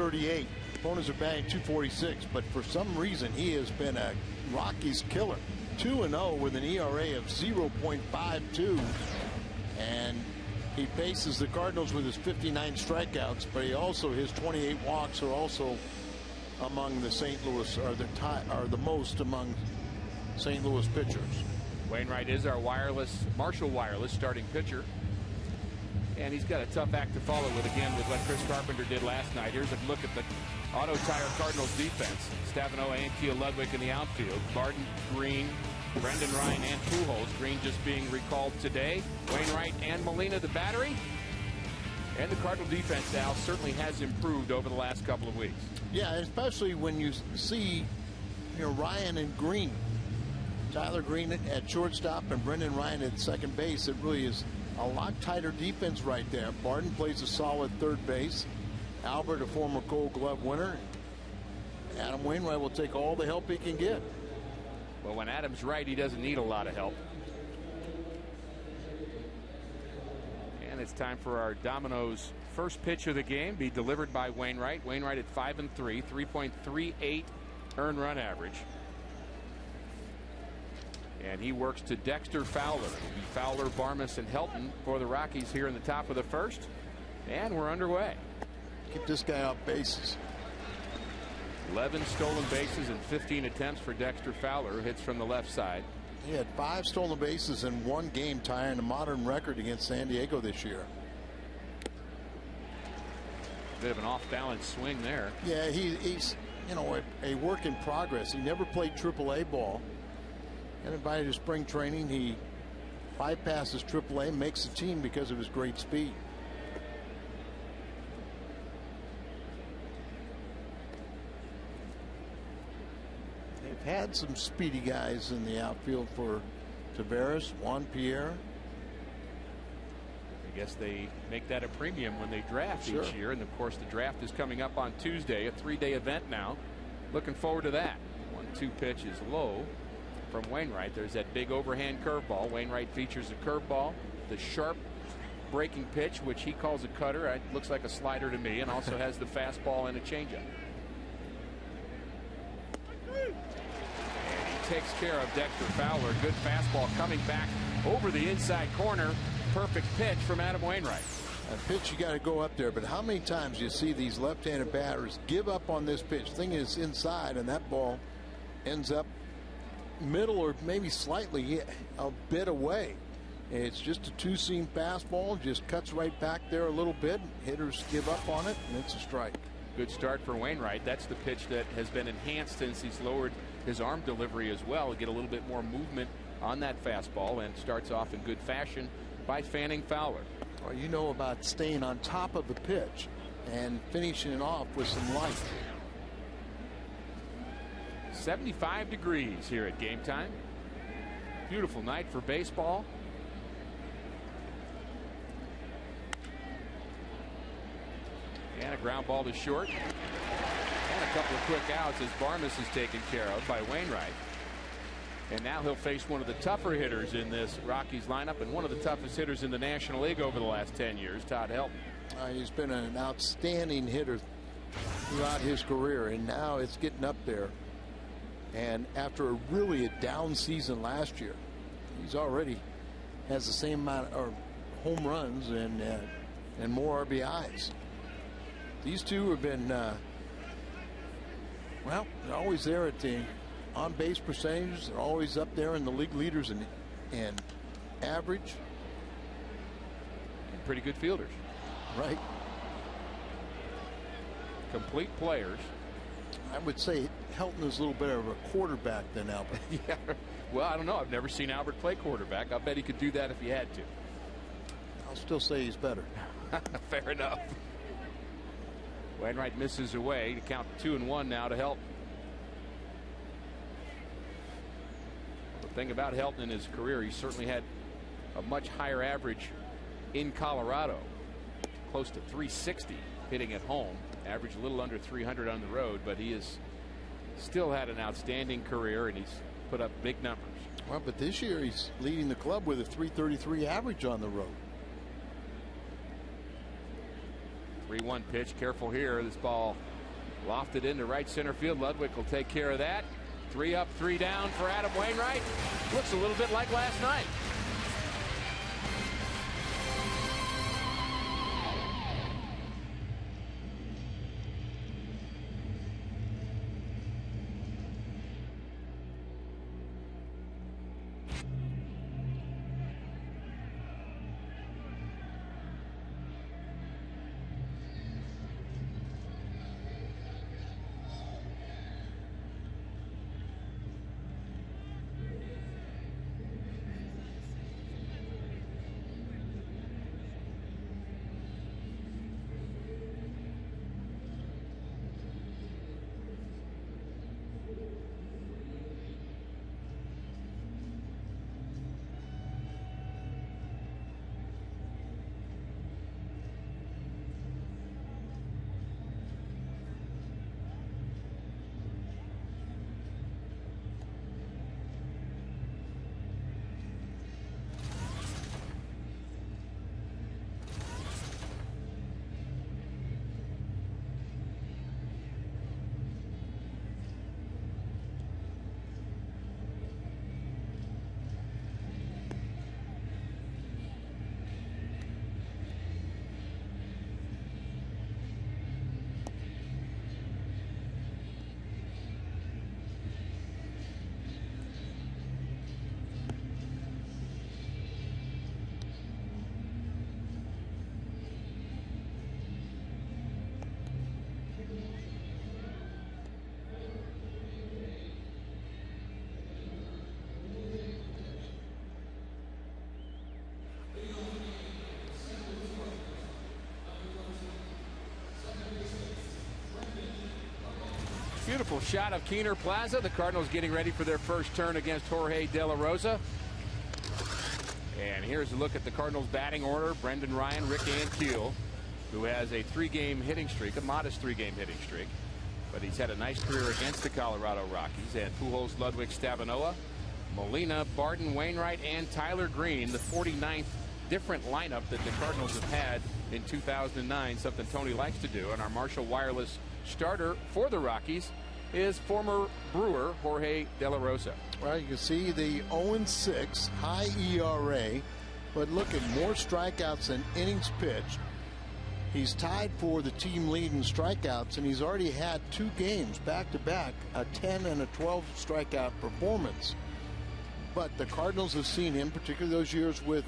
238. Opponents are batting 246, but for some reason he has been a Rockies killer. 2-0 with an ERA of 0.52, and he faces the Cardinals with his 59 strikeouts, but his 28 walks are also among the St. Louis, are the most among St. Louis pitchers. Wainwright is our Marshall Wireless starting pitcher. And he's got a tough act to follow with what Chris Carpenter did last night. Here's a look at the Auto Tire Cardinals defense. Stavino, Anttia, Ludwig in the outfield. Barton, Green, Brendan Ryan, and Pujols. Green just being recalled today. Wainwright and Molina the battery. And the Cardinal defense now certainly has improved over the last couple of weeks. Yeah, especially when you see Ryan and Green. Tyler Green at shortstop and Brendan Ryan at second base. It really is a lot tighter defense right there. Barton plays a solid third base. Albert, a former Gold Glove winner. Adam Wainwright will take all the help he can get. Well, when Adam's right, he doesn't need a lot of help. And it's time for our Domino's first pitch of the game be delivered by Wainwright. Wainwright at 5-3, 3.38 earned run average. And he works to Dexter Fowler. It'll be Fowler, Barmas, and Helton for the Rockies here in the top of the first. And we're underway. Get this guy off bases. 11 stolen bases and 15 attempts for Dexter Fowler, who hits from the left side. He had 5 stolen bases in one game, tying a modern record against San Diego this year. Bit of an off-balance swing there. Yeah, he's a work in progress. He never played AAA ball. And invited to spring training. He bypasses AAA, makes the team because of his great speed. They've had some speedy guys in the outfield for Taveras, Juan Pierre. I guess they make that a premium when they draft each year. And of course, the draft is coming up on Tuesday, a 3-day event now. Looking forward to that. 1-2 pitch is low from Wainwright. There's that big overhand curveball. Wainwright features a curveball, the sharp breaking pitch, which he calls a cutter. It looks like a slider to me, and also has the fastball and a changeup. And he takes care of Dexter Fowler. Good fastball coming back over the inside corner. Perfect pitch from Adam Wainwright. A pitch, you got to go up there, but how many times do you see these left-handed batters give up on this pitch? Thing is inside, and that ball ends up middle or maybe slightly a bit away. It's just a two-seam fastball, just cuts right back there a little bit. Hitters give up on it, and it's a strike. Good start for Wainwright. That's the pitch that has been enhanced since he's lowered his arm delivery as well. Get a little bit more movement on that fastball, and starts off in good fashion by fanning Fowler. Well, you know about staying on top of the pitch and finishing it off with some life. 75 degrees here at game time. Beautiful night for baseball. And a ground ball to short. And a couple of quick outs as Barmas is taken care of by Wainwright. And now he'll face one of the tougher hitters in this Rockies lineup, and one of the toughest hitters in the National League over the last 10 years, Todd Helton. He's been an outstanding hitter throughout his career, and now it's getting up there. And after a down season last year, he's already has the same amount of home runs and more RBIs. These two have been well, they're always there at the on-base percentages. They're always up there in the league leaders in average. And pretty good fielders. Right. Complete players. I would say Helton is a little bit of a quarterback than Albert. Yeah. Well, I don't know. I've never seen Albert play quarterback. I bet he could do that if he had to. I'll still say he's better. Fair enough. Wainwright misses away to count 2-1 now to Helton. The thing about Helton in his career, he certainly had a much higher average in Colorado. Close to 360 hitting at home. Average a little under 300 on the road, but he has still had an outstanding career, and he's put up big numbers. Well, but this year he's leading the club with a 333 average on the road. 3-1 pitch. Careful here. This ball lofted into right center field. Ludwig will take care of that. 3 up, 3 down for Adam Wainwright. Looks a little bit like last night. Beautiful shot of Keener Plaza. The Cardinals getting ready for their first turn against Jorge De La Rosa. And here's a look at the Cardinals batting order. Brendan Ryan, Rick Ankiel, who has a 3-game hitting streak, a modest 3-game hitting streak. But he's had a nice career against the Colorado Rockies. And Pujols, Ludwig, Stavanoa, Molina, Barden, Wainwright, and Tyler Green, the 49th different lineup that the Cardinals have had in 2009, something Tony likes to do. And our Marshall Wireless starter for the Rockies is former Brewer Jorge De La Rosa. Well, you can see the 0-6 high ERA, but look at more strikeouts than innings pitched. He's tied for the team lead in strikeouts, and he's already had 2 games back-to-back, a 10 and a 12 strikeout performance. But the Cardinals have seen him, particularly those years with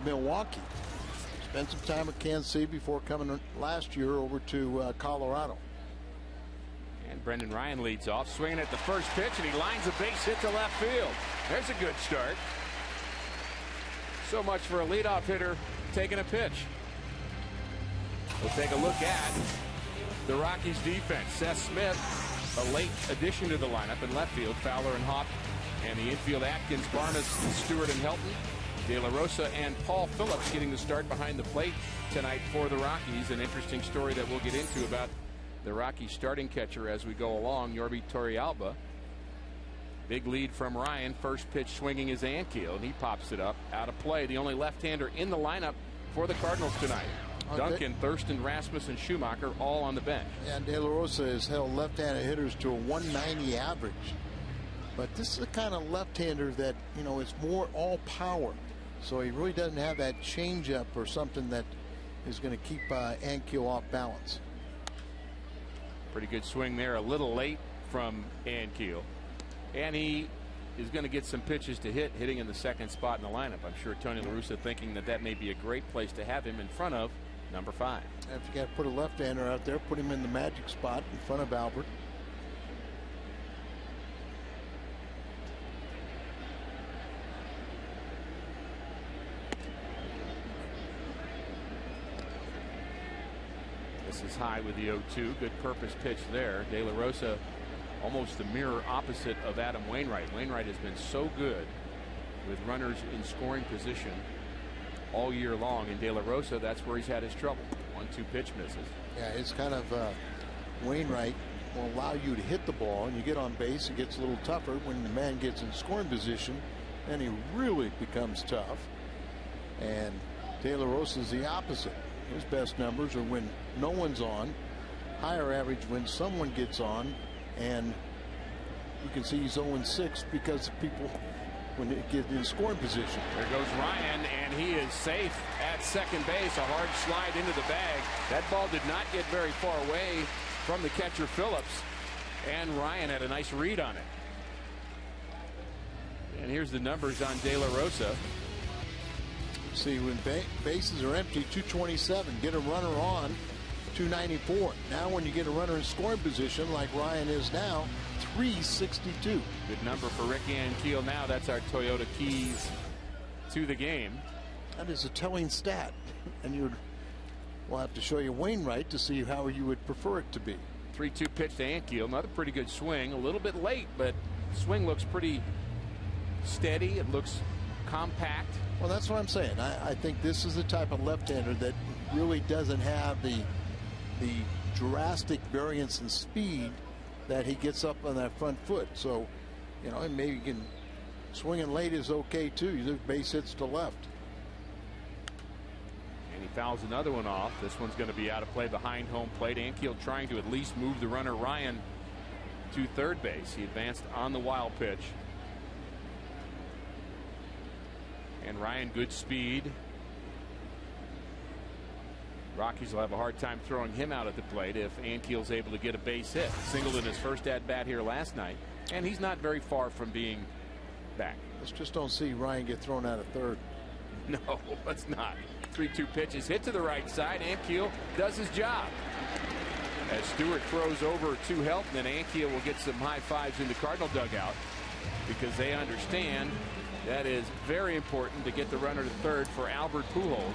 Milwaukee. Spent some time at Kansas City before coming last year over to Colorado. And Brendan Ryan leads off, swinging at the first pitch, and he lines a base hit to left field. There's a good start. So much for a leadoff hitter taking a pitch. We'll take a look at the Rockies defense. Seth Smith, a late addition to the lineup in left field. Fowler and Hop, and the infield Atkins, Barnes, Stewart, and Helton. De La Rosa and Paul Phillips getting the start behind the plate tonight for the Rockies. An interesting story that we'll get into about the Rockies starting catcher as we go along, Yorby Torrealba. Big lead from Ryan. First pitch swinging is Ankiel, and he pops it up out of play. The only left-hander in the lineup for the Cardinals tonight. Duncan, Thurston, Rasmussen, Schumacher all on the bench. And De La Rosa has held left-handed hitters to a 190 average. But this is the kind of left-hander that, you know, it's more all power. So he really doesn't have that changeup or something that is going to keep Ankiel off balance. Pretty good swing there, a little late from Ankiel. And he is going to get some pitches to hitting in the second spot in the lineup. I'm sure Tony La Russa thinking that that may be a great place to have him in front of number 5. If you got to put a left-hander out there, put him in the magic spot in front of Albert. This is high with the 0-2. Good purpose pitch there. De La Rosa almost the mirror opposite of Adam Wainwright. Wainwright has been so good with runners in scoring position all year long. In De La Rosa, that's where he's had his trouble. 1-2 pitch misses. Yeah, it's kind of Wainwright will allow you to hit the ball and you get on base. It gets a little tougher when the man gets in scoring position, and he really becomes tough. And De La Rosa is the opposite. His best numbers are when no one's on, higher average when someone gets on, and you can see he's 0-6 because of people when they get in scoring position. There goes Ryan, and he is safe at second base. A hard slide into the bag. That ball did not get very far away from the catcher Phillips, and Ryan had a nice read on it. And here's the numbers on De La Rosa. See, when bases are empty, 227. Get a runner on, 294. Now when you get a runner in scoring position like Ryan is now, 362. Good number for Rick Ankiel now. That's our Toyota keys to the game. That is a telling stat. And we'll have to show you Wainwright to see how you would prefer it to be. 3-2 pitch to Ankiel. Another pretty good swing. A little bit late, but swing looks pretty steady. It looks compact. Well, that's what I'm saying. I think this is the type of left-hander that really doesn't have the drastic variance in speed that he gets up on that front foot. So, you know, and maybe you can swinging late is okay too. You leave base hits to left. And he fouls another one off. This one's going to be out of play behind home plate. Ankiel trying to at least move the runner Ryan to third base. He advanced on the wild pitch. And Ryan, good speed. Rockies will have a hard time throwing him out at the plate if Ankiel's able to get a base hit. Singled in his first at bat here last night, and he's not very far from being back. Let's just don't see Ryan get thrown out of third. No, let's not. 3-2 pitches hit to the right side. Ankiel does his job. As Stewart throws over to Helton, and Ankiel will get some high fives in the Cardinal dugout because they understand that is very important to get the runner to third for Albert Pujols.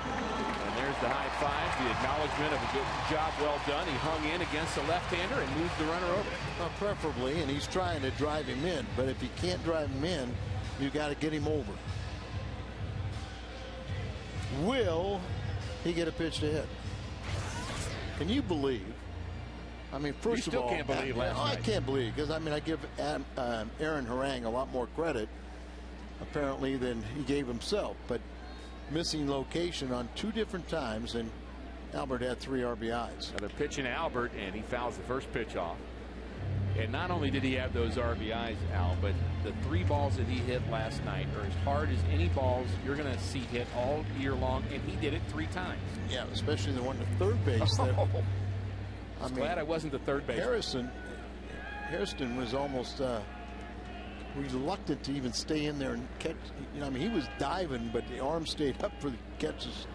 And there's the high five, the acknowledgement of a good job well done. He hung in against the left-hander and moved the runner over. Well, preferably, and he's trying to drive him in, but if you can't drive him in, you got to get him over. Will he get a pitch to hit? Can you believe? I mean, first of all, can't believe last night. I can't believe, because I mean, I give Aaron Harang a lot more credit apparently than he gave himself, but missing location on 2 different times, and Albert had 3 RBIs. Another pitch in Albert, and he fouls the first pitch off. And not only did he have those RBIs, Al, but the 3 balls that he hit last night are as hard as any balls you're going to see hit all year long, and he did it 3 times. Yeah, especially the one to third base. I'm glad I wasn't the third base. Hairston was almost reluctant to even stay in there and catch. You know, I mean, he was diving, but the arm stayed up for the catches.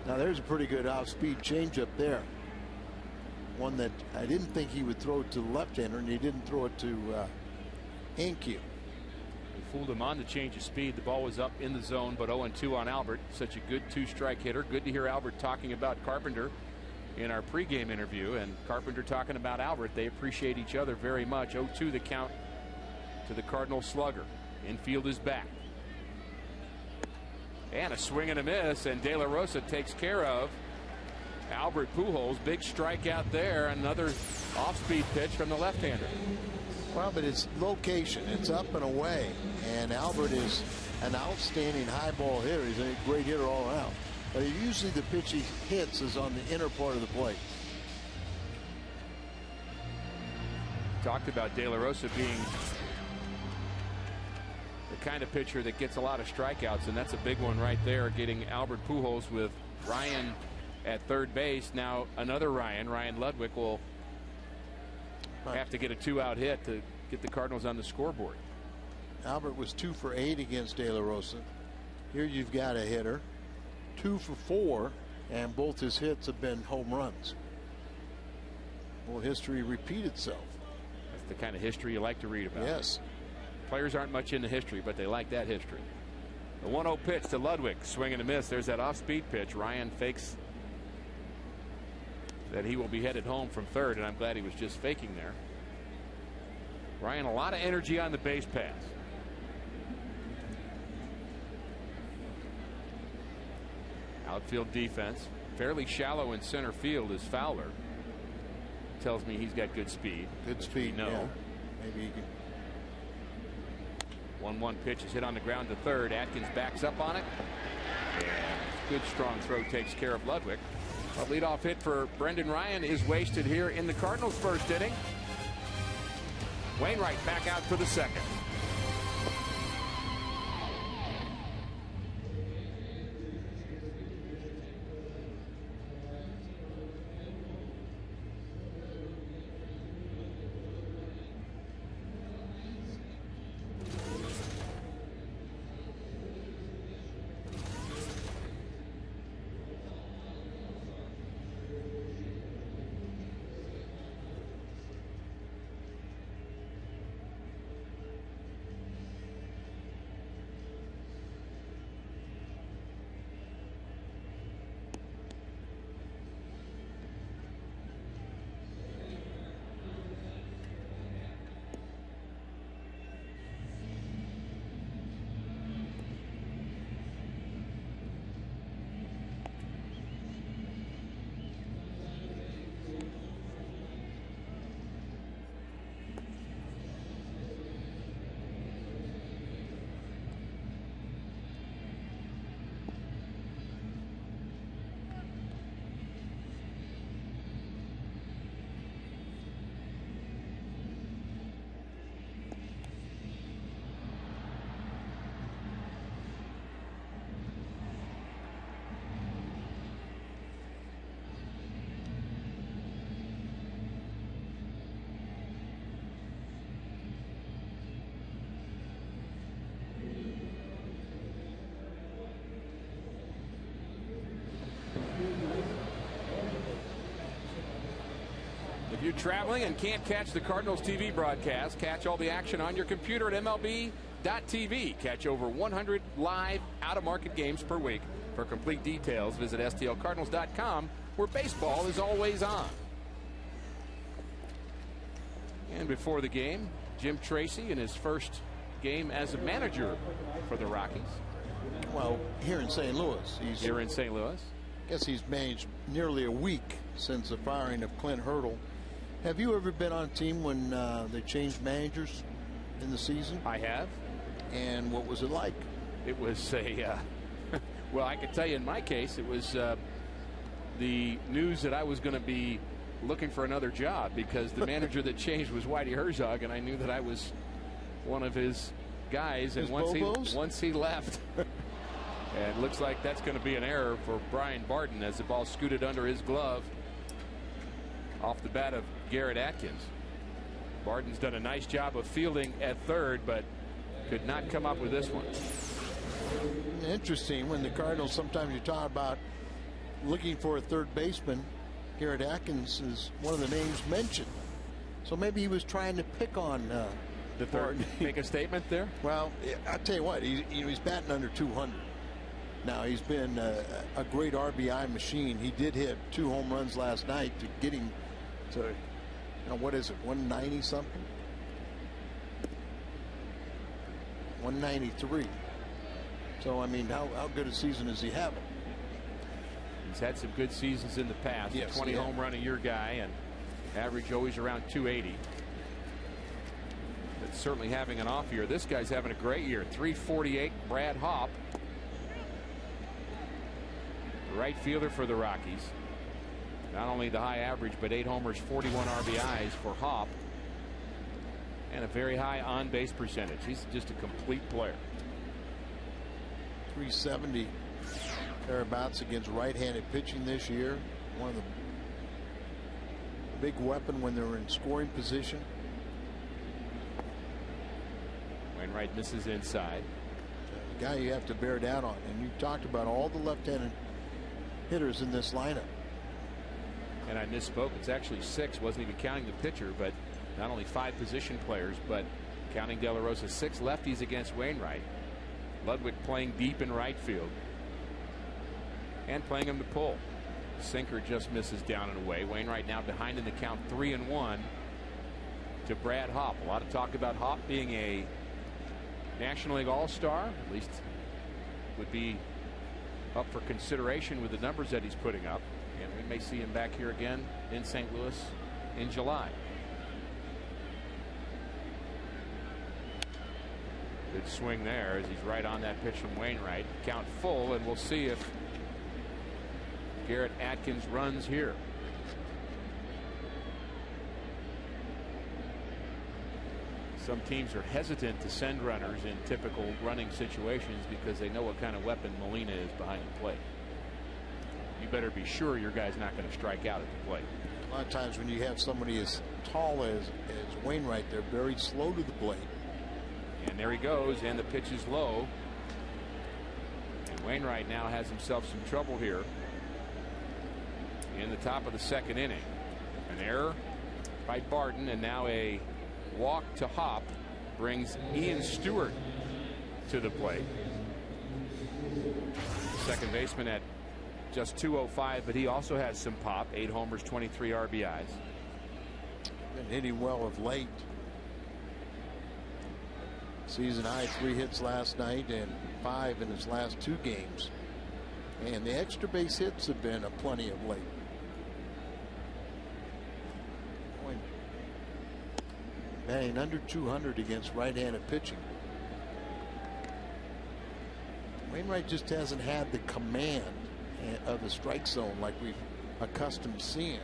Now there's a pretty good off-speed changeup there. One that I didn't think he would throw it to the left-hander, and he didn't throw it to Ankiel. He fooled him on the change of speed. The ball was up in the zone, but 0-2 on Albert. Such a good 2-strike hitter. Good to hear Albert talking about Carpenter in our pregame interview, and Carpenter talking about Albert. They appreciate each other very much. 0-2 the count to the Cardinal slugger. Infield is back. And a swing and a miss, and De La Rosa takes care of Albert Pujols. Big strikeout there. Another off-speed pitch from the left-hander. Well, but it's location. It's up and away, and Albert is an outstanding high ball hitter. He's a great hitter all around. But usually the pitch he hits is on the inner part of the plate. Talked about De La Rosa being the kind of pitcher that gets a lot of strikeouts, and that's a big one right there, getting Albert Pujols with Ryan at third base. Now another Ryan Ludwig will have to get a 2-out hit to get the Cardinals on the scoreboard. Albert was 2 for 8 against De La Rosa. Here you've got a hitter 2 for 4, and both his hits have been home runs. Will history repeat itself? That's the kind of history you like to read about. Yes. Players aren't much into history, but they like that history. The 1-0 pitch to Ludwig. Swing and a miss. There's that off-speed pitch. Ryan fakes that he will be headed home from third, and I'm glad he was just faking there. Ryan, a lot of energy on the base pass. Outfield defense. Fairly shallow in center field is Fowler. Tells me he's got good speed. Good speed, no. Yeah. Maybe he can. 1-1 pitch is hit on the ground to third. Atkins backs up on it. And good strong throw takes care of Ludwig. A leadoff hit for Brendan Ryan is wasted here in the Cardinals' first inning. Wainwright back out for the second. If you're traveling and can't catch the Cardinals TV broadcast, catch all the action on your computer at MLB.tv. Catch over 100 live out-of-market games per week. For complete details, visit STLCardinals.com, where baseball is always on. And before the game, Jim Tracy in his first game as a manager for the Rockies. Well, here in St. Louis. Here in St. Louis. I guess he's managed nearly a week since the firing of Clint Hurdle. Have you ever been on a team when they changed managers in the season? I have. And what was it like? It was a, well, I can tell you in my case, it was the news that I was going to be looking for another job because the manager that changed was Whitey Herzog, and I knew that I was one of his guys. And once he left, and it looks like that's going to be an error for Brian Barton as the ball scooted under his glove off the bat of Garrett Atkins. Barton's done a nice job of fielding at third, but could not come up with this one. Interesting, when the Cardinals, sometimes you talk about looking for a third baseman, Garrett Atkins is one of the names mentioned. So maybe he was trying to pick on the third. Make a statement there? Well, I'll tell you what, he's batting under 200. Now, he's been a great RBI machine. He did hit 2 home runs last night to get him to, what is it, 190 something? 193. So, I mean, how good a season is he having? He's had some good seasons in the past. Yes, 20 home run a year guy, and average always around 280. But certainly having an off year. This guy's having a great year. 348, Brad Hopp. Right fielder for the Rockies. Not only the high average, but 8 homers, 41 RBIs for Hopp. And a very high on-base percentage. He's just a complete player. 370 thereabouts against right-handed pitching this year. One of the big weapon when they're in scoring position. Wainwright misses inside. The guy you have to bear down on. And you talked about all the left-handed hitters in this lineup. And I misspoke. It's actually 6. Wasn't even counting the pitcher, but not only 5 position players, but counting De La Rosa, 6 lefties against Wainwright. Ludwig playing deep in right field and playing him to pull. Sinker just misses down and away. Wainwright now behind in the count, 3-1 to Brad Hopp. A lot of talk about Hopp being a National League All-Star. At least would be up for consideration with the numbers that he's putting up. And we may see him back here again in St. Louis in July. Good swing there as he's right on that pitch from Wainwright. Count full, and we'll see if Garrett Atkins runs here. Some teams are hesitant to send runners in typical running situations because they know what kind of weapon Molina is behind the plate. You better be sure your guy's not going to strike out at the plate. A lot of times when you have somebody as tall as Wainwright, they're very slow to the plate. And there he goes, and the pitch is low. And Wainwright now has himself some trouble here in the top of the second inning. An error by Barton, and now a walk to Hop brings Ian Stewart to the plate. Second baseman at just 205, but he also has some pop. 8 homers, 23 RBIs. Been hitting well of late. Season high 3 hits last night and 5 in his last 2 games. And the extra base hits have been aplenty of late. Man, under 200 against right-handed pitching. Wainwright just hasn't had the command of the strike zone like we've accustomed seeing.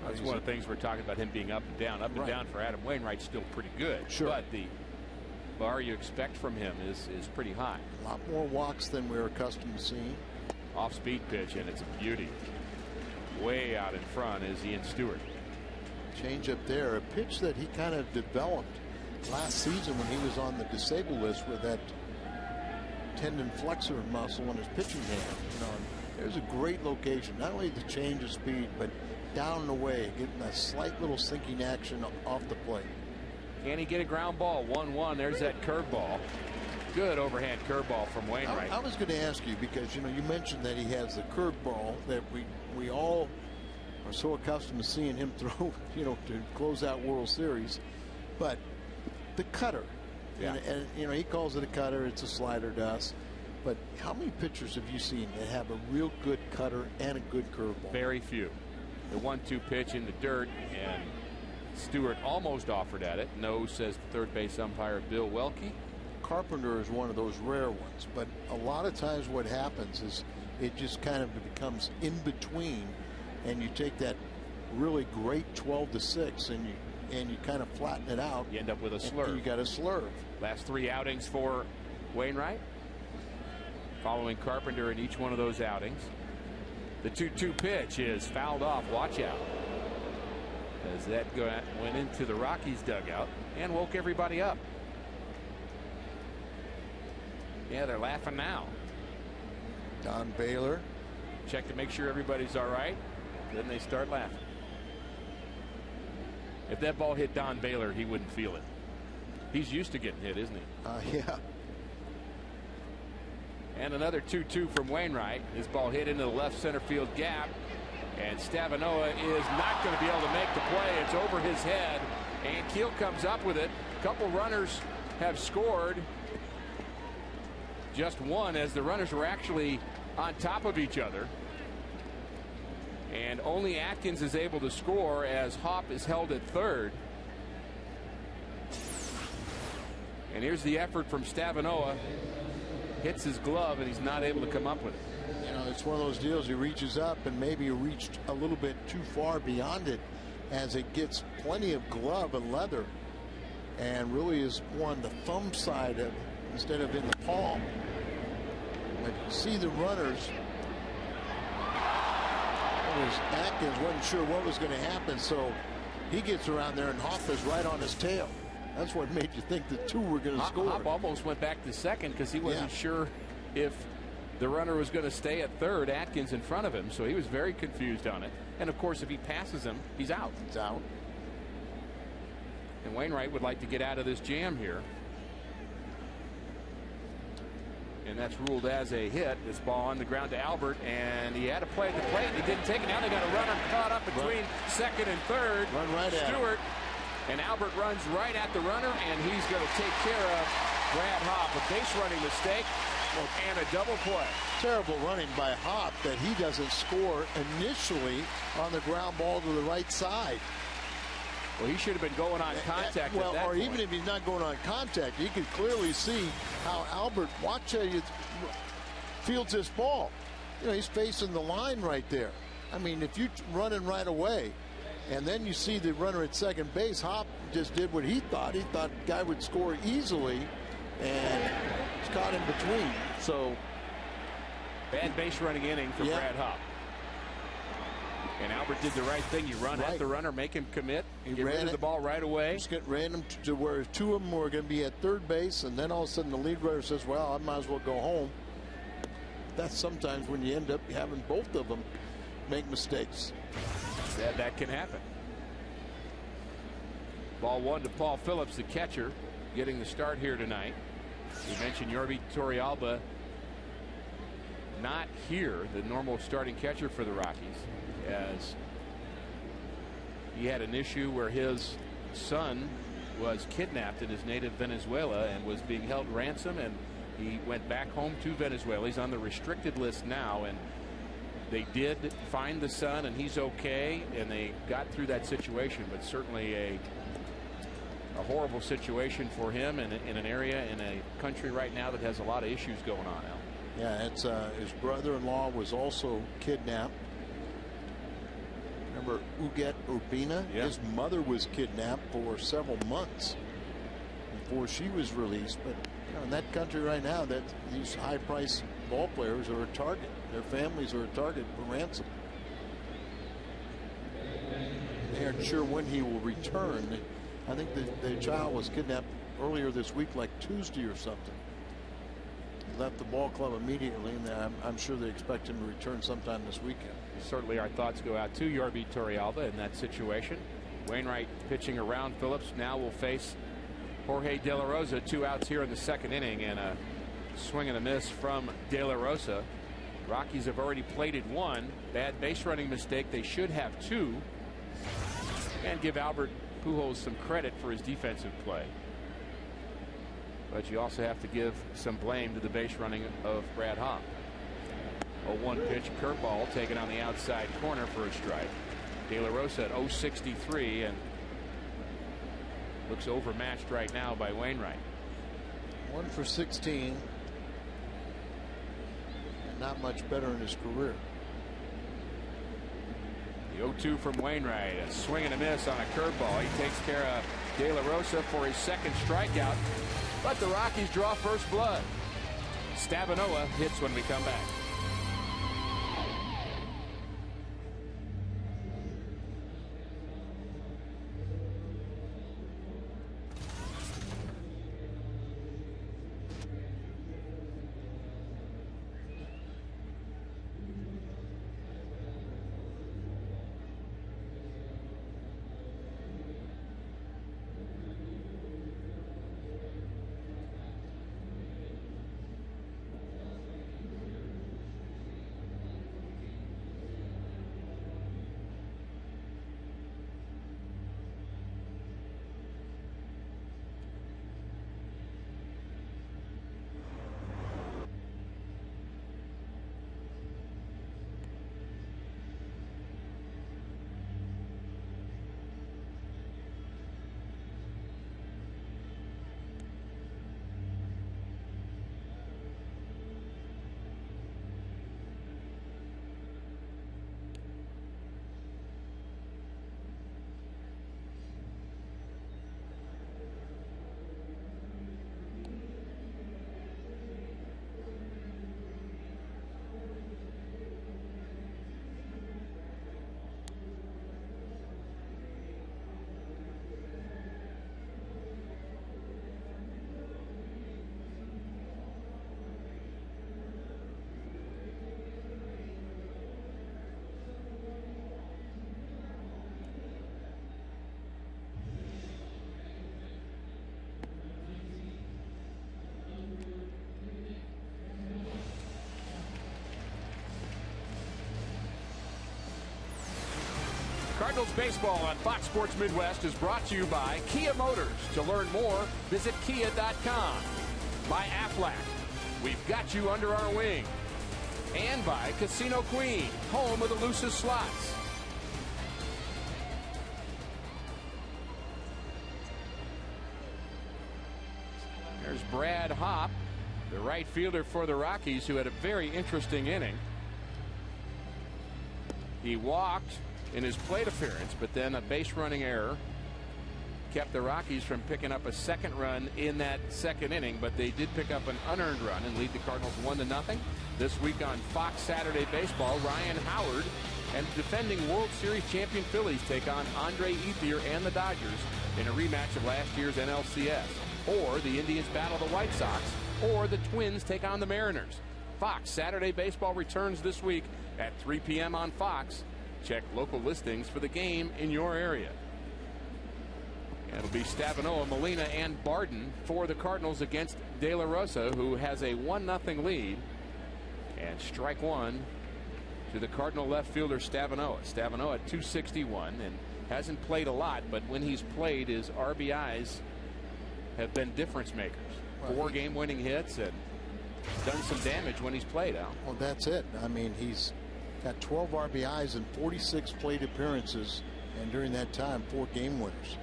That's one of the things we're talking about, him being up and down. Up and down for Adam Wainwright's still pretty good. Sure. But the bar you expect from him is pretty high. A lot more walks than we're accustomed to seeing. Off-speed pitch, and it's a beauty. Way out in front is Ian Stewart. Change up there, a pitch that he kind of developed last season when he was on the disabled list with that tendon flexor muscle in his pitching hand. You know, there's a great location, not only the change of speed, but down and away, getting that slight little sinking action off the plate. Can he get a ground ball? 1-1. There's that curveball. Good overhand curveball from Wainwright. I was going to ask you because you mentioned that he has the curveball that we all are so accustomed to seeing him throw, to close out World Series, but the cutter. Yeah. And he calls it a cutter. It's a slider to us. But how many pitchers have you seen that have a real good cutter and a good curveball? Very few. The 1-2 pitch in the dirt, and Stewart almost offered at it. No, says the third base umpire Bill Welke. Carpenter is one of those rare ones, but a lot of times what happens is it just kind of becomes in between, and you take that really great 12-6 and you kind of flatten it out. You end up with a slurve. You got a slurve. Last 3 outings for Wainwright, following Carpenter in each one of those outings. The 2-2 pitch is fouled off. Watch out, as that went into the Rockies dugout and woke everybody up. Yeah, they're laughing now. Don Baylor. Check to make sure everybody's all right. Then they start laughing. If that ball hit Don Baylor, he wouldn't feel it. He's used to getting hit, isn't he? Yeah. And another 2-2 from Wainwright. His ball hit into the left center field gap. And Stavinoa is not going to be able to make the play. It's over his head. And Keel comes up with it. A couple runners have scored. Just one, as the runners were actually on top of each other. And only Atkins is able to score as Hop is held at third. And here's the effort from Stavinoa. Hits his glove, and he's not able to come up with it. It's one of those deals. He reaches up, and maybe he reached a little bit too far beyond it, as it gets plenty of glove and leather, and really is on the thumb side of instead of in the palm. But you see the runners. Atkins wasn't sure what was going to happen, so he gets around there, and Hop is right on his tail. That's what made you think the two were going to score. Hop almost went back to second because he wasn't sure if the runner was going to stay at third. Atkins in front of him, so he was very confused on it. And of course, if he passes him, he's out. He's out. And Wainwright would like to get out of this jam here. And that's ruled as a hit. This ball on the ground to Albert, and he had a play at the plate. He didn't take it. Now they got a runner caught up between second and third. Run right at Stewart. And Albert runs right at the runner, and he's going to take care of Brad Hop. A base running mistake and a double play. Terrible running by Hop that he doesn't score initially on the ground ball to the right side. Well, he should have been going on contact. Well, at that or point. even if he's not going on contact, you can clearly see how Albert fields this ball. You know, he's facing the line right there. I mean, if you're running right away, and then you see the runner at second base, Hop just did what he thought. He thought the guy would score easily, and it's caught in between. So, bad base running inning for Brad Hop. And Albert did the right thing. You run at the runner, make him commit, get rid of the ball right away. Just ran him to where two of them were going to be at third base, and then all of a sudden the lead runner says, well, I might as well go home. That's sometimes when you end up having both of them make mistakes. That can happen. Ball one to Paul Phillips, the catcher, getting the start here tonight. We mentioned Yorby Torrealba not here, the normal starting catcher for the Rockies, as he had an issue where his son was kidnapped in his native Venezuela and was being held ransom, and he went back home to Venezuela. He's on the restricted list now, and they did find the son, and he's okay, and they got through that situation. But certainly a horrible situation for him in an area, in a country right now that has a lot of issues going on. Al. Yeah, it's his brother-in-law was also kidnapped. Remember Uget Urbina? Yeah. His mother was kidnapped for several months before she was released. But you know, in that country right now, that these high-priced ball players are a target. Their families are a target for ransom. They aren't sure when he will return. I think the child was kidnapped earlier this week, like Tuesday or something. He left the ball club immediately, and I'm sure they expect him to return sometime this weekend. Certainly our thoughts go out to Yorby Torrealba in that situation. Wainwright pitching around Phillips. Now will face Jorge De La Rosa. 2 outs here in the second inning, and a swing and a miss from De La Rosa. Rockies have already plated 1. Bad base running mistake. They should have 2. And give Albert Pujols some credit for his defensive play. But you also have to give some blame to the base running of Brad Hop. A 1 pitch curveball taken on the outside corner for a strike. De La Rosa at 0.63 and looks overmatched right now by Wainwright. 1 for 16. Not much better in his career. The 0-2 from Wainwright. A swing and a miss on a curveball. He takes care of De La Rosa for his second strikeout. But the Rockies draw first blood. Stabenoa hits when we come back. Cardinals baseball on Fox Sports Midwest is brought to you by Kia Motors. To learn more, visit kia.com. By Aflac, we've got you under our wing. And by Casino Queen, home of the loosest slots. Here's Brad Hopp, the right fielder for the Rockies, who had a very interesting inning. He walked in his plate appearance, but then a base running error kept the Rockies from picking up a second run in that second inning, but they did pick up an unearned run and lead the Cardinals 1-0. This week on Fox Saturday Baseball, Ryan Howard and defending World Series champion Phillies take on Andre Ethier and the Dodgers in a rematch of last year's NLCS. Or the Indians battle the White Sox, or the Twins take on the Mariners. Fox Saturday Baseball returns this week at 3 p.m. on Fox. Check local listings for the game in your area. It'll be Stavanoa, Molina, and Barden for the Cardinals against De La Rosa, who has a 1-0 lead. And strike one to the Cardinal left fielder Stavanoa. Stavanoa at 261 and hasn't played a lot, but when he's played, his RBIs have been difference makers. 4 game-winning hits and done some damage when he's played, Al. Well, that's it. I mean, he's got 12 RBIs in 46 plate appearances, and during that time, 4 game winners.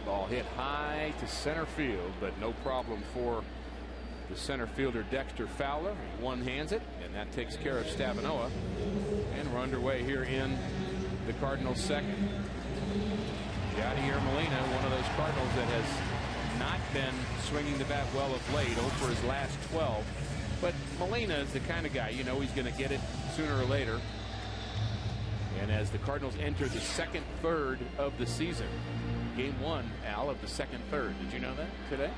Ball hit high to center field, but no problem for the center fielder Dexter Fowler. He one-hands it, and that takes care of Stavanoa. And we're underway here in the Cardinals' second. Yadier Molina, one of those Cardinals that has not been swinging the bat well of late, 0 for his last 12. But Molina is the kind of guy, you know, he's going to get it sooner or later. And as the Cardinals enter the second third of the season, game 1, Al, of the second third. Did you know that today?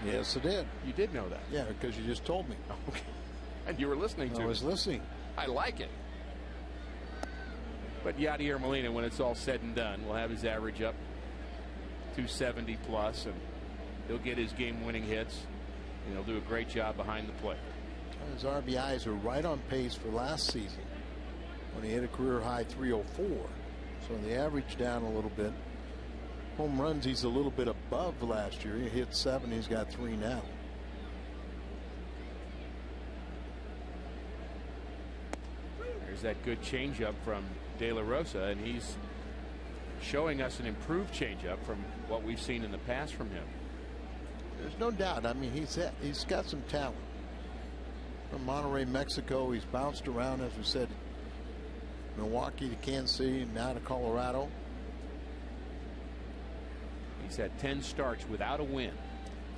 Yes, I did. You did know that? Yeah, because you just told me. Okay. And you were listening to I was listening. I like it. But Yadier Molina, when it's all said and done, will have his average up 270 plus, and he'll get his game-winning hits, and he'll do a great job behind the plate. His RBIs are right on pace for last season when he hit a career-high 304. So the average down a little bit. Home runs, he's a little bit above last year. He hit 7. He's got 3 now. There's that good changeup from De La Rosa, and he's showing us an improved changeup from what we've seen in the past from him. There's no doubt. I mean, he's got some talent. From Monterrey, Mexico, he's bounced around, as we said, Milwaukee to Kansas City, now to Colorado. He's had 10 starts without a win,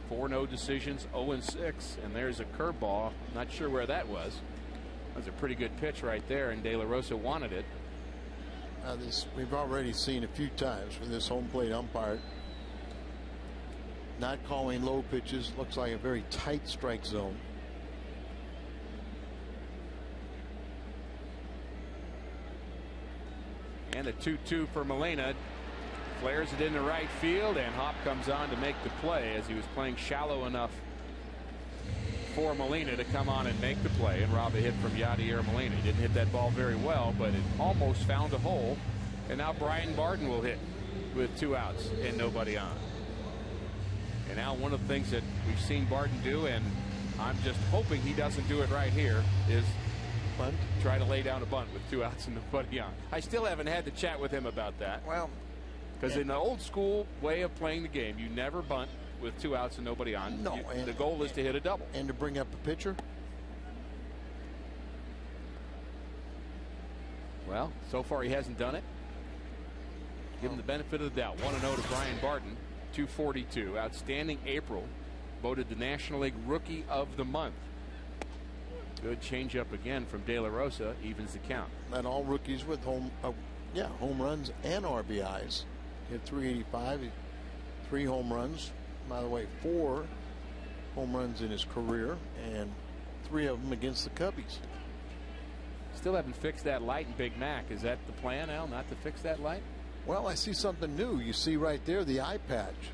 4 no decisions, 0-6, and there's a curveball. Not sure where that was. That was a pretty good pitch right there, and De La Rosa wanted it. This we've already seen a few times with this home plate umpire not calling low pitches. Looks like a very tight strike zone. And a 2-2 for Molina. Flares it into right field, and Hopp comes on to make the play as he was playing shallow enough for Molina to come on and make the play and rob a hit from Yadier Molina. He didn't hit that ball very well, but it almost found a hole. And now Brian Barden will hit with 2 outs and nobody on. And now one of the things that we've seen Barden do, and I'm just hoping he doesn't do it right here, is bunt. Try to lay down a bunt with 2 outs and nobody on. I still haven't had to chat with him about that. Well, because in the old school way of playing the game, you never bunt with 2 outs and nobody on. No, the goal is to hit a double. And to bring up a pitcher. Well, so far he hasn't done it. Give him the benefit of the doubt. 1-0 to Brian Barden, 242. Outstanding April. Voted the National League Rookie of the Month. Good changeup again from De La Rosa. Evens the count. And all rookies with home runs and RBIs. Hit 385. 3 home runs. By the way, 4 home runs in his career, and 3 of them against the Cubbies. Still haven't fixed that light in Big Mac. Is that the plan, Al, not to fix that light? Well, I see something new. You see right there the eye patch.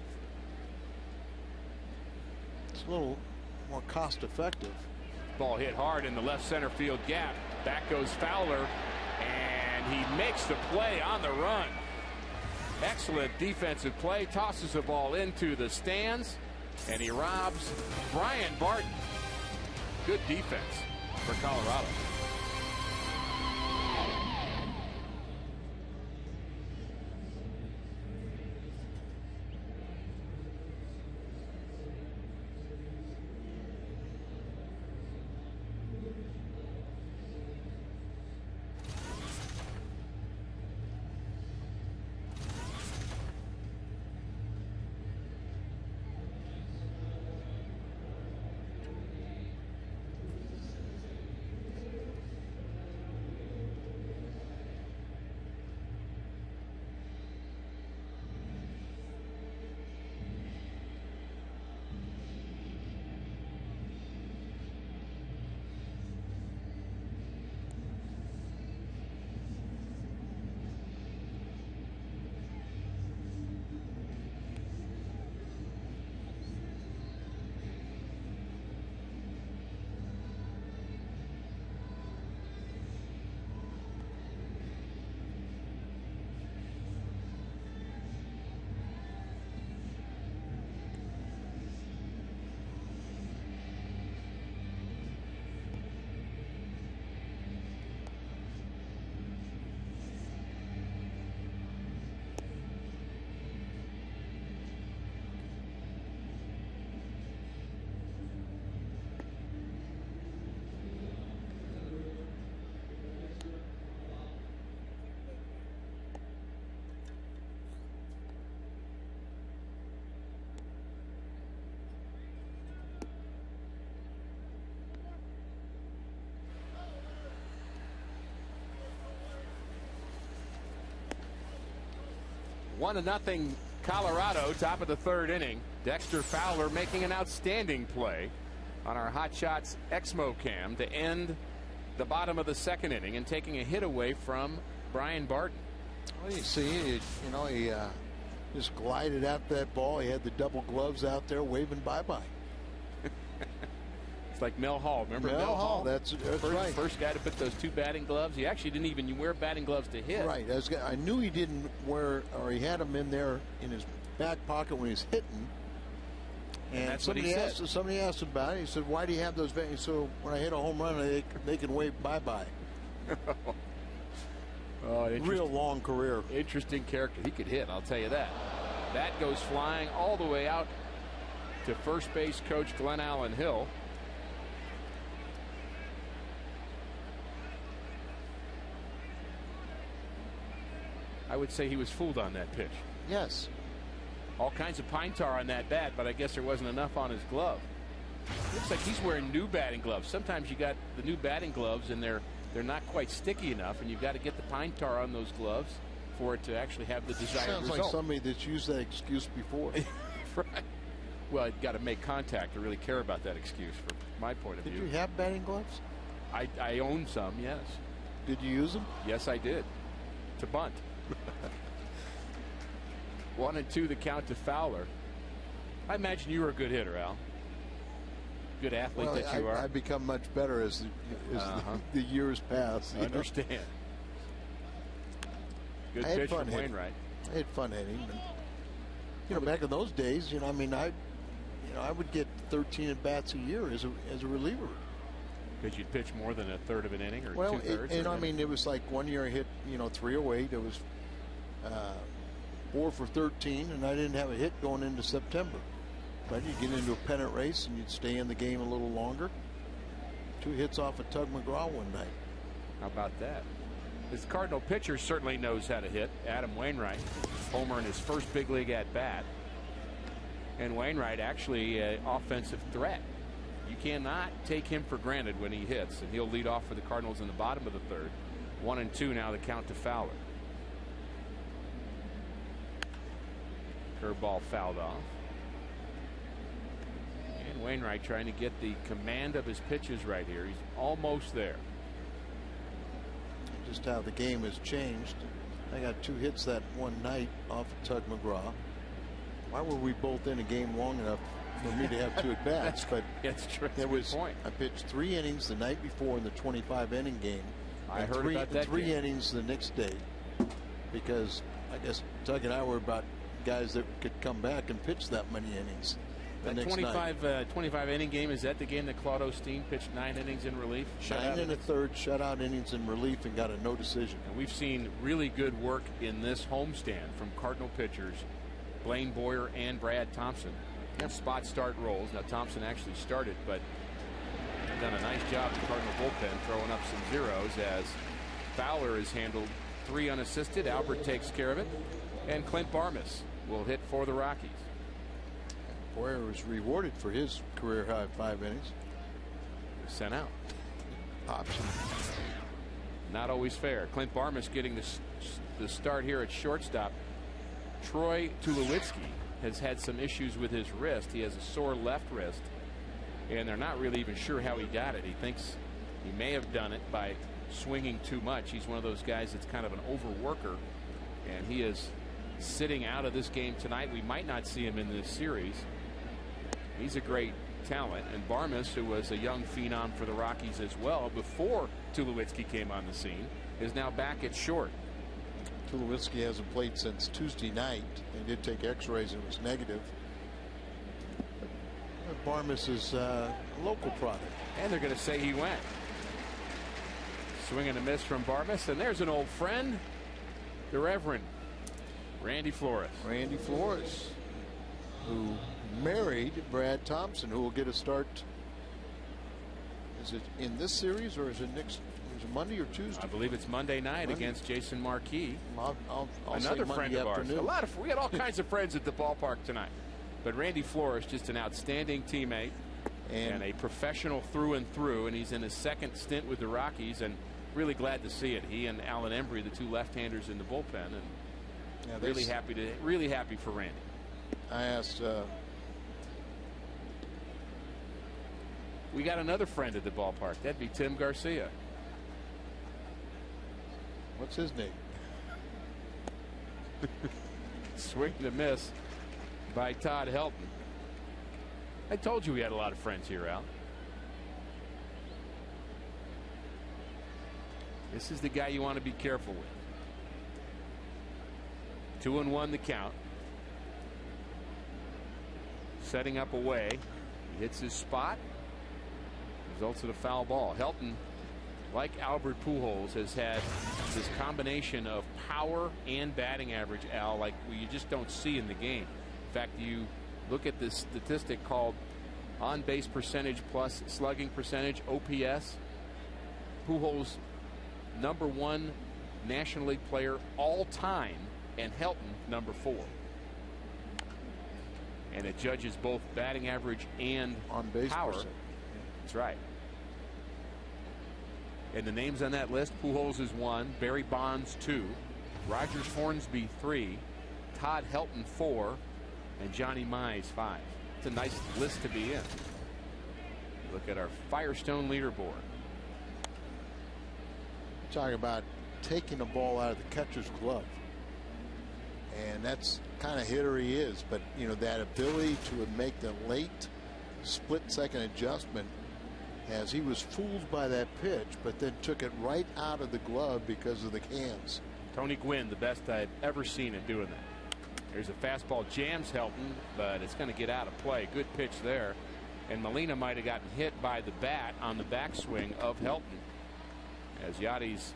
It's a little more cost effective. Ball hit hard in the left center field gap. Back goes Fowler, and he makes the play on the run. Excellent defensive play. Tosses the ball into the stands, and he robs Brian Barden. Good defense for Colorado. 1-0 Colorado, top of the third inning. Dexter Fowler making an outstanding play on our Hot Shots Exmo cam to end the bottom of the second inning and taking a hit away from Brian Barton. Well, you see, he just glided out that ball. He had the double gloves out there waving bye-bye. It's like Mel Hall. Remember Mel Hall? That's right. First guy to put those 2 batting gloves. He actually didn't even wear batting gloves to hit. Right. I knew he didn't wear, or he had them in there in his back pocket when he's hitting. And that's what he said. Somebody asked him about it. He said, "Why do you have those batting?" So when I hit a home run, they can wave bye-bye. Oh, real long career. Interesting character. He could hit, I'll tell you that. That goes flying all the way out to first base coach Glenn Allen Hill. I would say he was fooled on that pitch. Yes. All kinds of pine tar on that bat, but I guess there wasn't enough on his glove. Looks like he's wearing new batting gloves. Sometimes you got the new batting gloves and they're not quite sticky enough, and you've got to get the pine tar on those gloves for it to actually have the desired result. Sounds like somebody that's used that excuse before. Right. Well, you've got to make contact to really care about that excuse from my point of view. Did you have batting gloves? I own some, yes. Did you use them? Yes, I did. To bunt. 1-2 the count to Fowler. I imagine you were a good hitter, Al. Good athlete that you are. I've become much better as the years pass. I understand. Good pitch from Wainwright. I had fun hitting. Back in those days, I would get 13 at bats a year as a reliever. Because you'd pitch more than a third of an inning or well, 2/3? It was like one year I hit 308. It was 4 for 13, and I didn't have a hit going into September. But you get into a pennant race and you'd stay in the game a little longer. 2 hits off of Tug McGraw one night. How about that? This Cardinal pitcher certainly knows how to hit. Adam Wainwright, homer in his first big league at bat. And Wainwright actually an offensive threat. You cannot take him for granted when he hits, and he'll lead off for the Cardinals in the bottom of the third. 1-2 now the count to Fowler. Curveball fouled off. And Wainwright trying to get the command of his pitches right here. He's almost there. Just how the game has changed. I got 2 hits that one night off of Tug McGraw. Why were we both in a game long enough for me to have 2 at bats? But that's true. There was point. I pitched 3 innings the night before in the 25-inning game. I heard about that. 3 innings the next day, because I guess Tug and I were about guys that could come back and pitch that many innings. The next 25-inning game, is that the game that Claude Osteen pitched 9 innings in relief? 9 1/3 shutout innings in relief and got a no decision. And we've seen really good work in this homestand from Cardinal pitchers Blaine Boyer and Brad Thompson. Yep. Spot start roles. Now Thompson actually started, but done a nice job in the Cardinal bullpen throwing up some zeros as Fowler has handled 3 unassisted. Albert takes care of it, and Clint Barmas will hit for the Rockies. Boyer was rewarded for his career high 5 innings. Sent out. Option. Not always fair. Clint Barmas getting the start here at shortstop. Troy Tulowitzki has had some issues with his wrist. He has a sore left wrist, and they're not really even sure how he got it. He thinks he may have done it by swinging too much. He's one of those guys that's kind of an overworker, and he is sitting out of this game tonight. We might not see him in this series. He's a great talent, and Barmas, who was a young phenom for the Rockies as well before Tulowitzki came on the scene, is now back at short. Tulowitzki hasn't played since Tuesday night. They did take x-rays and it was negative. Barmas is a local product. And they're going to say he went. Swing and a miss from Barmas, and there's an old friend, the Reverend Randy Flores. Randy Flores, who married Brad Thompson, who will get a start. Is it in this series or is it next? Is it Monday or Tuesday? I believe it's Monday night against Jason Marquis. I'll Another friend of ours. Afternoon. We had all kinds of friends at the ballpark tonight. But Randy Flores, just an outstanding teammate and a professional through and through. And he's in his second stint with the Rockies, and really glad to see it. He and Alan Embry, the 2 left-handers in the bullpen. And Yeah, really happy for Randy. I asked. We got another friend at the ballpark. That'd be Tim Garcia. What's his name? Swing and a miss by Todd Helton. I told you we had a lot of friends here, Al. This is the guy you want to be careful with. 2-1 the count. Setting up away. He hits his spot. Results in a foul ball. Helton, like Albert Pujols, has had this combination of power and batting average, Al, like you just don't see in the game. In fact, you look at this statistic called on-base percentage plus slugging percentage, OPS. Pujols, #1 National League player all time, and Helton, #4. And it judges both batting average and on-base power. percent. That's right. And the names on that list: Pujols is 1, Barry Bonds 2, Rogers Hornsby 3, Todd Helton 4, and Johnny Mize 5. It's a nice list to be in. Look at our Firestone leaderboard. Talking about taking the ball out of the catcher's glove, and that's kind of hitter he is. But you know, that ability to make the late split-second adjustment, as he was fooled by that pitch, but then took it right out of the glove because of the hands. Tony Gwynn, the best I've ever seen at doing that. There's a fastball, jams Helton, but it's going to get out of play. Good pitch there. And Molina might have gotten hit by the bat on the backswing of Helton, as Yadi's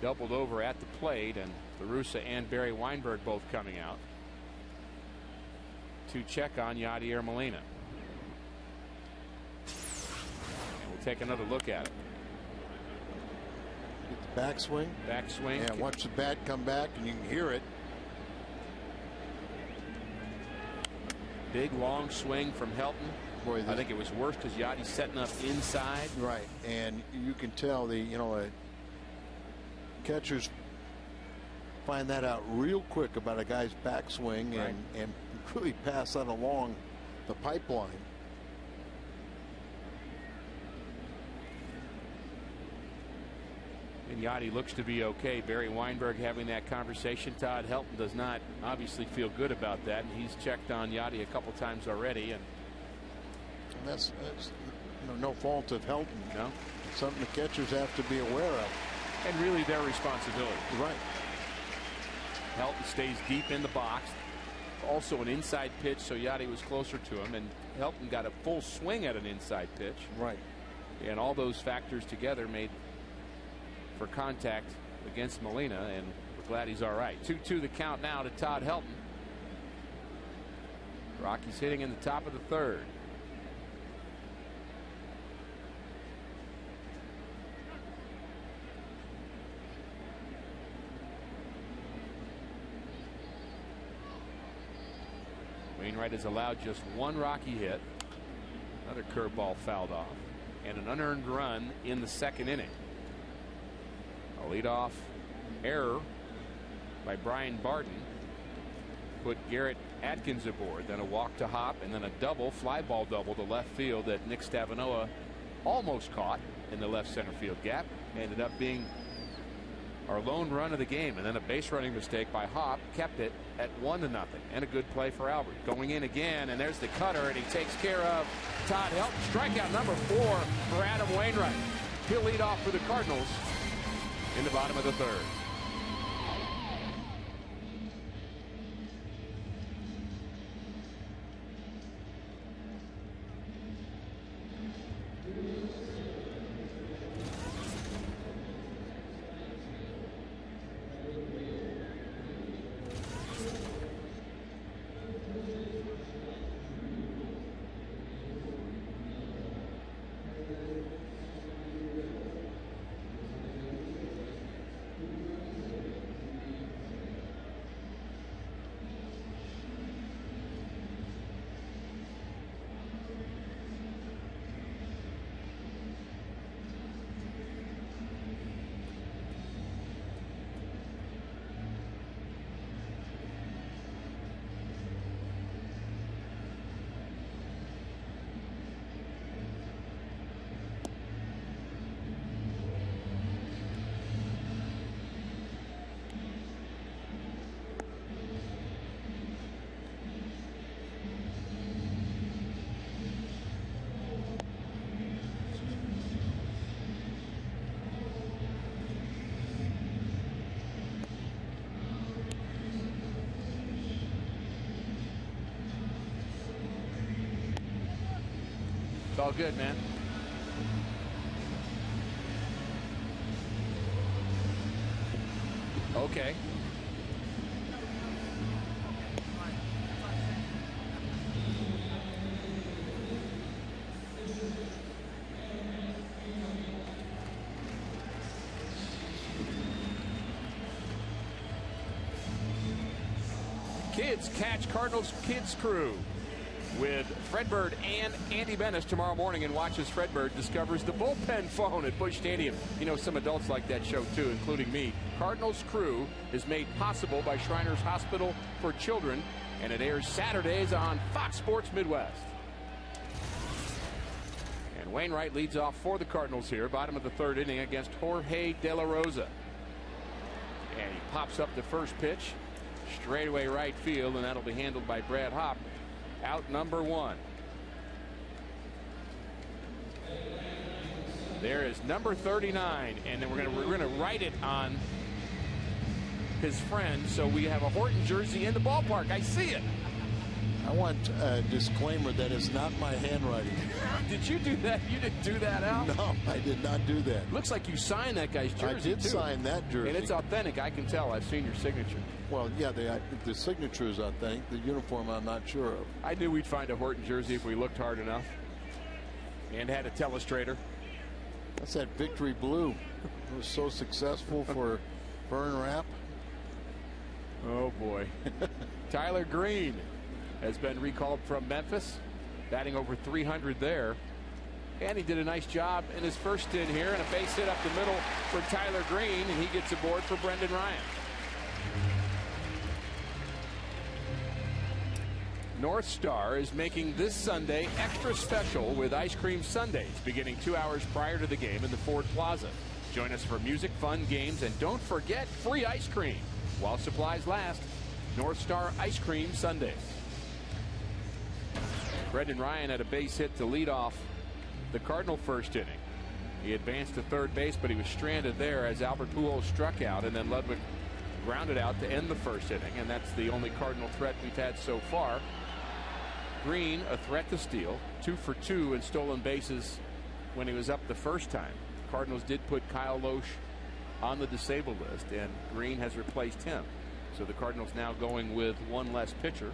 doubled over at the plate, and LaRussa and Barry Weinberg both coming out to check on Yadier Molina. We'll take another look at it. Get the backswing. Backswing. Yeah, watch the bat come back, and you can hear it. Big long swing from Helton. Boy, I think it was worse because Yadi's setting up inside. Right, and you can tell catchers find that out real quick about a guy's backswing, right, and really pass that along the pipeline. And Yadi looks to be okay. Barry Weinberg having that conversation. Todd Helton does not obviously feel good about that, and he's checked on Yadi a couple times already. And that's no fault of Helton. No, something the catchers have to be aware of, and really their responsibility. Right. Helton stays deep in the box. Also an inside pitch, so Yadi was closer to him, and Helton got a full swing at an inside pitch. Right. And all those factors together made for contact against Molina, and we're glad he's all right. 2-2 the count now to Todd Helton. Rockies hitting in the top of the third. Wainwright has allowed just one Rocky hit, another curveball fouled off, and an unearned run in the second inning. A leadoff error by Brian Barton put Garrett Atkins aboard, then a walk to Hop, and then a double, fly ball double to left field that Nick Stavanoa almost caught in the left center field gap. Ended up being our lone run of the game, and then a base running mistake by Hop kept it at 1-0, and a good play for Albert. Going in again, and there's the cutter, and he takes care of Todd Helton. Strikeout number 4 for Adam Wainwright. He'll lead off for the Cardinals in the bottom of the third. all good, man. Okay. Kids Catch Cardinals Kids Crew with Fred Bird and Andy Bennis tomorrow morning, and watch as Fred Bird discovers the bullpen phone at Busch Stadium. You know, some adults like that show too, including me. Cardinals Crew is made possible by Shriners Hospital for Children, and it airs Saturdays on Fox Sports Midwest. And Wainwright leads off for the Cardinals here, bottom of the third inning against Jorge De La Rosa. And he pops up the first pitch, straightaway right field, and that'll be handled by Brad Hopp. Out number one. There is number 39, and then we're gonna write it on his friend, so we have a Horton jersey in the ballpark. I see it. I want a disclaimer that it's not my handwriting. Did you do that? You didn't do that, Al? No, I did not do that. Looks like you signed that guy's jersey. I did sign that jersey. And it's authentic. I can tell. I've seen your signature. Well, yeah, the signature is authentic. The uniform, I'm not sure of. I knew we'd find a Horton jersey if we looked hard enough. And had a telestrator. That's that victory blue. It was so successful for Burn Wrap. Oh, boy. Tyler Green has been recalled from Memphis, batting over 300 there. And he did a nice job in his first stint here, and a base hit up the middle for Tyler Green, and he gets aboard for Brendan Ryan. North Star is making this Sunday extra special with ice cream sundaes beginning 2 hours prior to the game in the Ford Plaza. Join us for music, fun, games, and don't forget free ice cream while supplies last. North Star Ice Cream Sundays. Brendan Ryan had a base hit to lead off the Cardinal first inning. He advanced to third base, but he was stranded there as Albert Pujols struck out, and then Ludwig grounded out to end the first inning, and that's the only Cardinal threat we've had so far. Green, a threat to steal, 2 for 2 in stolen bases when he was up the first time. Cardinals did put Kyle Loesch on the disabled list, and Green has replaced him. So the Cardinals now going with one less pitcher.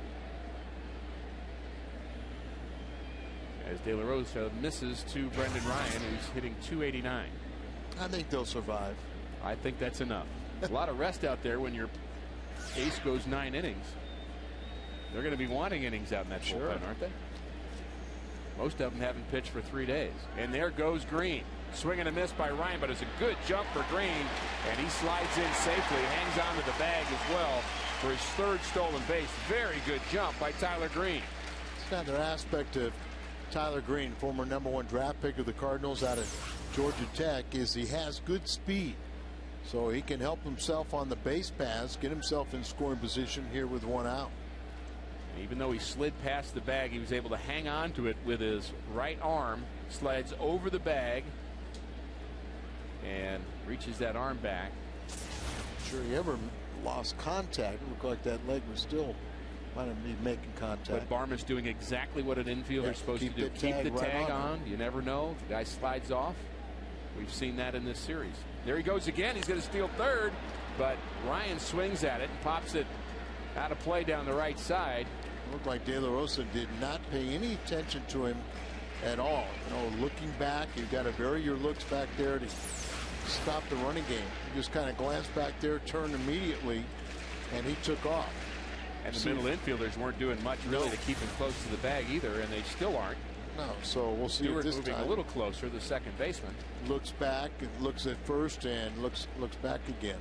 As De La Rosa misses to Brendan Ryan, who's hitting .289. I think they'll survive. I think that's enough. A lot of rest out there when your ace goes 9 innings. They're going to be wanting innings out in that bullpen, aren't they? Most of them haven't pitched for 3 days. And there goes Green. Swing and a miss by Ryan, but it's a good jump for Green, and he slides in safely, hangs on to the bag as well for his third stolen base. Very good jump by Tyler Green. It's another aspect of Tyler Green, former #1 draft pick of the Cardinals out of Georgia Tech, is he has good speed. So he can help himself on the base paths, get himself in scoring position here with 1 out. Even though he slid past the bag, he was able to hang on to it with his right arm, slides over the bag, and reaches that arm back. Sure he ever lost contact. It looked like that leg was still might be making contact. But Barman's doing exactly what an infielder is supposed to do. Keep the tag on. You never know. The guy slides off. We've seen that in this series. There he goes again. He's going to steal third, but Ryan swings at it and pops it out of play down the right side. It looked like De La Rosa did not pay any attention to him at all. You know, looking back, you've got to vary your looks back there to stop the running game. He just kind of glanced back there, turned immediately, and he took off. And the middle infielders weren't doing much really to keep him close to the bag either, and they still aren't. No, so we'll see. Stewart this moving time a little closer, the second baseman. Looks back, looks at first, and looks back again.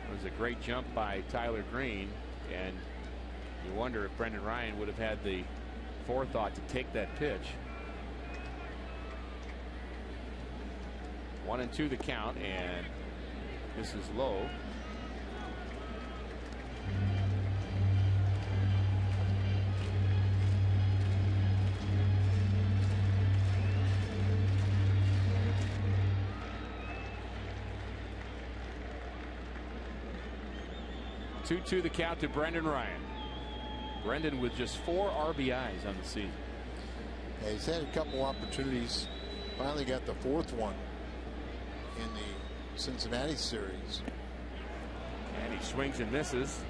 It was a great jump by Tyler Green, and you wonder if Brendan Ryan would have had the forethought to take that pitch. 1-2 the count, and this is low. Two the count to Brendan Ryan. Brendan with just 4 RBIs on the season. Yeah, he's had a couple opportunities. Finally got the 4th one in the Cincinnati series. And he swings and misses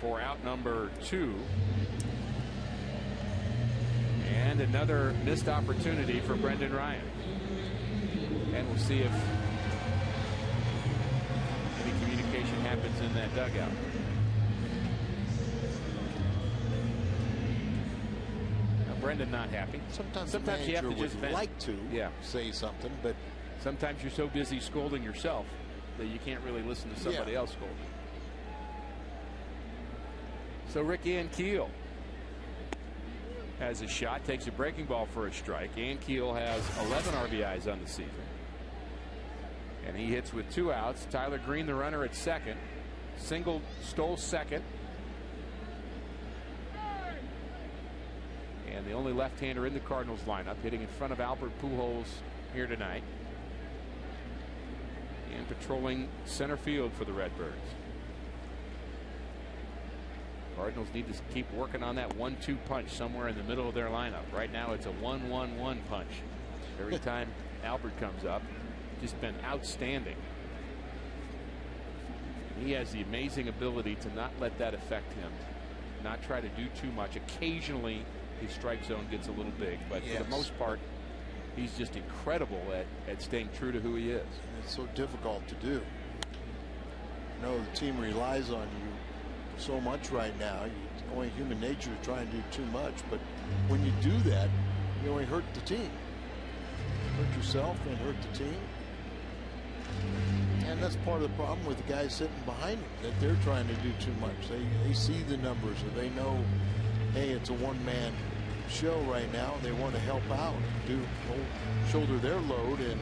for out number 2. And another missed opportunity for Brendan Ryan. And we'll see if any communication happens in that dugout. Now, Brendan not happy. Sometimes you have to just vent. like to say something, but sometimes you're so busy scolding yourself that you can't really listen to somebody else scolding. So Rick Ankiel has a shot, takes a breaking ball for a strike. Ankiel has 11 RBIs on the season. And he hits with 2 outs. Tyler Green, the runner at second. Single stole second. And the only left-hander in the Cardinals lineup, hitting in front of Albert Pujols here tonight. And patrolling center field for the Redbirds. Cardinals need to keep working on that 1-2 punch somewhere in the middle of their lineup. Right now it's a 1-1-1 punch. Every time Albert comes up, just been outstanding. He has the amazing ability to not let that affect him, not try to do too much. Occasionally his strike zone gets a little big, but for the most part he's just incredible at staying true to who he is. It's so difficult to do. You know, the team relies on you so much right now. It's only human nature to try and do too much, but when you do that, you only hurt the team. Hurt yourself and hurt the team. And that's part of the problem with the guys sitting behind them, that they're trying to do too much. They see the numbers, or they know, hey, it's a one-man show right now. They want to help out, shoulder their load, and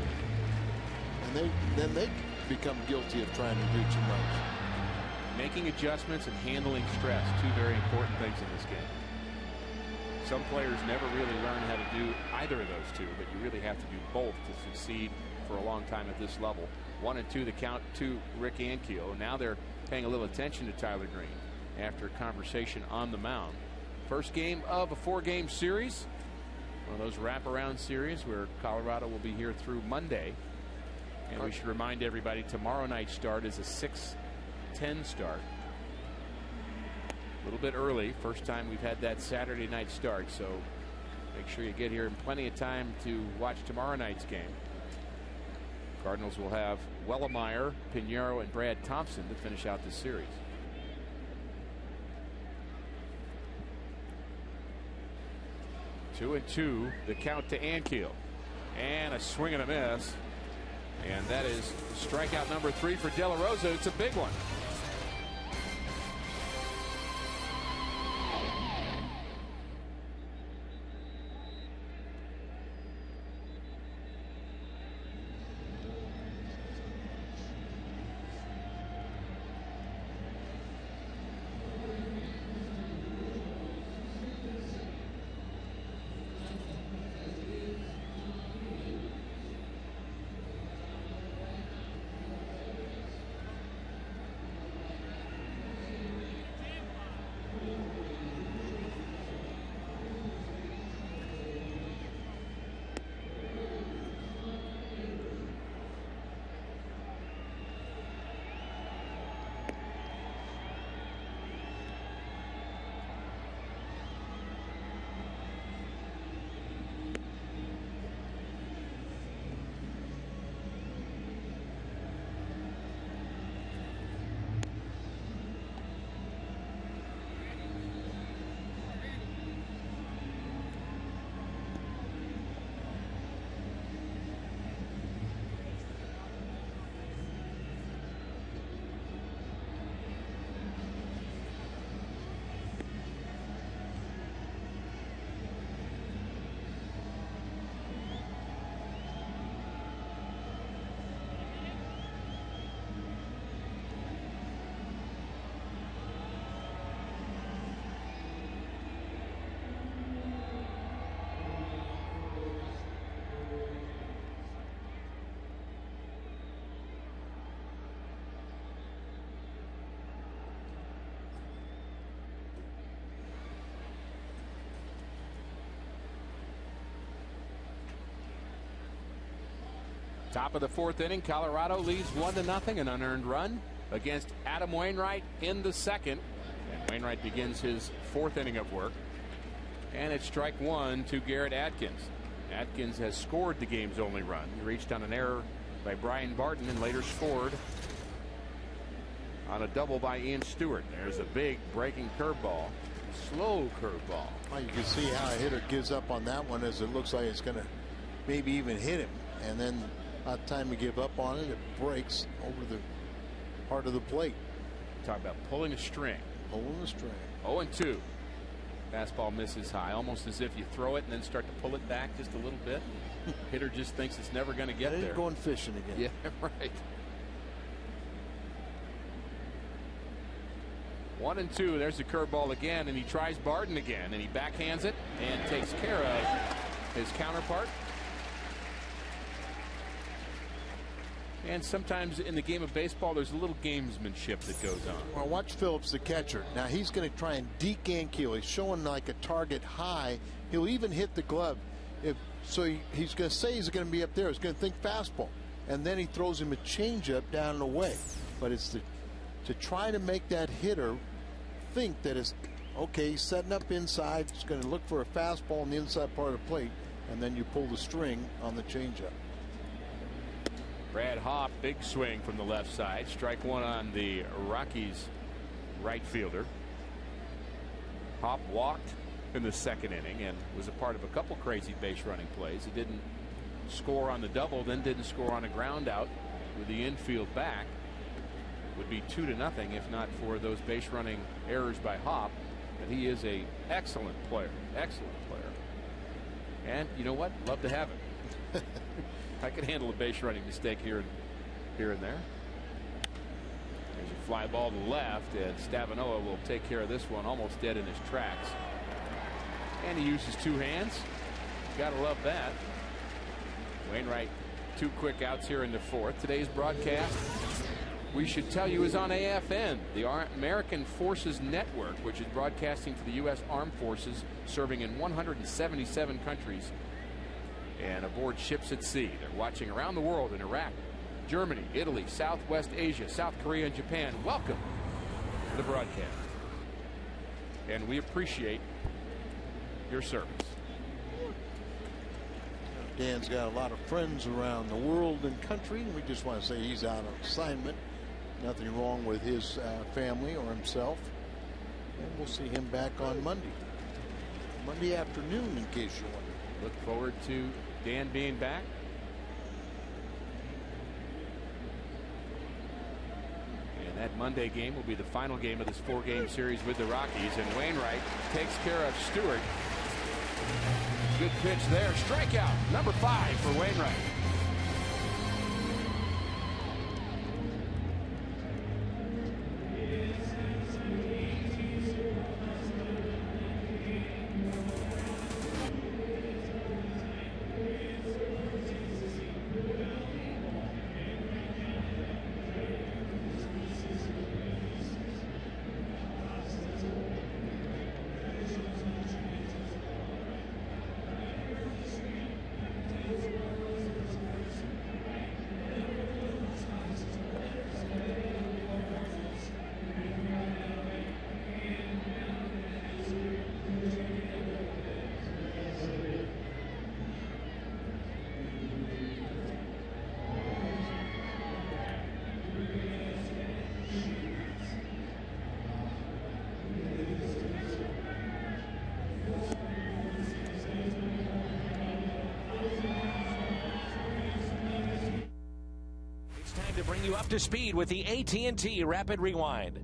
then they become guilty of trying to do too much. Making adjustments and handling stress, 2 very important things in this game. Some players never really learn how to do either of those 2, but you really have to do both to succeed for a long time at this level. 1-2 the count to Rick Ankiel. Now they're paying a little attention to Tyler Green after a conversation on the mound. First game of a 4-game series, one of those wraparound series where Colorado will be here through Monday. And we should remind everybody, tomorrow night's start is a 6:10 start. A little bit early. First time we've had that Saturday night start, so make sure you get here in plenty of time to watch tomorrow night's game. Cardinals will have Wellemeyer, Pinheiro, and Brad Thompson to finish out the series. Two and two, the count to Ankiel. And a swing and a miss. And that is strikeout number 3 for De La Rosa. It's a big one. Top of the fourth inning, Colorado leads 1-0, an unearned run against Adam Wainwright in the second. And Wainwright begins his fourth inning of work. And it's strike one to Garrett Atkins. Atkins has scored the game's only run. He reached on an error by Brian Barton and later scored on a double by Ian Stewart. There's a big breaking curveball. Slow curveball. Well, you can see how a hitter gives up on that one, as it looks like it's going to maybe even hit him. And then by the time you give up on it, it breaks over the part of the plate. Talk about pulling a string. Pulling a string. 0-2. Fastball misses high, almost as if you throw it and then start to pull it back just a little bit. Hitter just thinks it's never going to get there. Going fishing again. Yeah, right. 1-2. There's the curveball again, and he tries Barton again, and he backhands it and takes care of his counterpart. And sometimes in the game of baseball, there's a little gamesmanship that goes on. Well, watch Phillips, the catcher. Now he's going to try and deke Ankiel. He's showing like a target high. He'll even hit the glove. He's going to say he's going to be up there. He's going to think fastball, and then he throws him a changeup down and away. But it's to try to make that hitter think that it's okay. He's setting up inside. He's going to look for a fastball on the inside part of the plate, and then you pull the string on the changeup. Brad Hopp, big swing from the left side. Strike one on the Rockies right fielder. Hopp walked in the second inning and was a part of a couple crazy base running plays. He didn't score on the double, then didn't score on a ground out with the infield back. Would be 2-0 if not for those base running errors by Hopp. But he is a excellent player. Excellent player. And you know what? Love to have him. I can handle a base running mistake here and there. There's a fly ball to left, and Stavinoa will take care of this one, almost dead in his tracks. And he uses two hands. Gotta love that. Wainwright, 2 quick outs here in the fourth. Today's broadcast, we should tell you, is on AFN, the American Forces Network, which is broadcasting for the U.S. Armed Forces, serving in 177 countries and aboard ships at sea. They're watching around the world in Iraq, Germany, Italy, Southwest Asia, South Korea, and Japan. Welcome to the broadcast. And we appreciate your service. Dan's got a lot of friends around the world and country, and we just want to say he's out on assignment. Nothing wrong with his family or himself. And we'll see him back on Monday afternoon, in case you wonder. Look forward to Dan being back. And that Monday game will be the final game of this 4-game series with the Rockies. And Wainwright takes care of Stewart. Good pitch there. Strikeout number 5 for Wainwright. To bring you up to speed with the AT&T Rapid Rewind.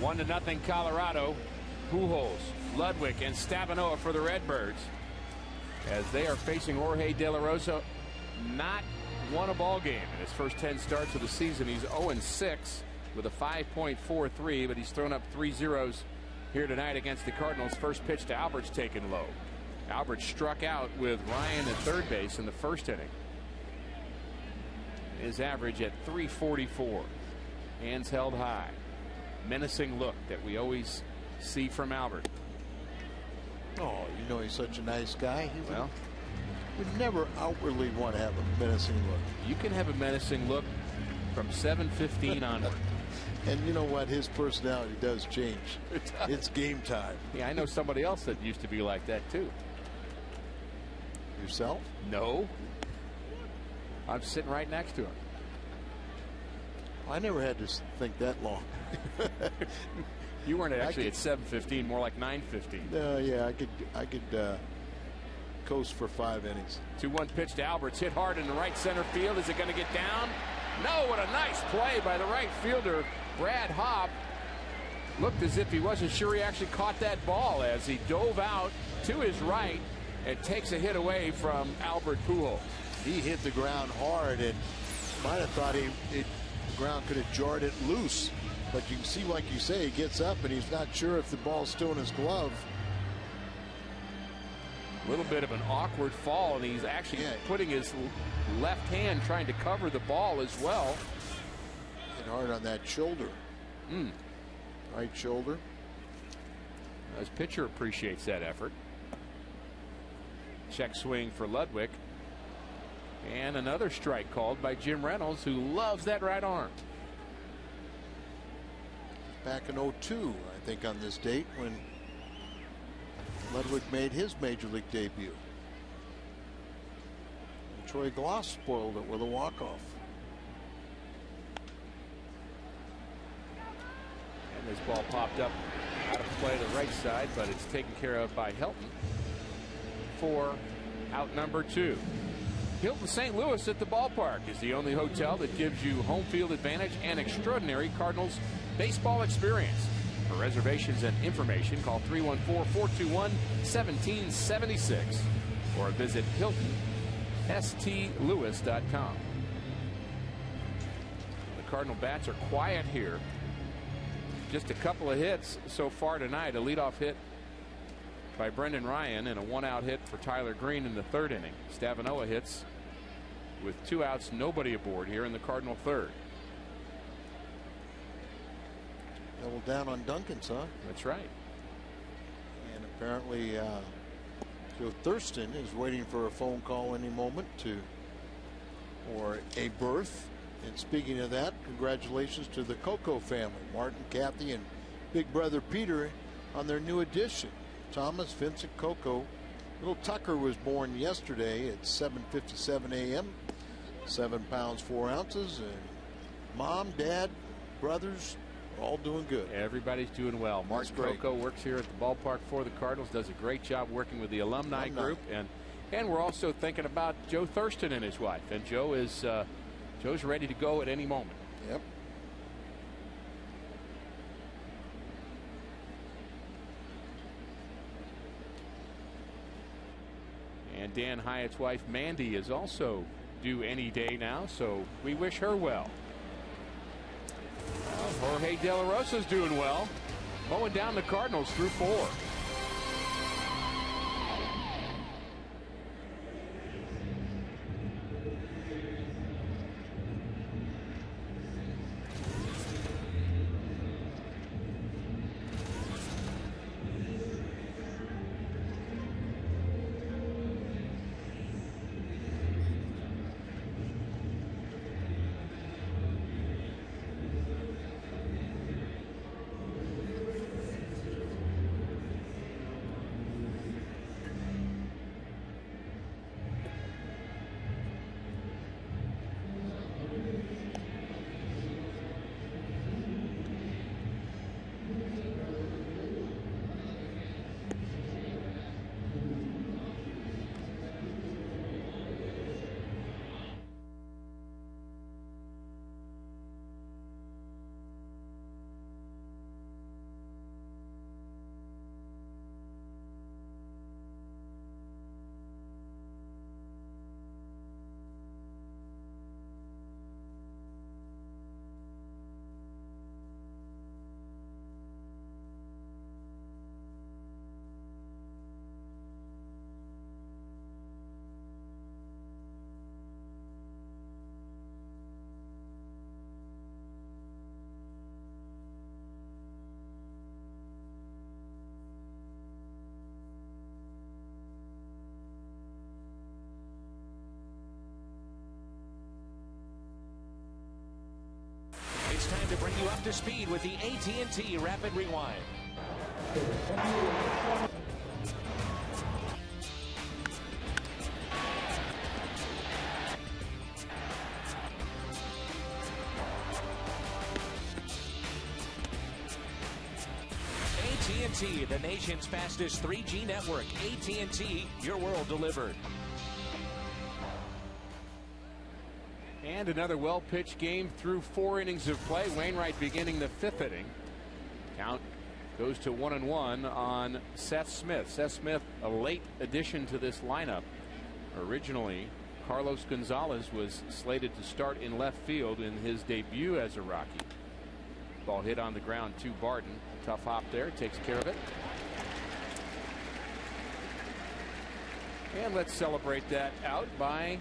1-0 Colorado. Pujols, Ludwig, and Stavinoa for the Redbirds as they are facing Jorge De La Rosa. Not won a ball game in his first 10 starts of the season. He's 0-6 with a 5.43, but he's thrown up 3 zeros here tonight against the Cardinals. First pitch to Albert's taken low. Albert struck out with Ryan at third base in the first inning. His average at 344. Hands held high. Menacing look that we always see from Albert. Oh, you know he's such a nice guy. He would never outwardly want to have a menacing look. You can have a menacing look from 7:15 onward. And you know what? His personality does change. It's game time. Yeah, I know somebody else that used to be like that too. Yourself? No. I'm sitting right next to him. I never had to think that long. You weren't actually at 7:15, more like 9:15. Yeah, I could coast for 5 innings. 2-1 pitch to Alberts, hit hard in the right center field. Is it going to get down? No. What a nice play by the right fielder, Brad Hobb. Looked as if he wasn't sure he actually caught that ball as he dove out to his right and takes a hit away from Albert Pujols. He hit the ground hard and might have thought the ground could have jarred it loose. But you can see, like you say, he gets up and he's not sure if the ball's still in his glove. A little bit of an awkward fall, and he's actually putting his left hand trying to cover the ball as well. Hit hard on that shoulder. Right shoulder. His pitcher appreciates that effort. Check swing for Ludwig. And another strike called by Jim Reynolds, who loves that right arm. Back in 02, I think, on this date when Ludwig made his major league debut. And Troy Gloss spoiled it with a walk-off. And this ball popped up out of play to the right side, but it's taken care of by Hilton for out number 2. Hilton St. Louis at the ballpark is the only hotel that gives you home field advantage and extraordinary Cardinals baseball experience. For reservations and information, call 314-421-1776 or visit HiltonSTLewis.com. The Cardinal bats are quiet here. Just a couple of hits so far tonight. A leadoff hit by Brendan Ryan and a 1-out hit for Tyler Green in the third inning. Stavinoa hits with 2 outs, nobody aboard here in the Cardinal third. Double down on Duncan's, huh? That's right. And apparently Joe Thurston is waiting for a phone call any moment or a berth. And speaking of that, congratulations to the Coco family, Martin, Kathy, and big brother Peter on their new addition. Thomas, Vincent, Coco. Little Tucker was born yesterday at 7:57 a.m. 7 pounds 4 ounces, and mom, dad, brothers are all doing good. Everybody's doing well. Martin Coco works here at the ballpark for the Cardinals, does a great job working with the alumni group, and we're also thinking about Joe Thurston and his wife. And Joe is Joe's ready to go at any moment. Yep. And Dan Hyatt's wife Mandy is also due any day now, so we wish her well. Jorge De La Rosa's doing well, mowing down the Cardinals through 4. It's time to bring you up to speed with the AT&T Rapid Rewind. AT&T, the nation's fastest 3G network. AT&T, your world delivered. And another well-pitched game through 4 innings of play. Wainwright beginning the 5th inning. Count goes to 1-1 on Seth Smith. Seth Smith, a late addition to this lineup. Originally, Carlos Gonzalez was slated to start in left field in his debut as a Rocky. Ball hit on the ground to Barton. Tough hop there, takes care of it. And let's celebrate that out by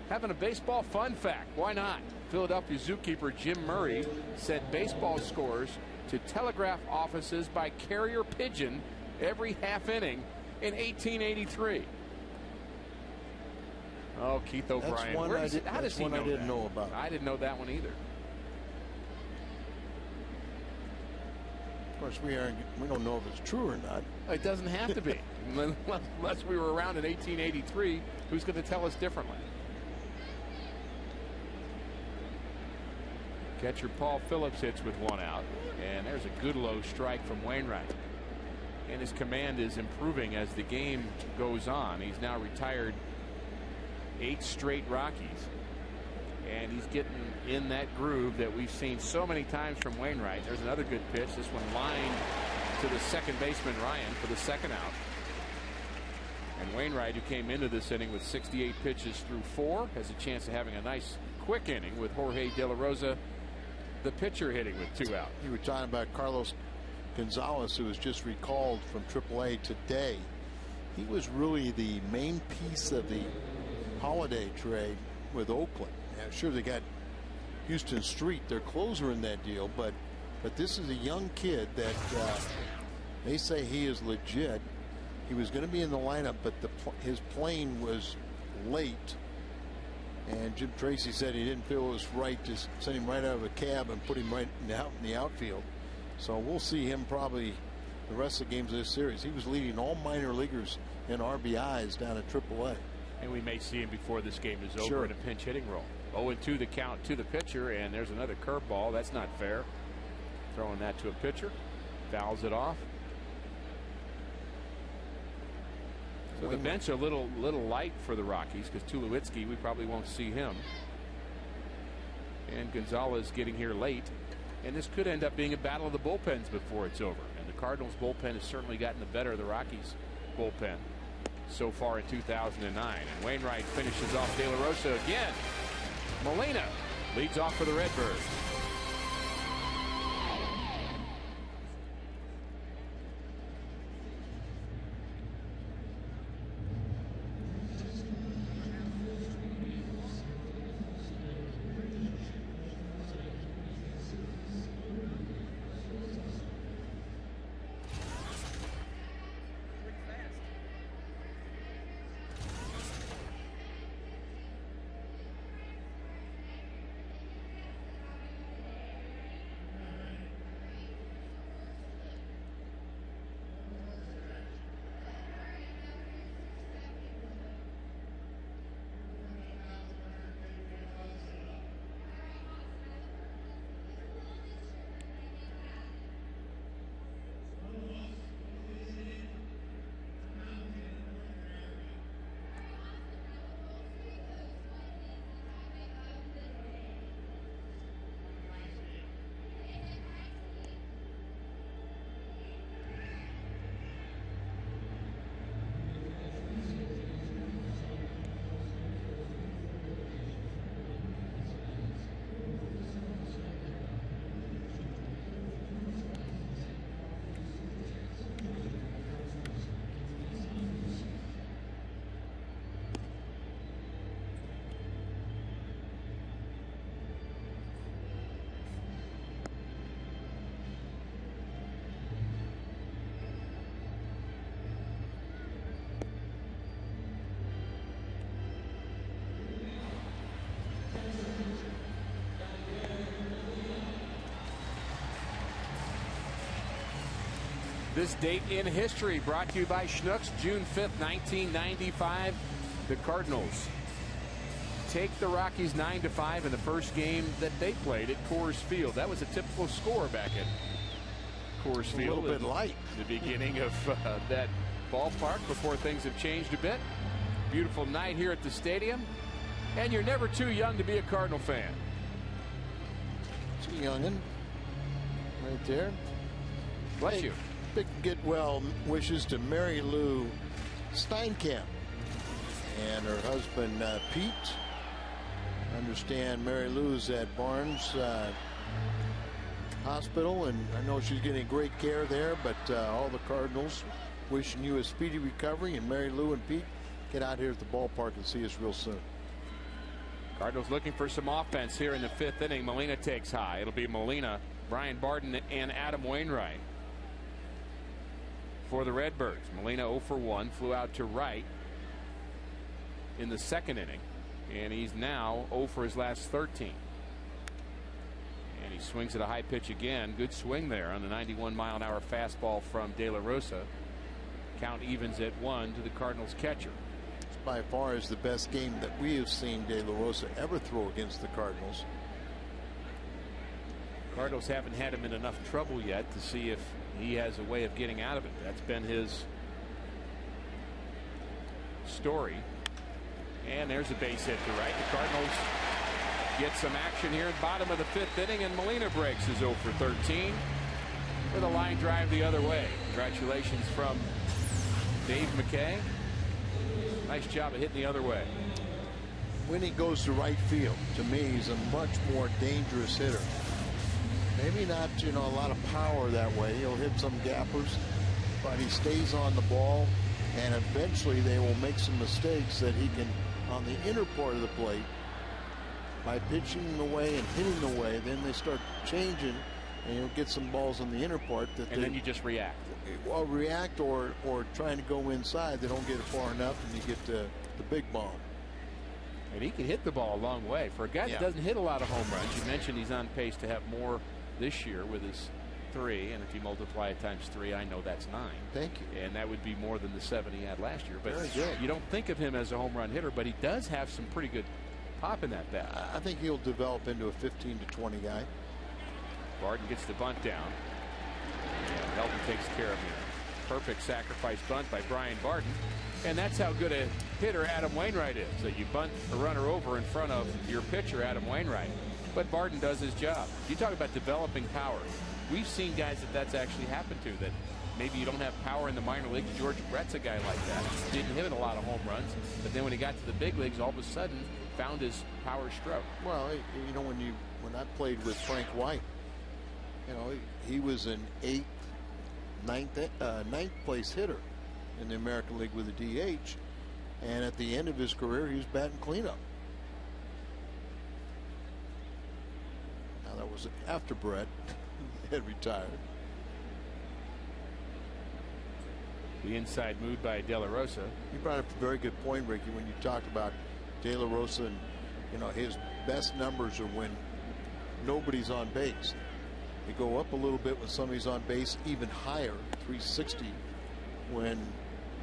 having a baseball fun fact. Why not? Philadelphia zookeeper Jim Murray sent baseball scores to telegraph offices by carrier pigeon every half inning in 1883. Oh, Keith O'Brien. How does he know that? I didn't know about. I didn't know that one either. Of course, we don't know if it's true or not. It doesn't have to be. Unless we were around in 1883, who's going to tell us differently? Catcher Paul Phillips hits with 1 out, and there's a good low strike from Wainwright. And his command is improving as the game goes on. He's now retired 8 straight Rockies, and he's getting in that groove that we've seen so many times from Wainwright. There's another good pitch. This one lined to the second baseman Ryan for the 2nd out. And Wainwright, who came into this inning with 68 pitches through 4, has a chance of having a nice quick inning with Jorge De La Rosa, the pitcher, hitting with 2 out. You were talking about Carlos Gonzalez, who was just recalled from AAA today. He was really the main piece of the holiday trade with Oakland. I'm sure they got Houston Street, their closer, in that deal, but this is a young kid that they say he is legit. He was going to be in the lineup, but his plane was late, and Jim Tracy said he didn't feel it was right to send him right out of a cab and put him right out in the outfield. So we'll see him probably the rest of the games of this series. He was leading all minor leaguers in RBIs down at AAA. And we may see him before this game is over in a pinch hitting role. 0-2 the count to the pitcher, and there's another curveball. That's not fair. Throwing that to a pitcher, fouls it off. So the bench a little light for the Rockies, because Tulowitzki, we probably won't see him. And Gonzalez getting here late, and this could end up being a battle of the bullpens before it's over. And the Cardinals bullpen has certainly gotten the better of the Rockies bullpen so far in 2009. And Wainwright finishes off De La Rosa again. Molina leads off for the Redbirds. This date in history brought to you by Schnucks. June 5th, 1995. The Cardinals take the Rockies 9-5 in the first game that they played at Coors Field. That was a typical score back at Coors Field. A little bit light. The beginning of that ballpark before things have changed a bit. Beautiful night here at the stadium. And you're never too young to be a Cardinal fan. It's a youngin' right there. Bless you. Big get well wishes to Mary Lou Steinkamp and her husband Pete. I understand Mary Lou's at Barnes Hospital, and I know she's getting great care there, but all the Cardinals wishing you a speedy recovery, and Mary Lou and Pete, get out here at the ballpark and see us real soon. Cardinals looking for some offense here in the 5th inning. Molina takes high. It'll be Molina, Brian Barden, and Adam Wainwright for the Redbirds. Molina 0 for 1, flew out to right in the 2nd inning, and he's now 0 for his last 13. And he swings at a high pitch again. Good swing there on the 91-mile-an-hour fastball from De La Rosa. Count evens at 1 to the Cardinals catcher. It's by far is the best game that we have seen De La Rosa ever throw against the Cardinals. Cardinals haven't had him in enough trouble yet to see if he has a way of getting out of it. That's been his story. And there's a base hit to right. The Cardinals get some action here at bottom of the 5th inning, and Molina breaks his 0 for 13 with a line drive the other way. Congratulations from Dave McKay. Nice job of hitting the other way. When he goes to right field, to me, he's a much more dangerous hitter. Maybe not, a lot of power that way. He'll hit some gappers, but he stays on the ball, and eventually they will make some mistakes that he can, on the inner part of the plate, by pitching away and hitting away, then they start changing, and you'll get some balls on the inner part that and then you just react. Well, react or trying to go inside. They don't get it far enough, and you get the big bomb. And he can hit the ball a long way. For a guy that doesn't hit a lot of home runs, you mentioned he's on pace to have more this year with his 3, and if you multiply it times 3, I know that's 9. Thank you. And that would be more than the 7 he had last year. But very good. You don't think of him as a home run hitter, but he does have some pretty good pop in that bat. I think he'll develop into a 15 to 20 guy. Barden gets the bunt down, and Helton takes care of him. Perfect sacrifice bunt by Brian Barden, and that's how good a hitter Adam Wainwright is, that you bunt a runner over in front of your pitcher, Adam Wainwright. But Barden does his job. You talk about developing power. We've seen guys that's actually happened to, that maybe you don't have power in the minor leagues. George Brett's a guy like that. Didn't hit a lot of home runs, but then when he got to the big leagues, all of a sudden found his power stroke. Well, when I played with Frank White, he was an 9th place hitter in the American League with a DH, and at the end of his career, he was batting cleanup. Now that was after Brett had retired. The inside move by De La Rosa. You brought up a very good point, Ricky, when you talked about De La Rosa, and his best numbers are when nobody's on base. They go up a little bit when somebody's on base, even higher, 360, when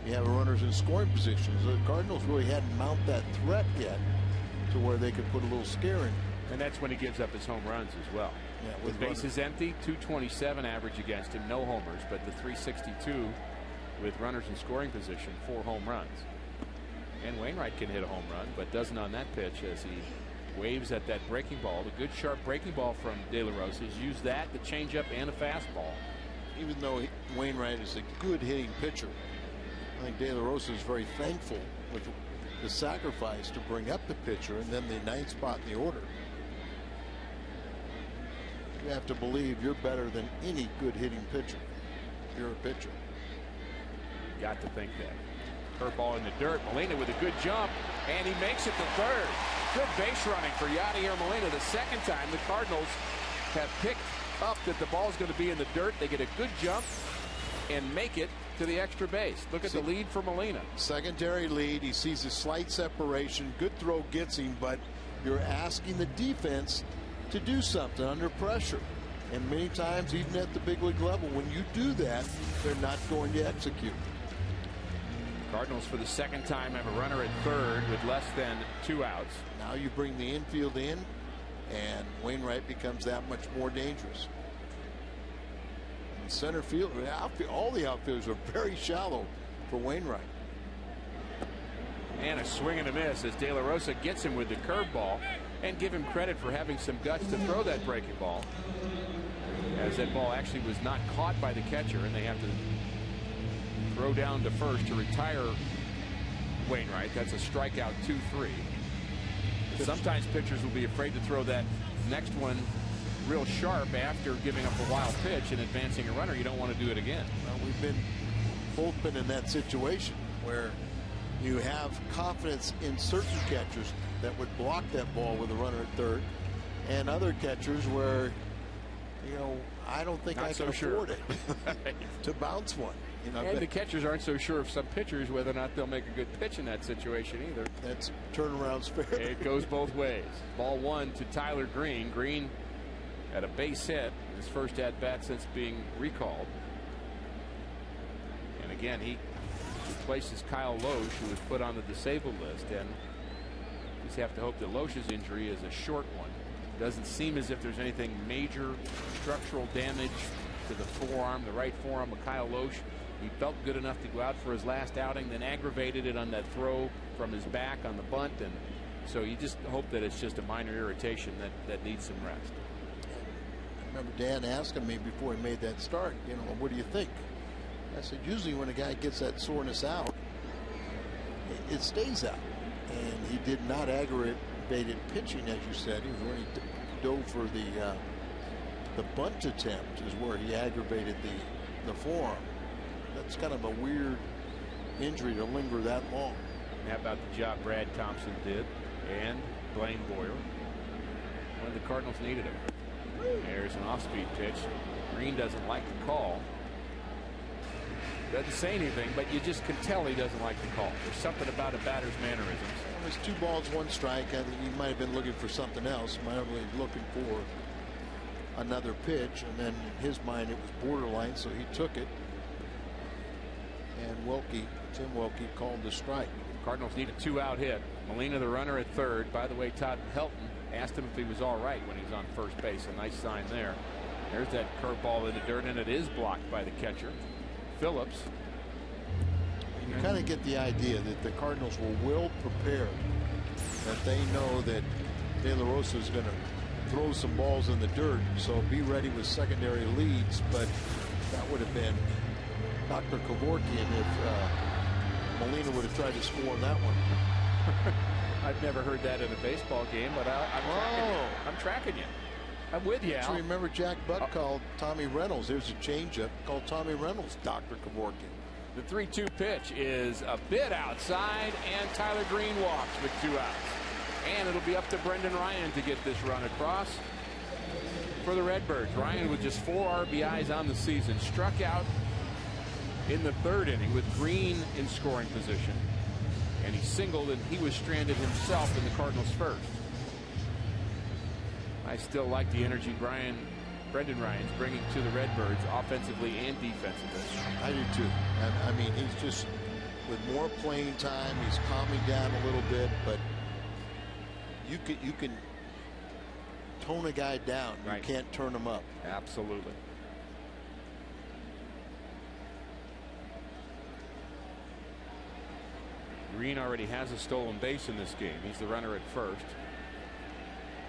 you have runners in scoring positions. The Cardinals really hadn't mounted that threat yet to where they could put a little scare in. And that's when he gives up his home runs as well. Yeah, with bases empty, 227 average against him, no homers, but the 362 with runners in scoring position, 4 home runs. And Wainwright can hit a home run, but doesn't on that pitch as he waves at that breaking ball. The good sharp breaking ball from De La Rosa. He's used that, the changeup, and a fastball. Even though Wainwright is a good hitting pitcher, I think De La Rosa is very thankful with the sacrifice to bring up the pitcher and then the 9th spot in the order. You have to believe you're better than any good hitting pitcher. You're a pitcher. Got to think that. Curveball in the dirt. Molina with a good jump, and he makes it to third. Good base running for Yadier Molina. The second time the Cardinals have picked up that the ball's going to be in the dirt. They get a good jump and make it to the extra base. Look at the lead for Molina. Secondary lead. He sees a slight separation. Good throw gets him, but you're asking the defense to do something under pressure. And many times, even at the big league level, when you do that, they're not going to execute. Cardinals, for the second time, have a runner at third with less than 2 outs. Now you bring the infield in, and Wainwright becomes that much more dangerous. And center field, all the outfielders are very shallow for Wainwright. And a swing and a miss as De La Rosa gets him with the curveball, and give him credit for having some guts to throw that breaking ball, as that ball actually was not caught by the catcher, and they have to throw down to first to retire Wainwright. That's a strikeout, 2-3. Sometimes pitchers will be afraid to throw that next one real sharp after giving up a wild pitch and advancing a runner. You don't want to do it again. Well, we've both been in that situation where you have confidence in certain catchers that would block that ball with a runner at third, and other catchers where, you know, I don't think I can afford it to bounce one. You know, and the catchers aren't so sure of some pitchers whether or not they'll make a good pitch in that situation either. That's turnaround's fair. It goes both ways. Ball one to Tyler Green. Green at a base hit, his first at bat since being recalled. And again, he replaces Kyle Loesch, who was put on the disabled list, and you just have to hope that Loesch's injury is a short one. Doesn't seem as if there's anything major structural damage to the forearm, the right forearm of Kyle Loesch. He felt good enough to go out for his last outing, then aggravated it on that throw from his back on the bunt, and so you just hope that it's just a minor irritation that needs some rest. I remember Dan asking me before he made that start, you know, what do you think? I said, usually when a guy gets that soreness out, it stays out. And he did not aggravate it pitching, as you said. He was when he dove for the bunt attempt is where he aggravated the forearm. That's kind of a weird injury to linger that long. How about the job Brad Thompson did and Blaine Boyer when the Cardinals needed him? There's an off-speed pitch. Green doesn't like the call. Doesn't say anything, but you just can tell he doesn't like the call. There's something about a batter's mannerisms. Well, there's 2 balls, 1 strike. I think he might have been looking for something else. Might have been looking for another pitch, and then in his mind it was borderline, so he took it. And Tim Wilkie called the strike. Cardinals need a 2-out hit. Molina, the runner, at third. By the way, Todd Helton asked him if he was all right when he was on first base. A nice sign there. There's that curveball in the dirt, and it is blocked by the catcher, Phillips. You kind of get the idea that the Cardinals were well prepared, that they know that De La Rosa is going to throw some balls in the dirt, so be ready with secondary leads. But that would have been Dr. Kevorkian if Molina would have tried to score on that one. I've never heard that in a baseball game, but I'm tracking you. I'm with you, Al. Remember Jack Buck called Tommy Reynolds. There's a changeup called Tommy Reynolds, Dr. Kevorkian. The 3-2 pitch is a bit outside, and Tyler Green walks with 2 outs. And it'll be up to Brendan Ryan to get this run across for the Redbirds. Ryan with just 4 RBIs on the season, struck out in the 3rd inning with Green in scoring position, and he singled, and he was stranded himself in the Cardinals' first. I still like the energy Brendan Ryan's bringing to the Redbirds offensively and defensively. I do too. I mean, he's just with more playing time, he's calming down a little bit, but you can tone a guy down. Right. You can't turn him up. Absolutely. Green already has a stolen base in this game. He's the runner at first.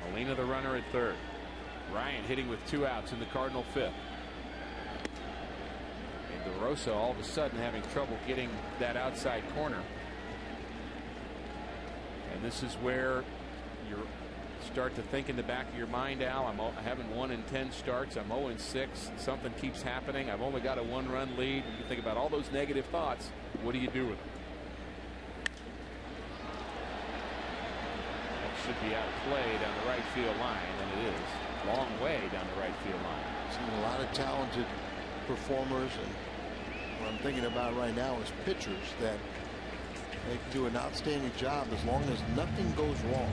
Molina the runner at third. Ryan hitting with 2 outs in the Cardinal 5th. And De La Rosa all of a sudden having trouble getting that outside corner. And this is where you start to think in the back of your mind, Al, I haven't 1 in 10 starts. I'm 0-6. Something keeps happening. I've only got a 1-run lead. You think about all those negative thoughts. What do you do with them? Should be out of play down the right field line, and it is. Long way down the right field line. Seen a lot of talented performers, and what I'm thinking about right now is pitchers that they can do an outstanding job as long as nothing goes wrong.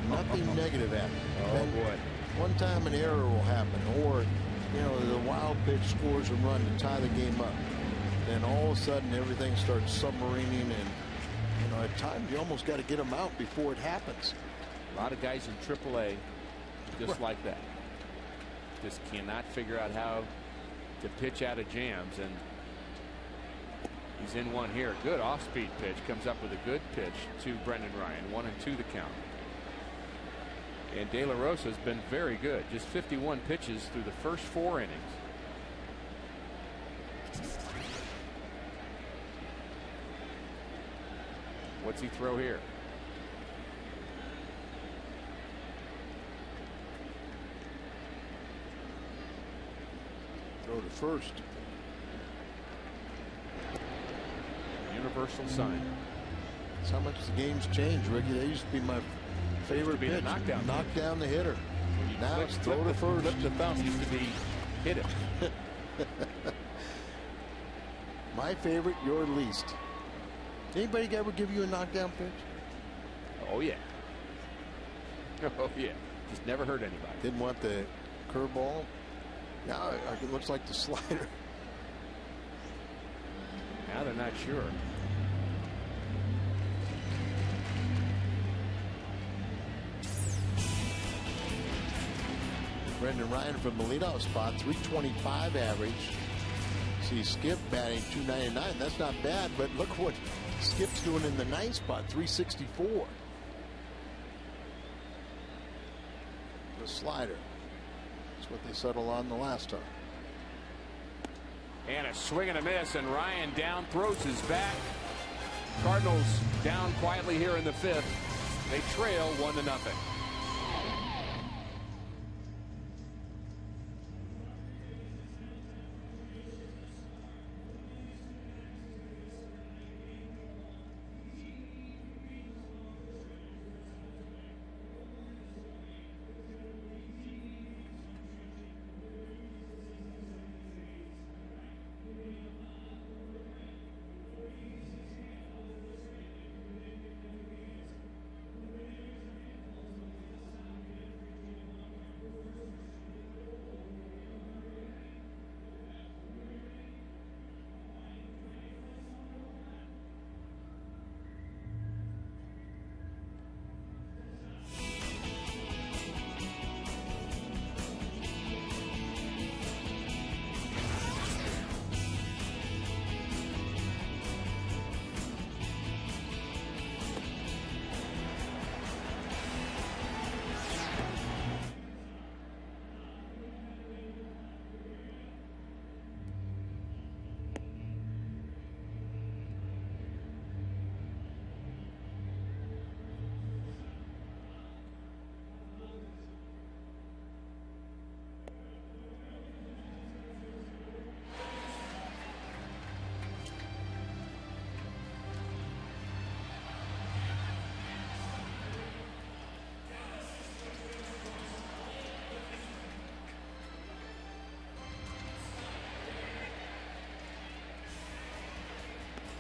Nothing negative happens. Oh boy. one time an error will happen, or the wild pitch scores a run to tie the game up. Then all of a sudden everything starts submarining, and at times you almost got to get them out before it happens. A lot of guys in AAA just like that. Just cannot figure out how to pitch out of jams, and he's in one here. Good off-speed pitch, comes up with a good pitch to Brendan Ryan. 1-2 the count. And De La Rosa has been very good. Just 51 pitches through the first 4 innings. What's he throw here? Throw to first. Universal sign. That's how much the game's changed, Ricky. They used to be my favorite pitch. Knock down the hitter. Now it's throw to first. Flip the thumb used to be hit it. My favorite, your least. Anybody ever give you a knockdown pitch? Oh yeah. Oh yeah. Just never hurt anybody. Didn't want the curveball. Now it looks like the slider. Now they're not sure. Brendan Ryan from the leadoff spot, 325 average. See Skip batting 299. That's not bad, but look what Skip's doing in the ninth spot, 364. The slider. That's what they settled on the last time. And a swing and a miss, and Ryan down, throws his bat. Cardinals down quietly here in the 5th. They trail 1-0.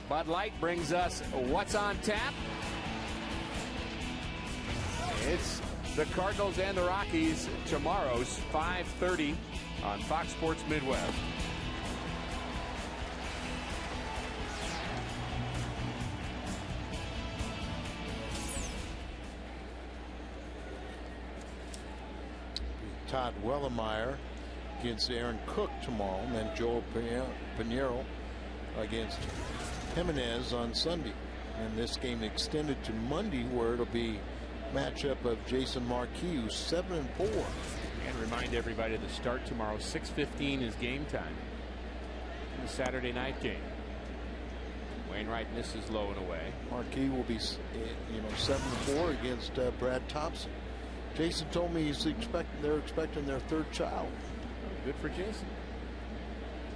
Bud Light brings us what's on tap. It's the Cardinals and the Rockies tomorrow's 5:30 on Fox Sports Midwest. Todd Wellemeyer against Aaron Cook tomorrow, and then Joel Pinheiro against Jimenez on Sunday. And this game extended to Monday, where it'll be matchup of Jason Marquis, who's 7-4. And remind everybody to start tomorrow. 6:15 is game time. The Saturday night game. Wainwright misses low and away. Marquis will be 7-4 against Brad Thompson. Jason told me they're expecting their 3rd child. Good for Jason.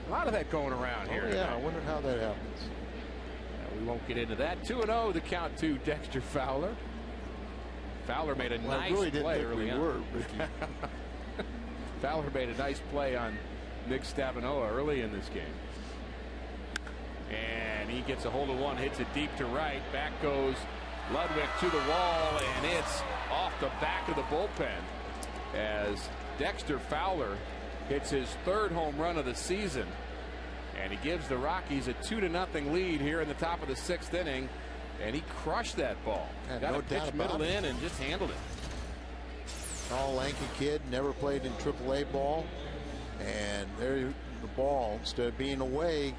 A lot of that going around here. Yeah, tonight. I wonder how that happens. We won't get into that. 2-0 the count to Dexter Fowler. Fowler made a nice play early on. Fowler made a nice play on Nick Stavinoa early in this game. And he gets a hold of one, hits it deep to right. Back goes Ludwig to the wall, and it's off the back of the bullpen. as Dexter Fowler hits his 3rd home run of the season, and he gives the Rockies a 2-0 lead here in the top of the 6th inning, and he crushed that ball. Got a pitch middle in and just handled it. Tall, lanky kid, never played in AAA ball, and there the ball, instead of being away,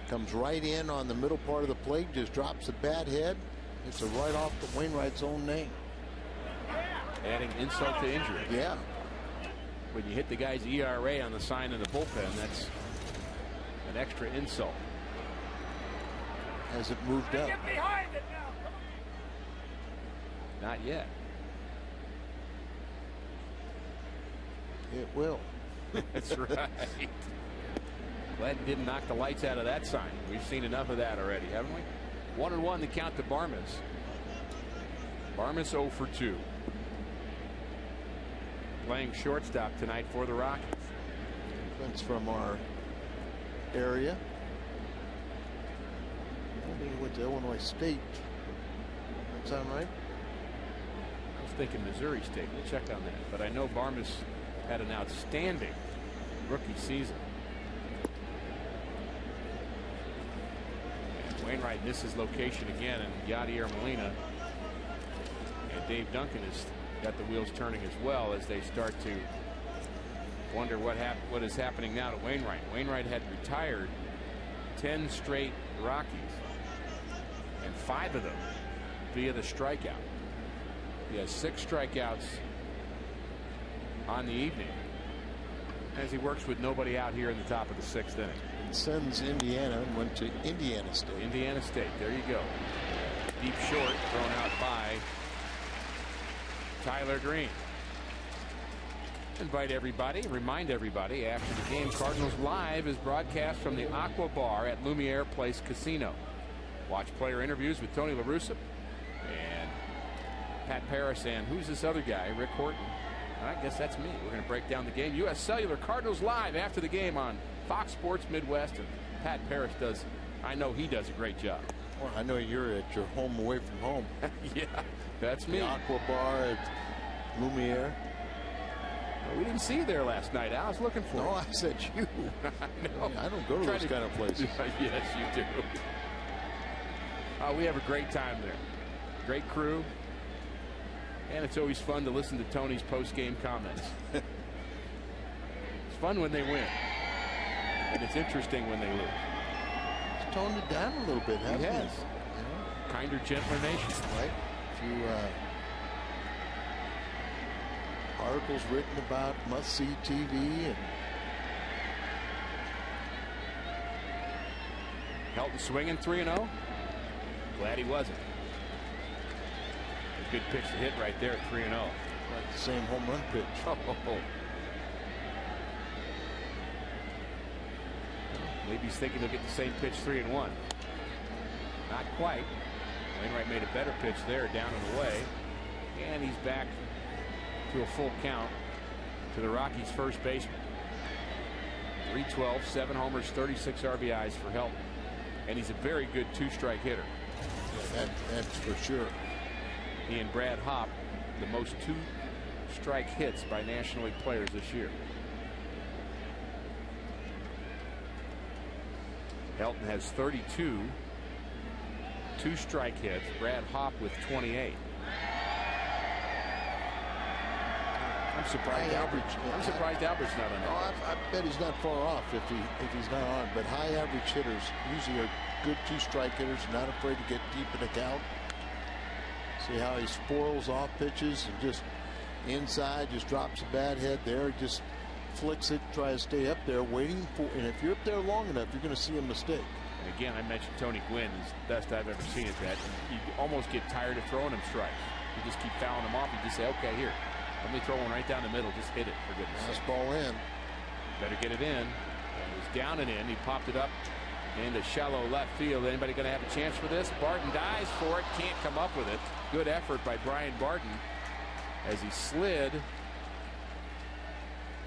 comes right in on the middle part of the plate, just drops the bat head. It's a right off the Wainwright's own name. Adding insult to injury. Yeah. When you hit the guy's ERA on the sign in the bullpen, that's an extra insult. Has it moved up? Get behind it now. Not yet. It will. That's right. Glad he didn't knock the lights out of that sign. We've seen enough of that already, haven't we? 1-1 the count to Barmes. Barmes 0 for 2. Playing shortstop tonight for the Rockies. That's from our area. He went to Illinois State. That sound right? I was thinking Missouri State. We'll check on that. But I know Barmes had an outstanding rookie season. And Wainwright misses location again, and Yadier Molina and Dave Duncan has got the wheels turning as well as they start to wonder what is happening now to Wainwright. Wainwright had retired 10 straight Rockies, and 5 of them via the strikeout. He has 6 strikeouts on the evening as he works with nobody out here in the top of the 6th inning. And sends Indiana and went to Indiana State. Indiana State, there you go. Deep short, thrown out by Tyler Green. Remind everybody, after the game, Cardinals Live is broadcast from the Aqua Bar at Lumiere Place Casino. Watch player interviews with Tony La Russa and Pat Paris and who's this other guy, Rick Horton. I guess that's me. We're going to break down the game. U.S. Cellular Cardinals Live after the game on Fox Sports Midwest, and Pat Paris does, I know he does a great job. Well, I know you're at your home away from home. Yeah, that's me. The Aqua Bar at Lumiere. Well, we didn't see you there last night. I was looking for No, you. I said you. No. I don't go to those kind of places. Yes, you do. We have a great time there. Great crew. And it's always fun to listen to Tony's post-game comments. It's fun when they win. And it's interesting when they lose. He's toned it down a little bit, hasn't he? He has. Yeah. Kinder, gentler nation. Right? A few articles written about must-see TV. And Helton swinging 3-0. Glad he wasn't. A good pitch to hit right there at 3-0. like the same home run pitch. Oh. Maybe he's thinking he'll get the same pitch 3-1. Not quite. Wainwright made a better pitch there, down and away. And he's back to a full count to the Rockies' first baseman. 312, 7 homers, 36 RBIs for Helton. And he's a very good 2-strike hitter. That's for sure. He and Brad Hopp, the most 2-strike hits by National League players this year. Helton has 32 2-strike hits. Brad Hopp with 28. I'm surprised Albert's not on that. I bet he's not far off if he's not on. But high average hitters usually are good 2-strike hitters, not afraid to get deep in the count. See how he spoils off pitches and just inside, just drops a bad head there, just flicks it, try to stay up there waiting for, and if you're up there long enough, you're going to see a mistake. And again, I mentioned Tony Gwynn is the best I've ever seen at that. You almost get tired of throwing him strikes. You just keep fouling him off. You just say, okay, here, let me throw one right down the middle. Just hit it, for goodness sake. Ball in. Better get it in. It was down and in. He popped it up into shallow left field. Anybody going to have a chance for this? Barton dives for it. Can't come up with it. Good effort by Brian Barton as he slid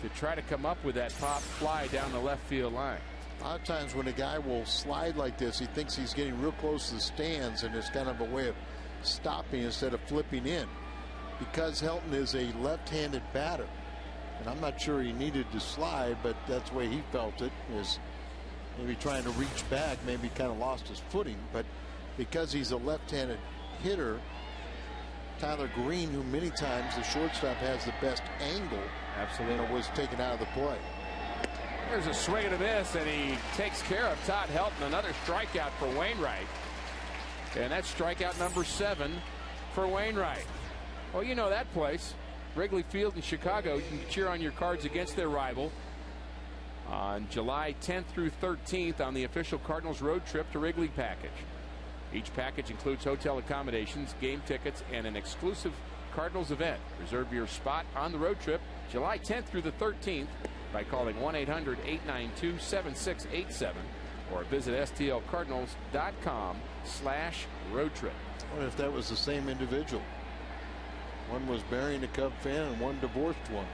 to try to come up with that pop fly down the left field line. A lot of times when a guy will slide like this, he thinks he's getting real close to the stands, and it's kind of a way of stopping instead of flipping in. Because Helton is a left-handed batter, And I'm not sure he needed to slide, but that's the way he felt it, is maybe trying to reach back, maybe kind of lost his footing. But because he's a left-handed hitter, Tyler Green, who many times the shortstop has the best angle, absolutely, was taken out of the play. There's a swing and a miss, and he takes care of Todd Helton. Another strikeout for Wainwright. And that's strikeout number 7 for Wainwright. Well, you know that place, Wrigley Field in Chicago. You can cheer on your Cards against their rival on July 10th through 13th on the official Cardinals road trip to Wrigley package. Each package includes hotel accommodations, game tickets, and an exclusive Cardinals event. Reserve your spot on the road trip July 10th through the 13th by calling 1-800-892-7687 or visit stlcardinals.com/road trip. What if that was the same individual? One was marrying a Cub fan and one divorced one.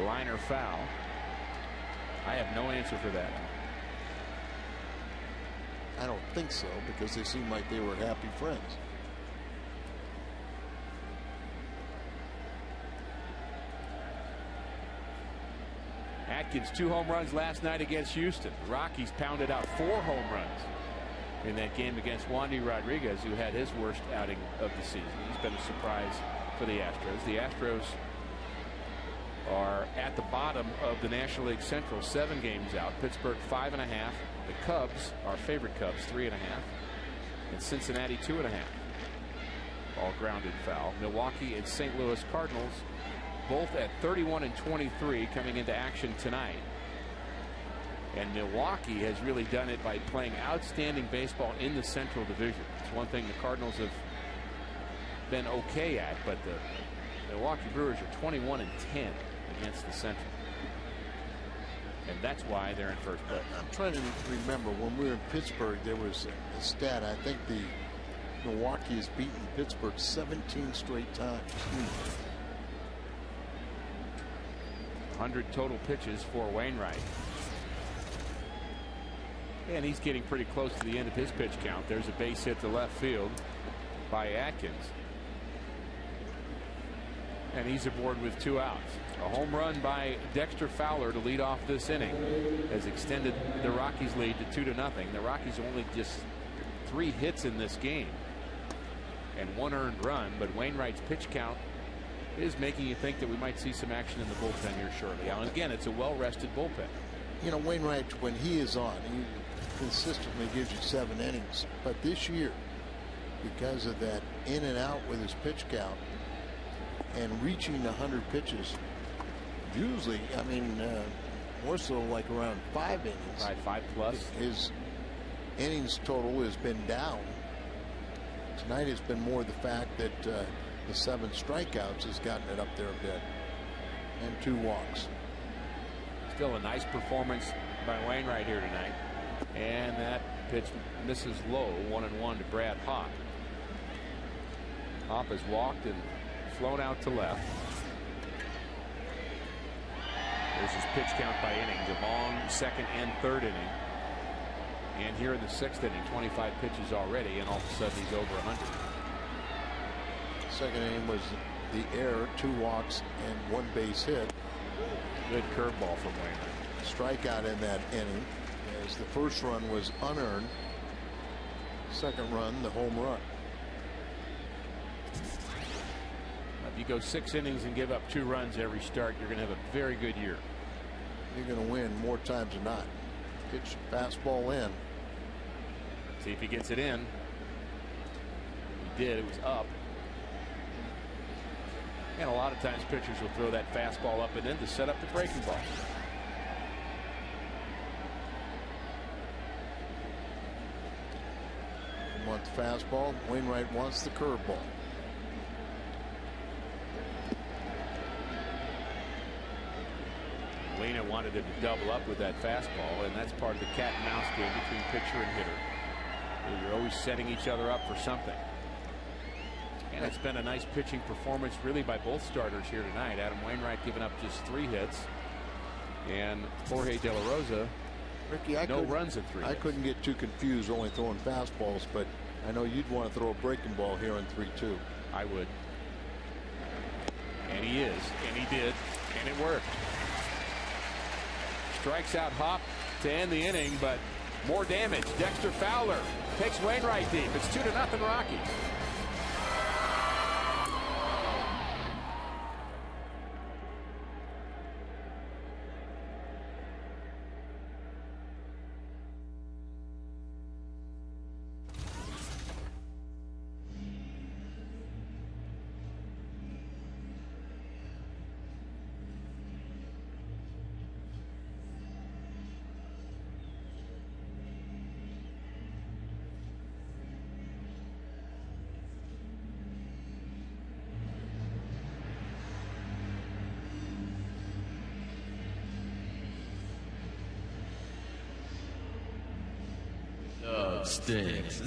Liner foul. I have no answer for that. I don't think so, because they seemed like they were happy friends. Atkins 2 home runs last night against Houston. The Rockies pounded out 4 home runs in that game against Wandy Rodriguez, who had his worst outing of the season. He's been a surprise for the Astros. The Astros are at the bottom of the National League Central, 7 games out. Pittsburgh 5.5. The Cubs, our favorite Cubs, 3.5. And Cincinnati 2.5. All grounded foul. Milwaukee and St. Louis Cardinals both at 31 and 23 coming into action tonight. And Milwaukee has really done it by playing outstanding baseball in the Central Division. It's one thing the Cardinals have been okay at, but the Milwaukee Brewers are 21 and 10 against the Central. And that's why they're in first place. I'm trying to remember when we were in Pittsburgh, there was a stat. I think the Milwaukee has beaten Pittsburgh 17 straight times. 100 total pitches for Wainwright. And he's getting pretty close to the end of his pitch count. There's a base hit to left field by Atkins. And he's aboard with 2 outs. A home run by Dexter Fowler to lead off this inning has extended the Rockies lead to 2-0. The Rockies only just 3 hits in this game and 1 earned run, but Wainwright's pitch count is making you think that we might see some action in the bullpen here shortly. And again, it's a well-rested bullpen. You know, Wainwright, when he is on, he consistently gives you 7 innings. But this year, because of that in and out with his pitch count and reaching 100 pitches, usually, I mean, more so like around 5 innings. 5 plus. His innings total has been down. Tonight has been more the fact that the 7 strikeouts has gotten it up there a bit, and 2 walks. Still a nice performance by Wainwright here tonight. And that pitch misses low, 1-1 to Brad Hawk. Hawk has walked and flown out to left. There's his pitch count by innings, a long 2nd and 3rd inning. And here in the 6th inning, 25 pitches already, and all of a sudden he's over 100. 2nd inning was the error, 2 walks and 1 base hit. Good curveball from Wainwright. Strikeout in that inning, as the 1st run was unearned. 2nd run, the home run. If you go 6 innings and give up 2 runs every start, you're going to have a very good year. You're going to win more times than not. Pitch fastball in. See if he gets it in. He did. It was up. And a lot of times pitchers will throw that fastball up and in to set up the breaking ball. You want the fastball. Wainwright wants the curveball. Lena wanted him to double up with that fastball, and that's part of the cat and mouse game between pitcher and hitter. You're always setting each other up for something. And it's been a nice pitching performance really by both starters here tonight. Adam Wainwright giving up just 3 hits, and Jorge De La Rosa, Ricky, no runs in 3 hits. I couldn't get too confused only throwing fastballs, but I know you'd want to throw a breaking ball here in 3-2. I would. And he is, and he did, and it worked. Strikes out Hop to end the inning, but more damage. Dexter Fowler takes Wainwright deep. It's 2-0 Rockies. Stinks.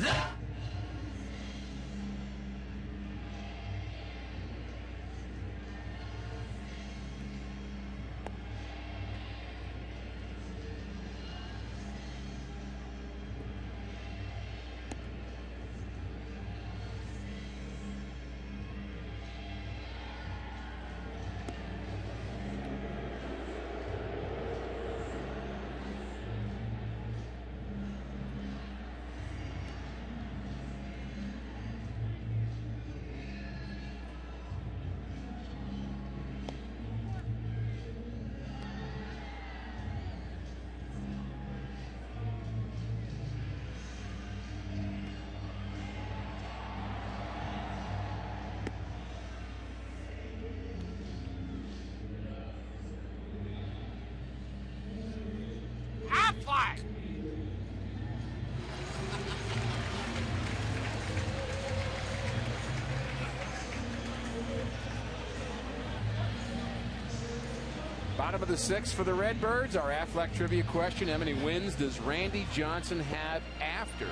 Bottom of the sixth for the Redbirds. Our Aflac trivia question: how many wins does Randy Johnson have after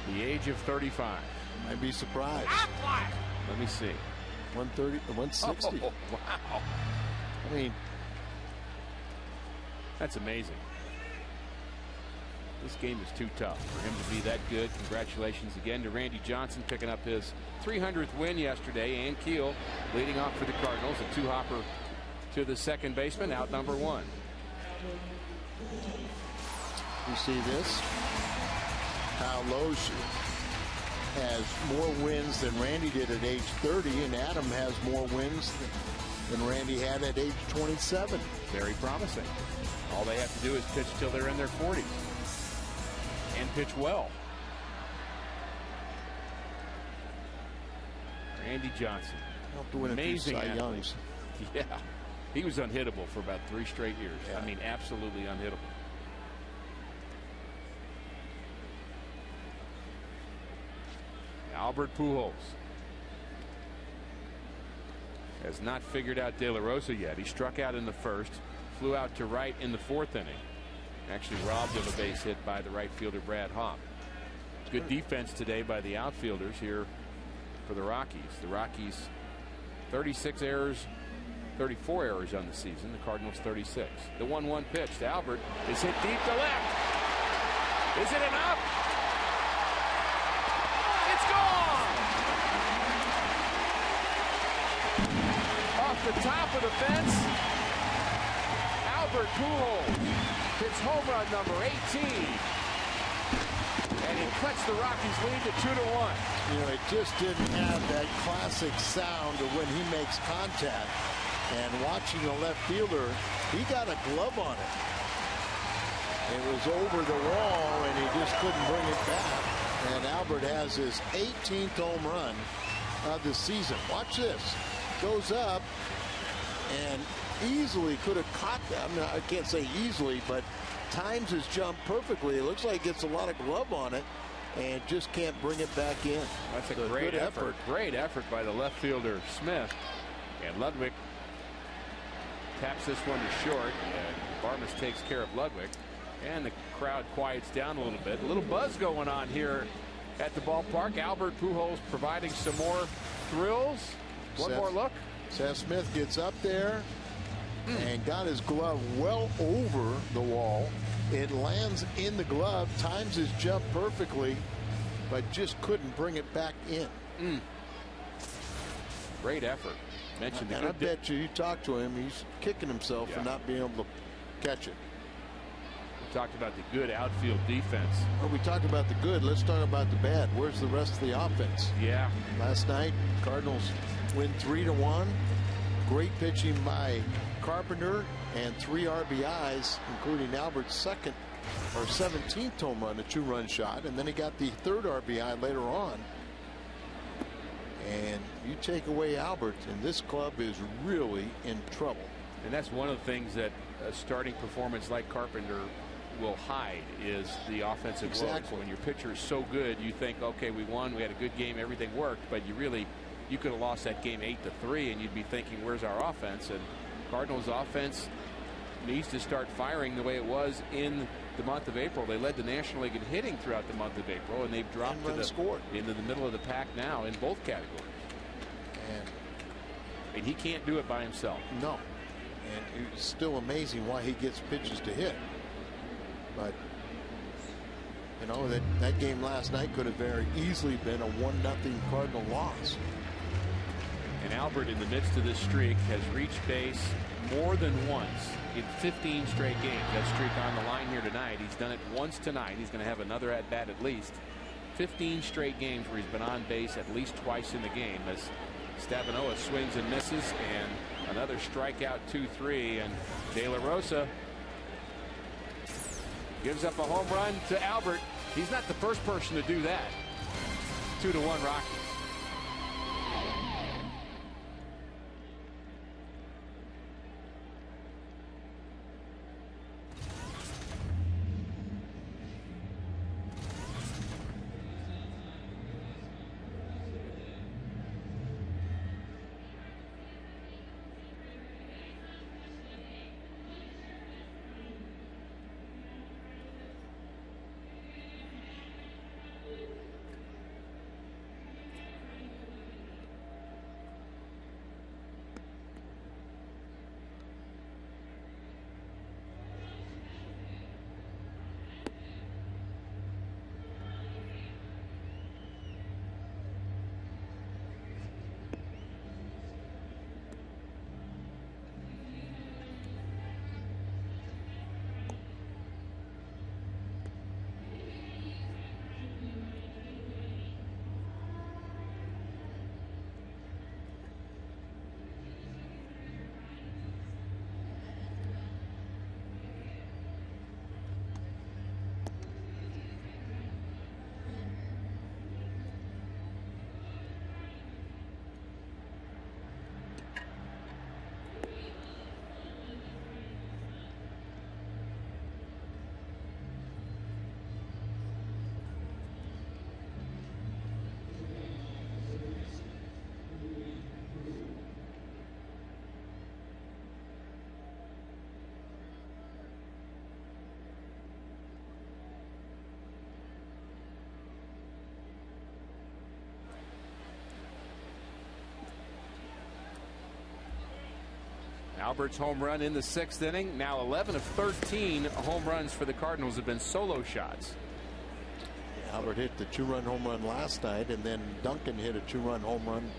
the age of 35? I'd be surprised. Aflac! Let me see. 130, 160. Oh, wow. I mean, that's amazing. This game is too tough for him to be that good. Congratulations again to Randy Johnson, picking up his 300th win yesterday. And Keel leading off for the Cardinals. A two-hopper to the second baseman, out number one. You see this? Kyle Loesch has more wins than Randy did at age 30, and Adam has more wins than Randy had at age 27. Very promising. All they have to do is pitch till they're in their 40s and pitch well. Randy Johnson, amazing athlete. Yeah, he was unhittable for about 3 straight years. Yeah. I mean, absolutely unhittable. Albert Pujols has not figured out De La Rosa yet. He struck out in the first, flew out to right in the 4th inning. Actually robbed of a base hit by the right fielder Brad Hop. Good defense today by the outfielders here for the Rockies. The Rockies 36 errors, 34 errors on the season. The Cardinals 36. The 1-1 pitch to Albert is hit deep to left. Is it enough? It's gone! Off the top of the fence, Albert Pujols hits home run number 18. And he cuts the Rockies lead to 2-1. You know, it just didn't have that classic sound of when he makes contact. And watching the left fielder, he got a glove on it. It was over the wall, and he just couldn't bring it back. And Albert has his 18th home run of the season. Watch this. Goes up and easily could have caught that. I mean, I can't say easily, but times his jump perfectly. It looks like he gets a lot of glove on it and just can't bring it back in. That's a great effort. Great effort by the left fielder Smith. And Ludwig taps this one to short. And Barnes takes care of Ludwig. And the crowd quiets down a little bit. A little buzz going on here at the ballpark. Albert Pujols providing some more thrills. One more look. Seth Smith gets up there and got his glove well over the wall. It lands in the glove, times his jump perfectly, but just couldn't bring it back in. Great effort. mentioned the And I good bet you talk to him, he's kicking himself for not being able to catch it. We talked about the good outfield defense. Well, we talked about the good. Let's talk about the bad. Where's the rest of the offense? Yeah. Last night, Cardinals win 3-1. Great pitching by Carpenter and 3 RBIs, including Albert's second or 17th home run, a 2-run shot, and then he got the 3rd RBI later on. And you take away Albert, and this club is really in trouble. And that's one of the things that a starting performance like Carpenter will hide, is the offensive woes. When your pitcher is so good, you think, okay, we won, we had a good game, everything worked, but you could have lost that game 8-3, and you'd be thinking, where's our offense? And Cardinals offense needs to start firing the way it was in the month of April. They led the National League in hitting throughout the month of April, and they've dropped into the middle of the pack now in both categories. And he can't do it by himself. No. And it's still amazing why he gets pitches to hit. But you know, that game last night could have very easily been a 1-0 Cardinal loss. And Albert, in the midst of this streak, has reached base more than once in 15 straight games. That streak on the line here tonight. He's done it once tonight. He's going to have another at bat at least. 15 straight games where he's been on base at least twice in the game, as Stavanoa swings and misses, and another strikeout, 2-3, and De La Rosa gives up a home run to Albert. He's not the first person to do that. 2-1 Rockies. Albert's home run in the 6th inning. Now 11 of 13 home runs for the Cardinals have been solo shots. Albert hit the 2-run home run last night, and then Duncan hit a 2-run home run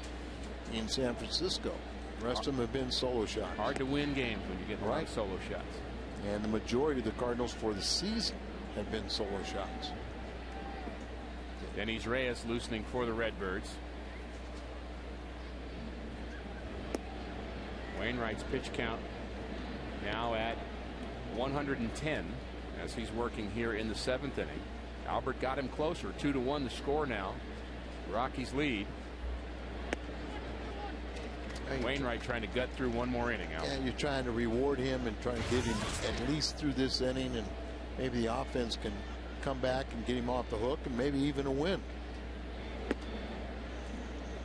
in San Francisco. The rest of them have been solo shots. Hard to win games when you get a lot of solo shots. And the majority of the Cardinals for the season have been solo shots. Denny's Reyes loosening for the Redbirds. Wainwright's pitch count now at 110 as he's working here in the 7th inning. Albert got him closer. 2-1 the score now. Rockies lead. Wainwright trying to gut through one more inning. Yeah, you're trying to reward him and trying to get him at least through this inning, and maybe the offense can come back and get him off the hook, and maybe even a win.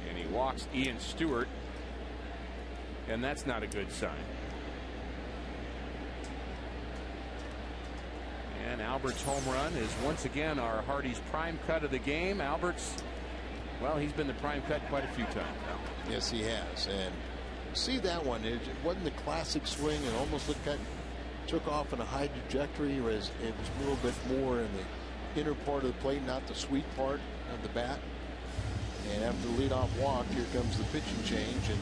And he walks Ian Stewart, and that's not a good sign. And Albert's home run is once again our Hardy's prime cut of the game. Albert's, well, he's been the prime cut quite a few times now. Yes, he has. And see that one, it wasn't the classic swing. It almost looked like took off in a high trajectory, whereas it was a little bit more in the inner part of the plate, not the sweet part of the bat. And after the leadoff walk, here comes the pitching change, and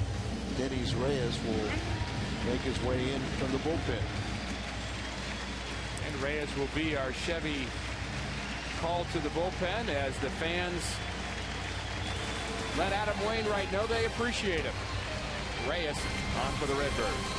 Dennis Reyes will make his way in from the bullpen. And Reyes will be our Chevy call to the bullpen as the fans let Adam Wainwright know they appreciate him. Reyes on for the Redbirds.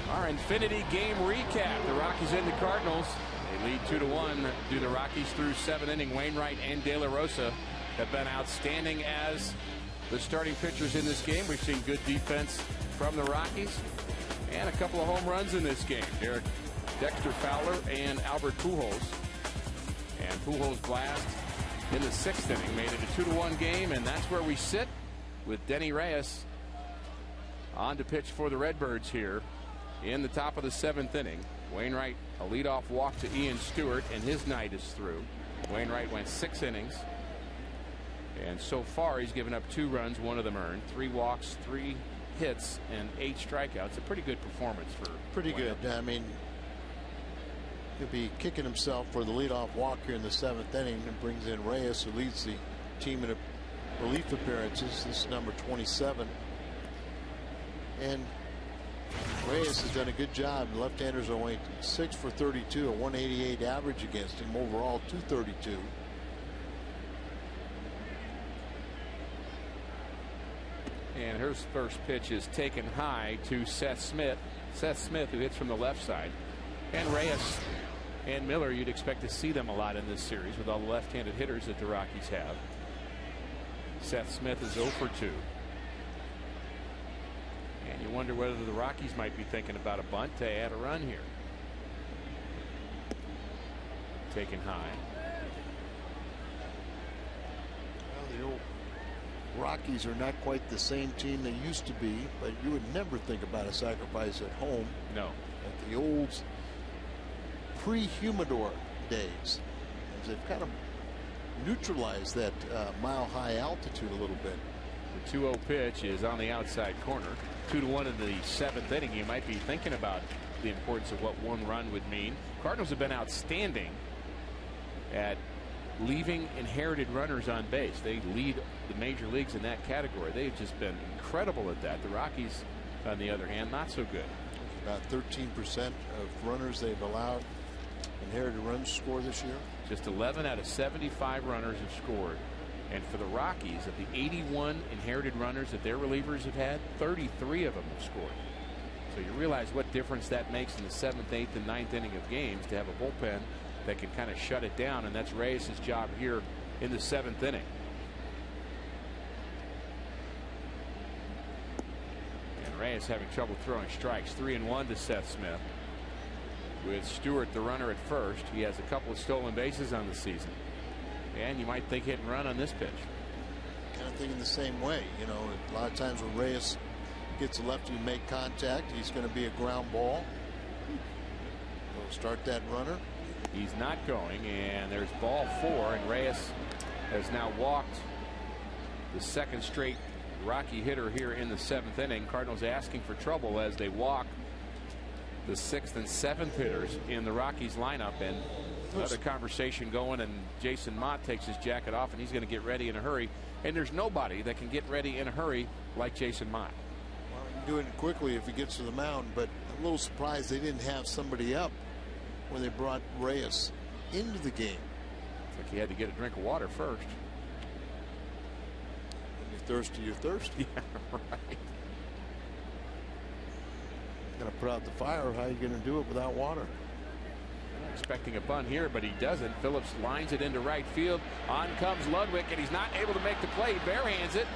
Our Infinity game recap. The Rockies and the Cardinals. They lead 2-1. Do the Rockies through 7 innings. Wainwright and De La Rosa have been outstanding as the starting pitchers in this game. We've seen good defense from the Rockies and a couple of home runs in this game. Dexter Fowler and Albert Pujols. And Pujols' blast in the 6th inning made it a 2-1 game, and that's where we sit with Denny Reyes on to pitch for the Redbirds here in the top of the 7th inning. Wainwright a leadoff walk to Ian Stewart, and his night is through. Wainwright went 6 innings, and so far he's given up 2 runs, 1 of them earned, 3 walks, 3 hits, and 8 strikeouts. A pretty good performance for pretty Wainwright. good. I mean, he'll be kicking himself for the leadoff walk here in the 7th inning, and brings in Reyes, who leads the team in relief appearances. This is number 27, and Reyes has done a good job. The left-handers are only 6 for 32, a 188 average against him. Overall, 232. And his first pitch is taken high to Seth Smith. Seth Smith, who hits from the left side. And Reyes and Miller, you'd expect to see them a lot in this series with all the left-handed hitters that the Rockies have. Seth Smith is 0 for 2. And you wonder whether the Rockies might be thinking about a bunt to add a run here. Taken high. Well, the old Rockies are not quite the same team they used to be, but you would never think about a sacrifice at home. No. At the old pre-humidor days. They've kind of neutralized that mile-high altitude a little bit. The 2-0 pitch is on the outside corner. 2-1 in the 7th inning. You might be thinking about the importance of what 1 run would mean. Cardinals have been outstanding at leaving inherited runners on base. They lead the major leagues in that category. They've just been incredible at that. The Rockies, on the other hand, not so good. About 13% of runners they've allowed inherited runs score this year. Just 11 out of 75 runners have scored. And for the Rockies, of the 81 inherited runners that their relievers have had, 33 of them have scored. So you realize what difference that makes in the 7th, 8th, and 9th inning of games to have a bullpen that can kind of shut it down, and that's Reyes' job here in the 7th inning. And Reyes having trouble throwing strikes. 3-1 to Seth Smith. With Stewart the runner at first. He has a couple of stolen bases on the season. And you might think hit and run on this pitch. Kind of thinking the same way. You know, a lot of times when Reyes gets a lefty to make contact, he's going to be a ground ball. He'll start that runner. He's not going, and there's ball 4, and Reyes has now walked the second straight Rocky hitter here in the 7th inning. Cardinals asking for trouble as they walk the 6th and 7th hitters in the Rockies lineup, and another conversation going, and Jason Mott takes his jacket off, and he's going to get ready in a hurry, and there's nobody that can get ready in a hurry like Jason Mott. Well, he can do it quickly if he gets to the mound, but a little surprised they didn't have somebody up when they brought Reyes into the game. It's like he had to get a drink of water first. When you're thirsty, you're thirsty. Yeah, right. Got to put out the fire. How are you going to do it without water? Expecting a bunt here, but he doesn't. Phillips lines it into right field. On comes Ludwig, and he's not able to make the play. He barehands it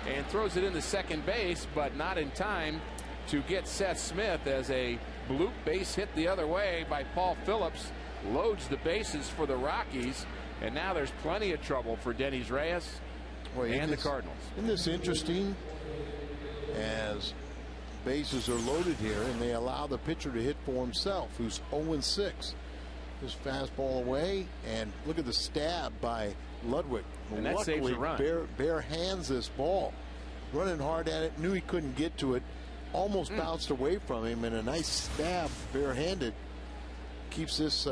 and throws it into second base, but not in time to get Seth Smith, as a bloop base hit the other way by Paul Phillips loads the bases for the Rockies, and now there's plenty of trouble for Denys Reyes and the Cardinals. Isn't this interesting? As bases are loaded here, and they allow the pitcher to hit for himself, who's 0-6. His fastball away, and look at the stab by Ludwig. And that saves a run. Bare hands this ball, running hard at it, knew he couldn't get to it, almost bounced away from him, and a nice stab barehanded keeps this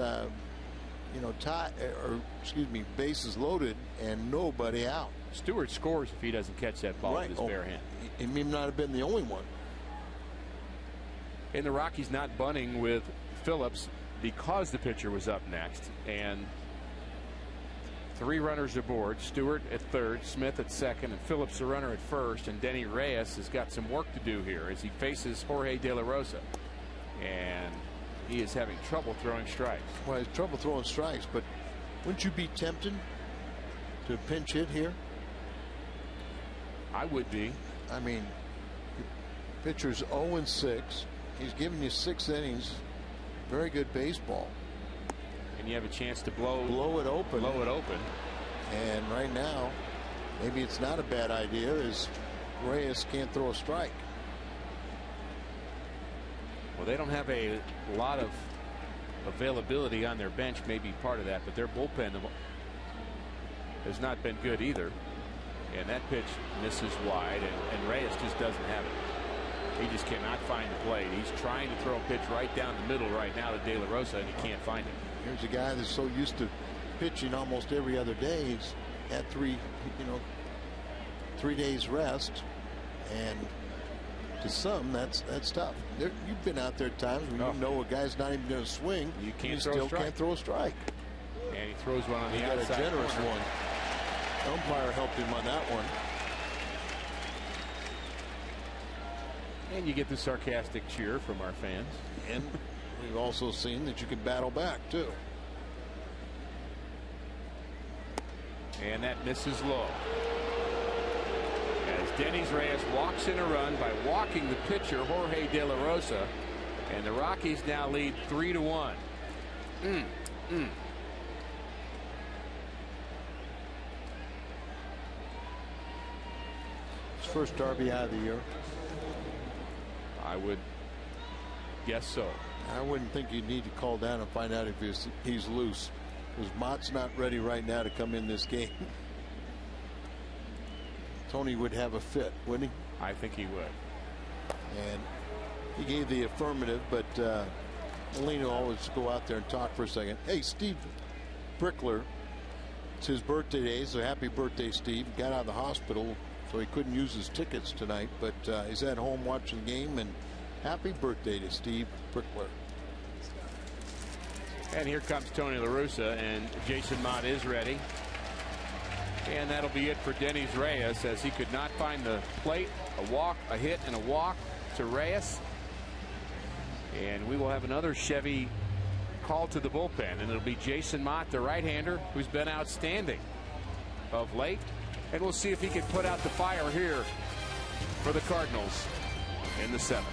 bases loaded and nobody out. Stewart scores if he doesn't catch that ball with his bare hand. He may not have been the only one. And the Rockies not bunting with Phillips because the pitcher was up next, and 3 runners aboard. Stewart at third, Smith at second, and Phillips the runner at first. And Denys Reyes has got some work to do here as he faces Jorge De La Rosa, and he is having trouble throwing strikes. Well, he's trouble throwing strikes, but wouldn't you be tempted to pinch hit here? I would be. I mean, pitcher's 0-6. He's giving you 6 innings. Very good baseball. And you have a chance to blow it open. Blow it open. And right now, maybe it's not a bad idea, as Reyes can't throw a strike. Well, they don't have a lot of availability on their bench, maybe part of that, but their bullpen has not been good either. And that pitch misses wide, and Reyes just doesn't have it. He just cannot find the plate. He's trying to throw a pitch right down the middle right now to De La Rosa, and he can't find it. Here's a guy that's so used to pitching almost every other day. He's had 3 days rest, and to some that's tough. You've been out there at times when you know a guy's not even going to swing. You can't still can't throw a strike. And he throws one on the outside. He got a generous one. Umpire helped him on that one. And you get the sarcastic cheer from our fans. And we've also seen that you can battle back too. And that misses low. As Denys Reyes walks in a run by walking the pitcher Jorge De La Rosa, and the Rockies now lead 3-1. His first RBI of the year. I would guess so. I wouldn't think you'd need to call down and find out if he's loose, because Mott's not ready right now to come in this game. Tony would have a fit, wouldn't he? I think he would. And he gave the affirmative, but Molino always go out there and talk for a second. Hey, Steve Brickler, it's his birthday today, so happy birthday, Steve. Got out of the hospital, so he couldn't use his tickets tonight, but he's at home watching the game, and happy birthday to Steve Brickler. And here comes Tony La Russa, and Jason Mott is ready. And that'll be it for Denys Reyes, as he could not find the plate. A walk, a hit, and a walk to Reyes. And we will have another Chevy call to the bullpen, and it'll be Jason Mott, the right-hander, who's been outstanding of late. And we'll see if he can put out the fire here for the Cardinals in the 7th.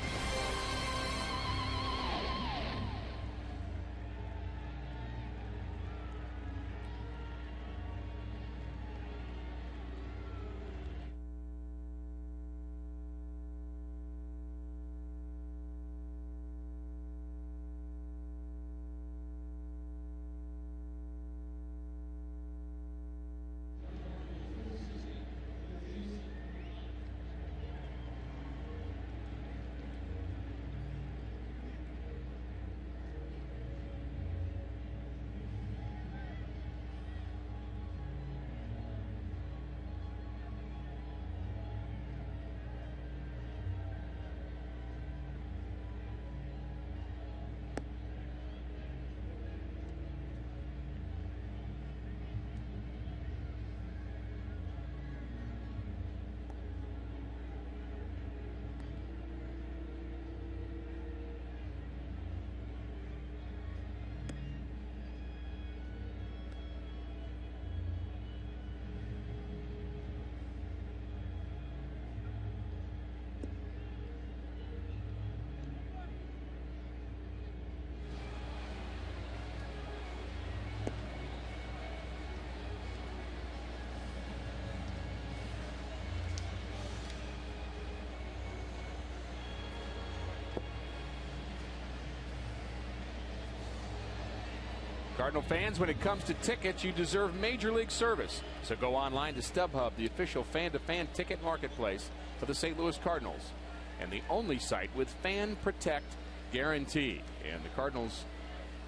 Cardinal fans, when it comes to tickets, you deserve Major League service. So go online to StubHub, the official fan-to-fan ticket marketplace for the St. Louis Cardinals, and the only site with Fan Protect guarantee. And the Cardinals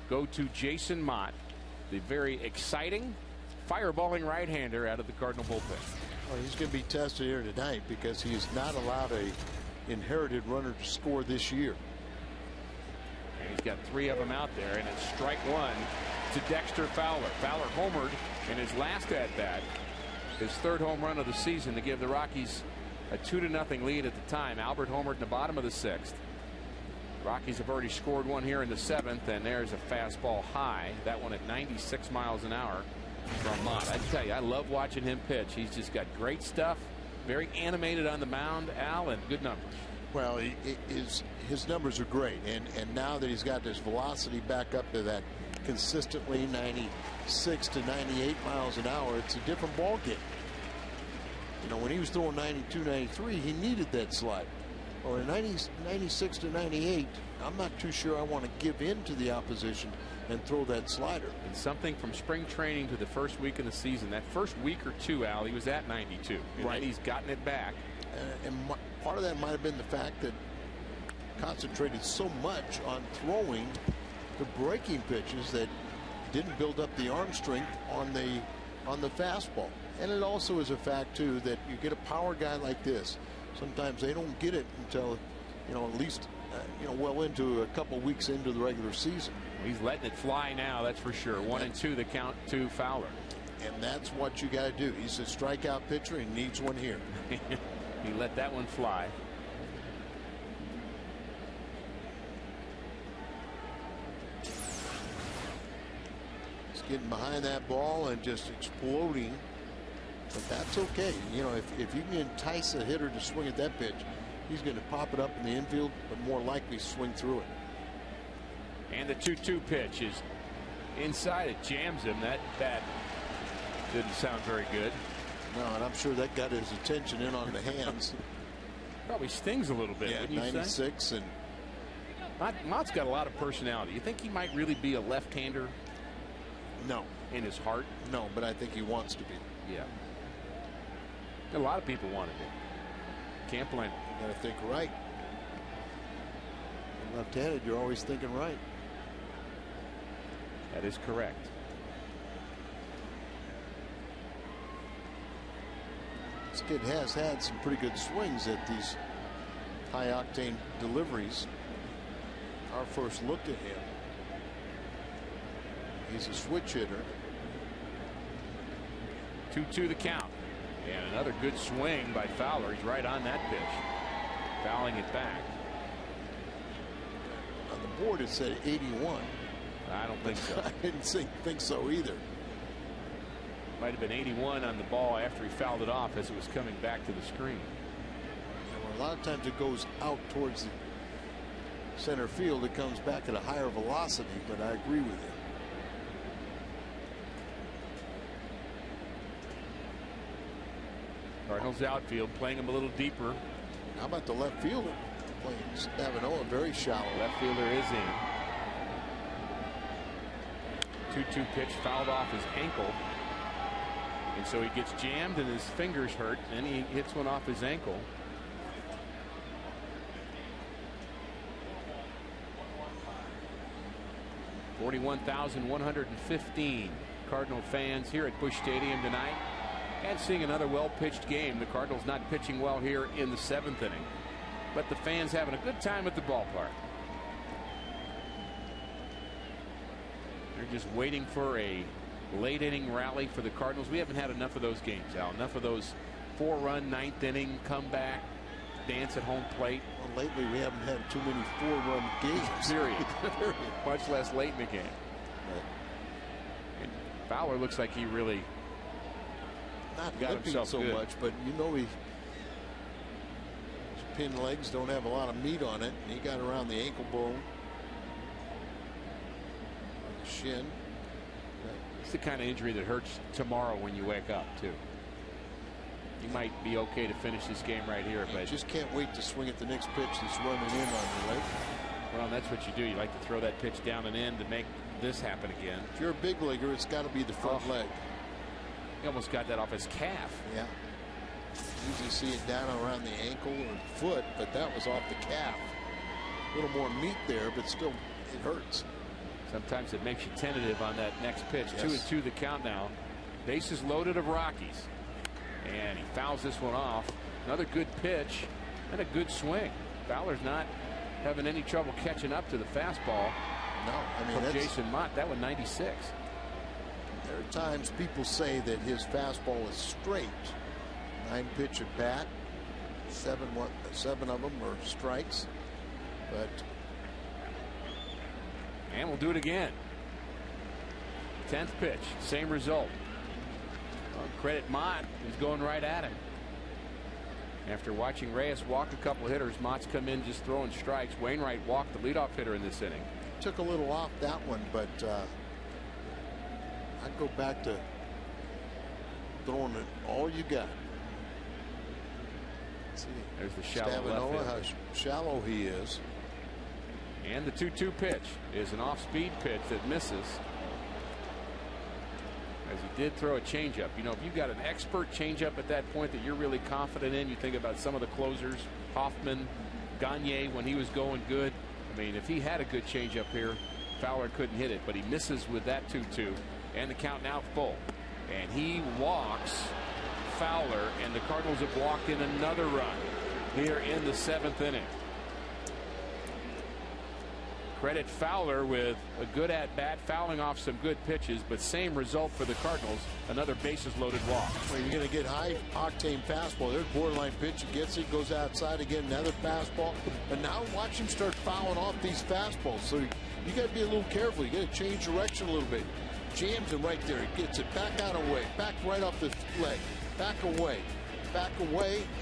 go to Jason Mott, the very exciting fireballing right-hander out of the Cardinal bullpen. Well, he's going to be tested here tonight because he is not allowed a inherited runner to score this year. And he's got 3 of them out there, and it's strike 1 to Dexter Fowler. Fowler homered in his last at-bat, his 3rd home run of the season to give the Rockies a 2-0 lead at the time. Albert homered in the bottom of the 6th. Rockies have already scored 1 here in the 7th, and there's a fastball high. That one at 96 miles an hour from Mott. I tell you, I love watching him pitch. He's just got great stuff. Very animated on the mound, Al, and good numbers. Well, his numbers are great, and now that he's got this velocity back up to that consistently 96 to 98 miles an hour, it's a different ball game. You know, when he was throwing 92, 93, he needed that slide. Well, in 96 to 98, I'm not too sure I want to give in to the opposition and throw that slider. And something from spring training to the first week of the season, that first week or two, Al, he was at 92. Right. He's gotten it back. And part of that might have been the fact that concentrated so much on throwing the breaking pitches that didn't build up the arm strength on the fastball. And it also is a fact too that you get a power guy like this, sometimes they don't get it until, you know, at least well into a couple weeks into the regular season. He's letting it fly now, that's for sure. 1-2 the count to Fowler. And that's what you got to do. He's a strikeout pitcher. He needs one here. He let that one fly. He's getting behind that ball and just exploding. But that's okay. You know, if you can entice a hitter to swing at that pitch, he's going to pop it up in the infield, but more likely swing through it. And the 2-2 pitch is inside. It jams him. That didn't sound very good. No, and I'm sure that got his attention in on the hands. Probably stings a little bit. Yeah, wouldn't you 96 say? and Mott's got a lot of personality. You think he might really be a left-hander? No. In his heart? No, but I think he wants to be. Yeah. A lot of people want to be. Can't blame him. You got to think right. Left-handed, you're always thinking right. That is correct. This kid has had some pretty good swings at these high-octane deliveries. Our first look at him. He's a switch hitter. 2-2 the count. And another good swing by Fowler. He's right on that pitch. Fouling it back. On the board it said 81. I don't think so. I didn't think so either. Might have been 81 on the ball after he fouled it off as it was coming back to the screen. A lot of times it goes out towards the center field. It comes back at a higher velocity, but I agree with you. Cardinals outfield playing him a little deeper. How about the left fielder playing Stavinola very shallow? Left fielder is in. 2-2 pitch fouled off his ankle. And so he gets jammed and his fingers hurt. Then he hits one off his ankle. $41,115 Cardinal fans here at Busch Stadium tonight. And seeing another well-pitched game. The Cardinals not pitching well here in the 7th inning. But the fans having a good time at the ballpark. They're just waiting for a late inning rally for the Cardinals. We haven't had enough of those games, Al. Enough of those 4-run 9th inning comeback dance at home plate. Well, lately we haven't had too many 4-run games. Period. Much less late in the game. Right. And Fowler looks like he really not got himself so good. much, but you know his pin legs don't have a lot of meat on it. And he got around the ankle bone, shin. It's the kind of injury that hurts tomorrow when you wake up too. You might be okay to finish this game right here, but just can't wait to swing at the next pitch that's running in on you, right? Well, that's what you do. You like to throw that pitch down and in to make this happen again. If you're a big leaguer, it's got to be the front leg. He almost got that off his calf. Yeah. Usually see it down around the ankle or foot, but that was off the calf. A little more meat there, but still it hurts. Sometimes it makes you tentative on that next pitch. Yes. 2-2 the count now. Bases loaded of Rockies. And he fouls this one off. Another good pitch and a good swing. Fowler's not having any trouble catching up to the fastball. No, I mean, from Jason Mott. That one 96. There are times people say that his fastball is straight. 9-pitch at bat. 7 of them are strikes. But and we'll do it again. 10th pitch, same result. Well, credit Mott, who's going right at him. After watching Reyes walk a couple hitters, Mott's come in just throwing strikes. Wainwright walked the leadoff hitter in this inning. Took a little off that one, but I'd go back to throwing it all you got. Let's see. There's the shallow left field. How shallow he is. And the 2-2 pitch is an off-speed pitch that misses. As he did throw a changeup. You know, if you've got an expert changeup at that point that you're really confident in, you think about some of the closers, Hoffman, Gagne when he was going good. I mean, if he had a good changeup here, Fowler couldn't hit it, but he misses with that 2-2. And the count now full. And he walks Fowler, and the Cardinals have walked in another run here in the 7th inning. Credit Fowler with a good at-bat, fouling off some good pitches, but same result for the Cardinals, another bases-loaded walk. Well, you're going to get high-octane fastball. There's borderline pitch. He gets it, goes outside again, another fastball. And now watch him start fouling off these fastballs. So you got to be a little careful. You got to change direction a little bit. Jams him right there. He gets it back out of the way, back right off the leg, back away,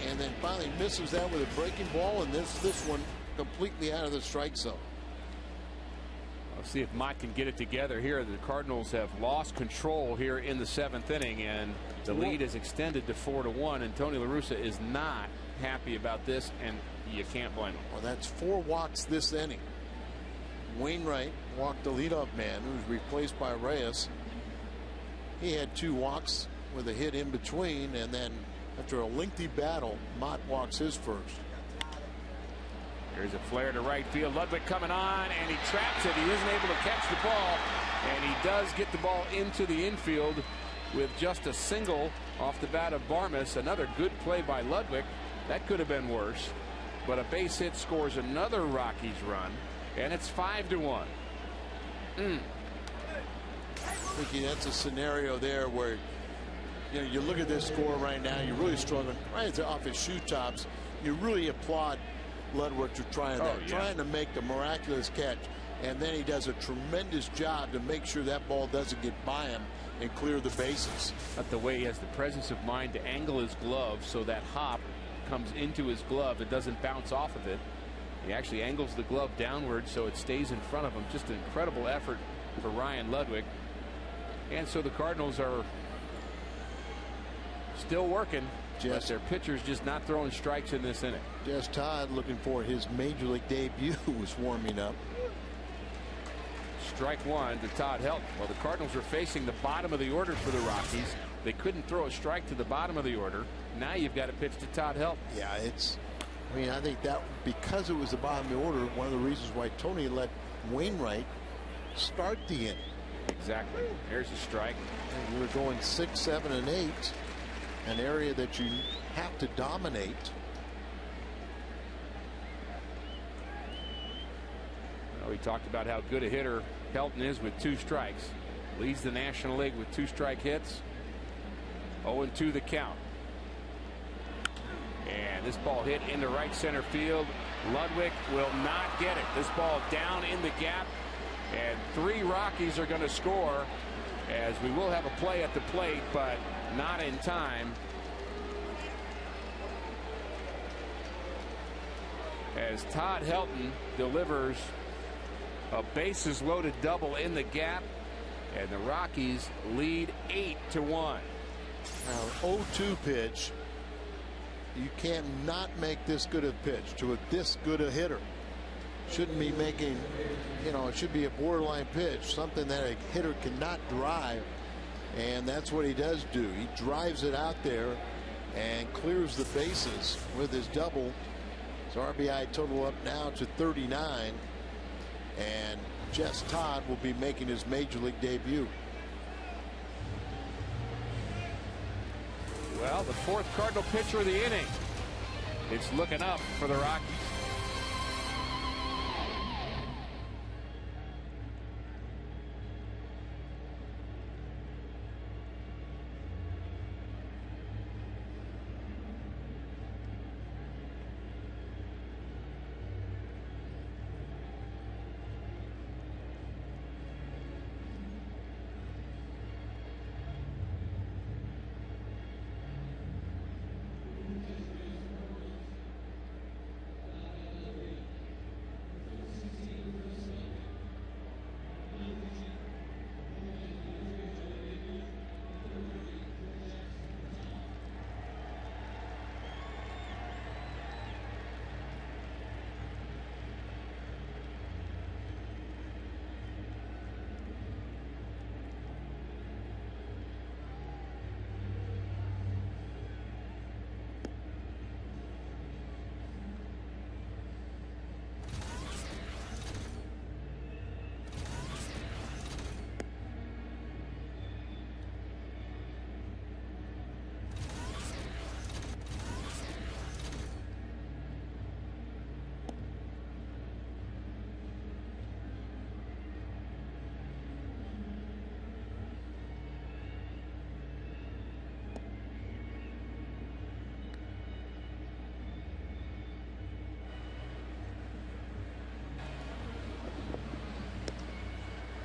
and then finally misses that with a breaking ball, and this one completely out of the strike zone. Let's see if Mott can get it together here. The Cardinals have lost control here in the 7th inning, and the lead is extended to 4-1, and Tony La Russa is not happy about this, and you can't blame him. Well, that's 4 walks this inning. Wainwright walked the leadoff man, who was replaced by Reyes. He had 2 walks with a hit in between, and then after a lengthy battle, Mott walks his first. There's a flare to right field. Ludwig coming on, and he traps it. He isn't able to catch the ball, and he does get the ball into the infield with just a single off the bat of Barmes. Another good play by Ludwig. That could have been worse, but a base hit scores another Rockies run, and it's 5-1. Ricky, that's a scenario there where, you know, you look at this score right now, you're really struggling right off his shoe tops. You really applaud Ludwig for trying that, trying to make the miraculous catch, and then he does a tremendous job to make sure that ball doesn't get by him and clear the bases. But the way he has the presence of mind to angle his glove so that hop comes into his glove, it doesn't bounce off of it. He actually angles the glove downward so it stays in front of him. Just an incredible effort for Ryan Ludwig. And so the Cardinals are still working. But their pitcher's just not throwing strikes in this inning. Jess Todd, looking for his major league debut, was warming up. Strike 1 to Todd Helton. Well, the Cardinals are facing the bottom of the order for the Rockies. They couldn't throw a strike to the bottom of the order. Now you've got to pitch to Todd Helton. Yeah, I mean, I think that because it was the bottom of the order, one of the reasons why Tony let Wainwright start the inning. Exactly. There's a strike. And you were going 6, 7, and 8. An area that you have to dominate. Well, we talked about how good a hitter Helton is with 2 strikes. Leads the National League with 2 strike hits. 0-2 the count. And this ball hit into right center field. Ludwig will not get it. This ball down in the gap. And 3 Rockies are going to score, as we will have a play at the plate, but not in time. As Todd Helton delivers a bases loaded double in the gap, and the Rockies lead 8-1. Now, 0-2 pitch. You cannot make this good a pitch to this good a hitter. shouldn't be making, it should be a borderline pitch, something that a hitter cannot drive. And that's what he does do. He drives it out there and clears the bases with his double. His RBI total up now to 39. And Jess Todd will be making his major league debut. Well, the fourth Cardinal pitcher of the inning. It's looking up for the Rockies.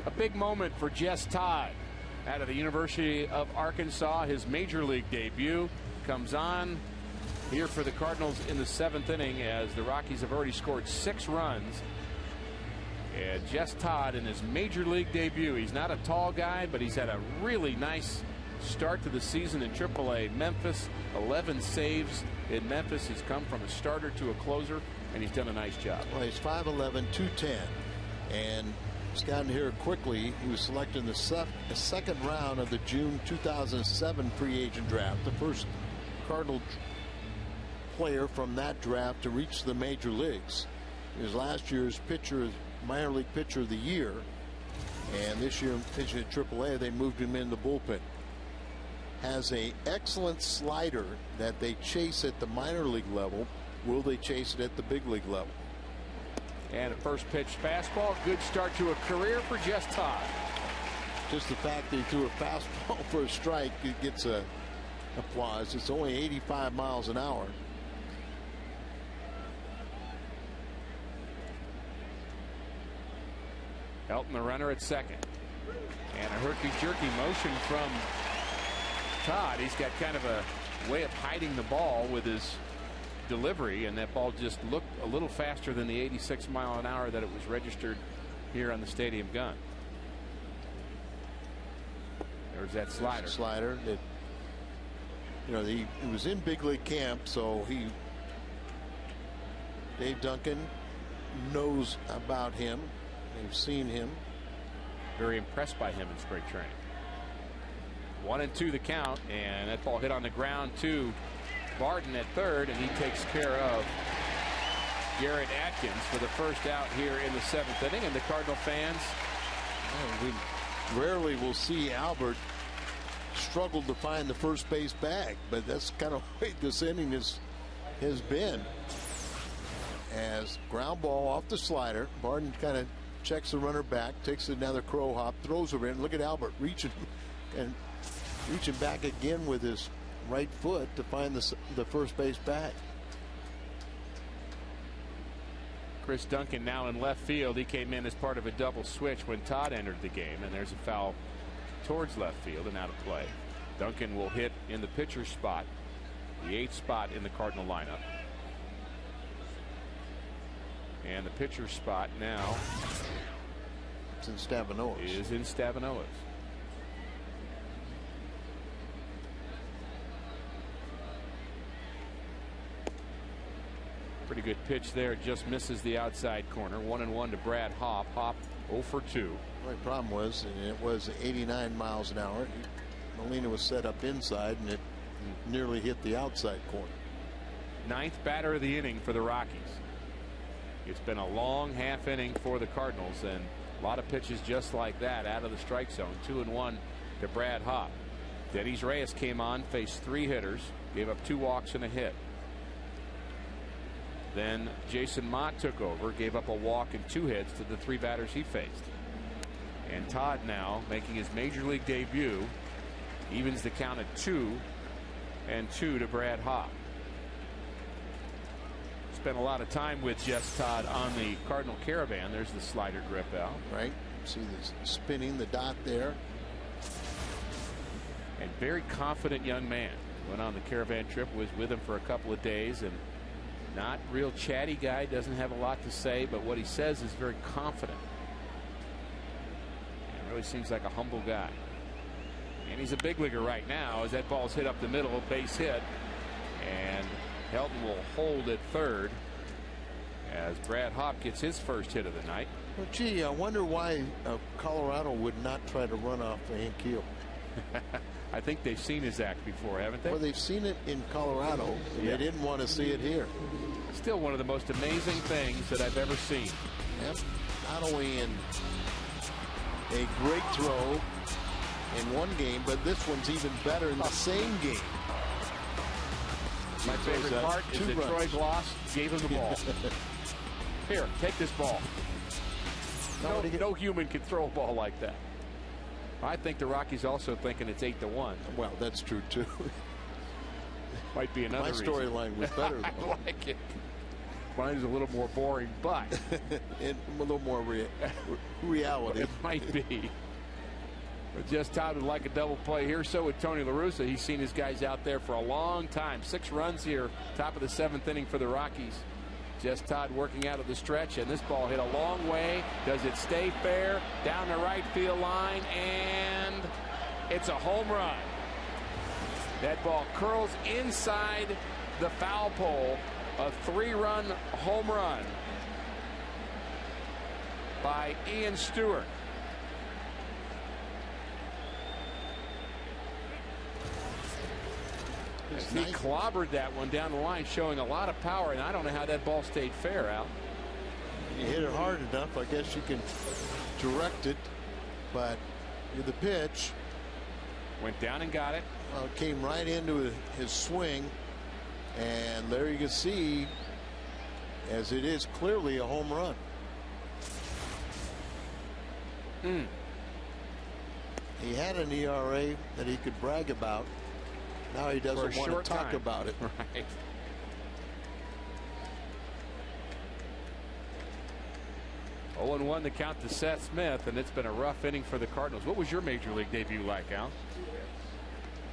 A big moment for Jess Todd out of the University of Arkansas. His major league debut comes on here for the Cardinals in the 7th inning as the Rockies have already scored 6 runs. And Jess Todd in his major league debut. He's not a tall guy, but he's had a really nice start to the season in AAA Memphis. 11 saves in Memphis. He's come from a starter to a closer, and he's done a nice job. Well, he's 5'11", 210, and he's gotten here quickly. He was selected in the second round of the June 2007 free agent draft, the first Cardinal player from that draft to reach the major leagues. He was last year's minor league pitcher of the year, and this year pitching at AAA, they moved him in the bullpen. Has a excellent slider that they chase at the minor league level. Will they chase it at the big league level? And a first pitch fastball. Good start to a career for Jess Todd. Just the fact that he threw a fastball for a strike, it gets applause. It's only 85 miles an hour. Elton, the runner at second. And a herky-jerky motion from Todd. He's got kind of a way of hiding the ball with his delivery, and that ball just looked a little faster than the 86 mile an hour that it was registered here on the stadium gun. There's that slider. Slider that, he was in big league camp, so Dave Duncan knows about him. They've seen him. Very impressed by him in spring training. 1-2 the count, and that ball hit on the ground to Barton at third, and he takes care of Garrett Atkins for the first out here in the 7th inning. And the Cardinal fans, we rarely will see Albert struggle to find the first base bag, but that's kind of the way this inning has been. As ground ball off the slider, Barton kind of checks the runner back, takes another crow hop, throws her in. Look at Albert reaching back again with his right foot to find the first base bag. Chris Duncan now in left field. He came in as part of a double switch when Todd entered the game, and there's a foul towards left field and out of play. Duncan will hit in the pitcher's spot, the 8th spot in the Cardinal lineup. And the pitcher's spot now is in Stavanoa's. Pretty good pitch there. Just misses the outside corner. 1-1 to Brad Hop. Hop 0 for 2. My problem was, and it was 89 miles an hour. Molina was set up inside, and it nearly hit the outside corner. 9th batter of the inning for the Rockies. It's been a long half inning for the Cardinals, and a lot of pitches just like that out of the strike zone. 2-1 to Brad Hop. Dennis Reyes came on, faced 3 hitters, gave up 2 walks and a hit. Then Jason Mott took over, gave up a walk and 2 hits to the 3 batters he faced. And Todd now making his major league debut, evens the count at 2-2 to Brad Hop. Spent a lot of time with Jess Todd on the Cardinal Caravan. There's the slider grip out. Right. See the spinning, the dot there. And very confident young man. Went on the Caravan trip, was with him for a couple of days, and not real chatty guy, doesn't have a lot to say, but what he says is very confident. And really seems like a humble guy. And he's a big leaguer right now as that ball's hit up the middle, base hit. And Helton will hold at third as Brad Hop gets his first hit of the night. Well, gee, I wonder why Colorado would not try to run off Hank Keel. I think they've seen his act before, haven't they? Well, they've seen it in Colorado, and they didn't want to see it here. Still one of the most amazing things that I've ever seen. Yep. Not only in a great throw in one game, but this one's even better in the same game. My favorite part is that Troy Gloss gave him the ball. Here, take this ball. No human can throw a ball like that. I think the Rockies also thinking it's 8-1. Well, that's true too. Might be another reason. My storyline was better. I like it. Mine's a little more boring, but and a little more reality. It might be. But Just Todd would like a double play here. So would Tony La Russa. He's seen his guys out there for a long time. 6 runs here, top of the 7th inning for the Rockies. Just Todd working out of the stretch, and this ball hit a long way. Does it stay fair? Down the right field line, and it's a home run. That ball curls inside the foul pole. A 3-run home run by Ian Stewart. He clobbered that one down the line, showing a lot of power, and I don't know how that ball stayed fair, Al. You hit it hard enough, I guess you can direct it, but the pitch went down and got it. Came right into his swing, and there you can see, as it is clearly a home run. He had an ERA that he could brag about. Now he doesn't want to talk about it. Right. Oh, 0-1 the count to Seth Smith, and it's been a rough inning for the Cardinals. What was your major league debut like, Al?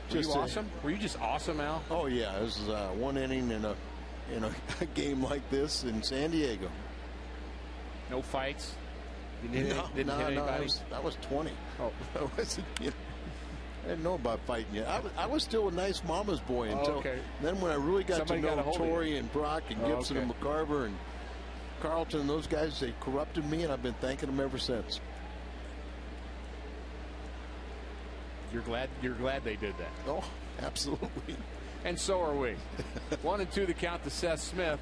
Were you awesome? Were you just awesome, Al? Oh yeah, it was 1 inning in a game like this in San Diego. No fights. Didn't hit anybody? I was 20. Oh, I didn't know about fighting yet. I was still a nice mama's boy until then. When I really got to know Torrey and Brock and Gibson and McCarver and Carlton and those guys, they corrupted me, and I've been thanking them ever since. You're glad they did that. Oh, absolutely. And so are we. 1-2 the count to Seth Smith.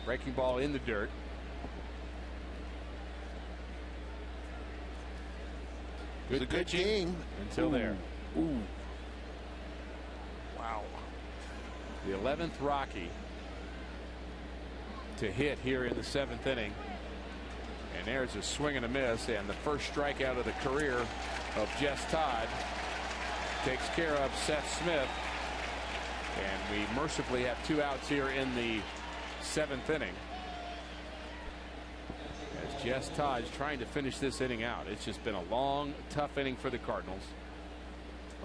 Breaking ball in the dirt. Good pitching game until there. Ooh. Wow. The 11th Rocky to hit here in the 7th inning. And there's a swing and a miss, and the first strikeout of the career of Jess Todd takes care of Seth Smith. And we mercifully have 2 outs here in the 7th inning. As Jess Todd is trying to finish this inning out. It's just been a long, tough inning for the Cardinals.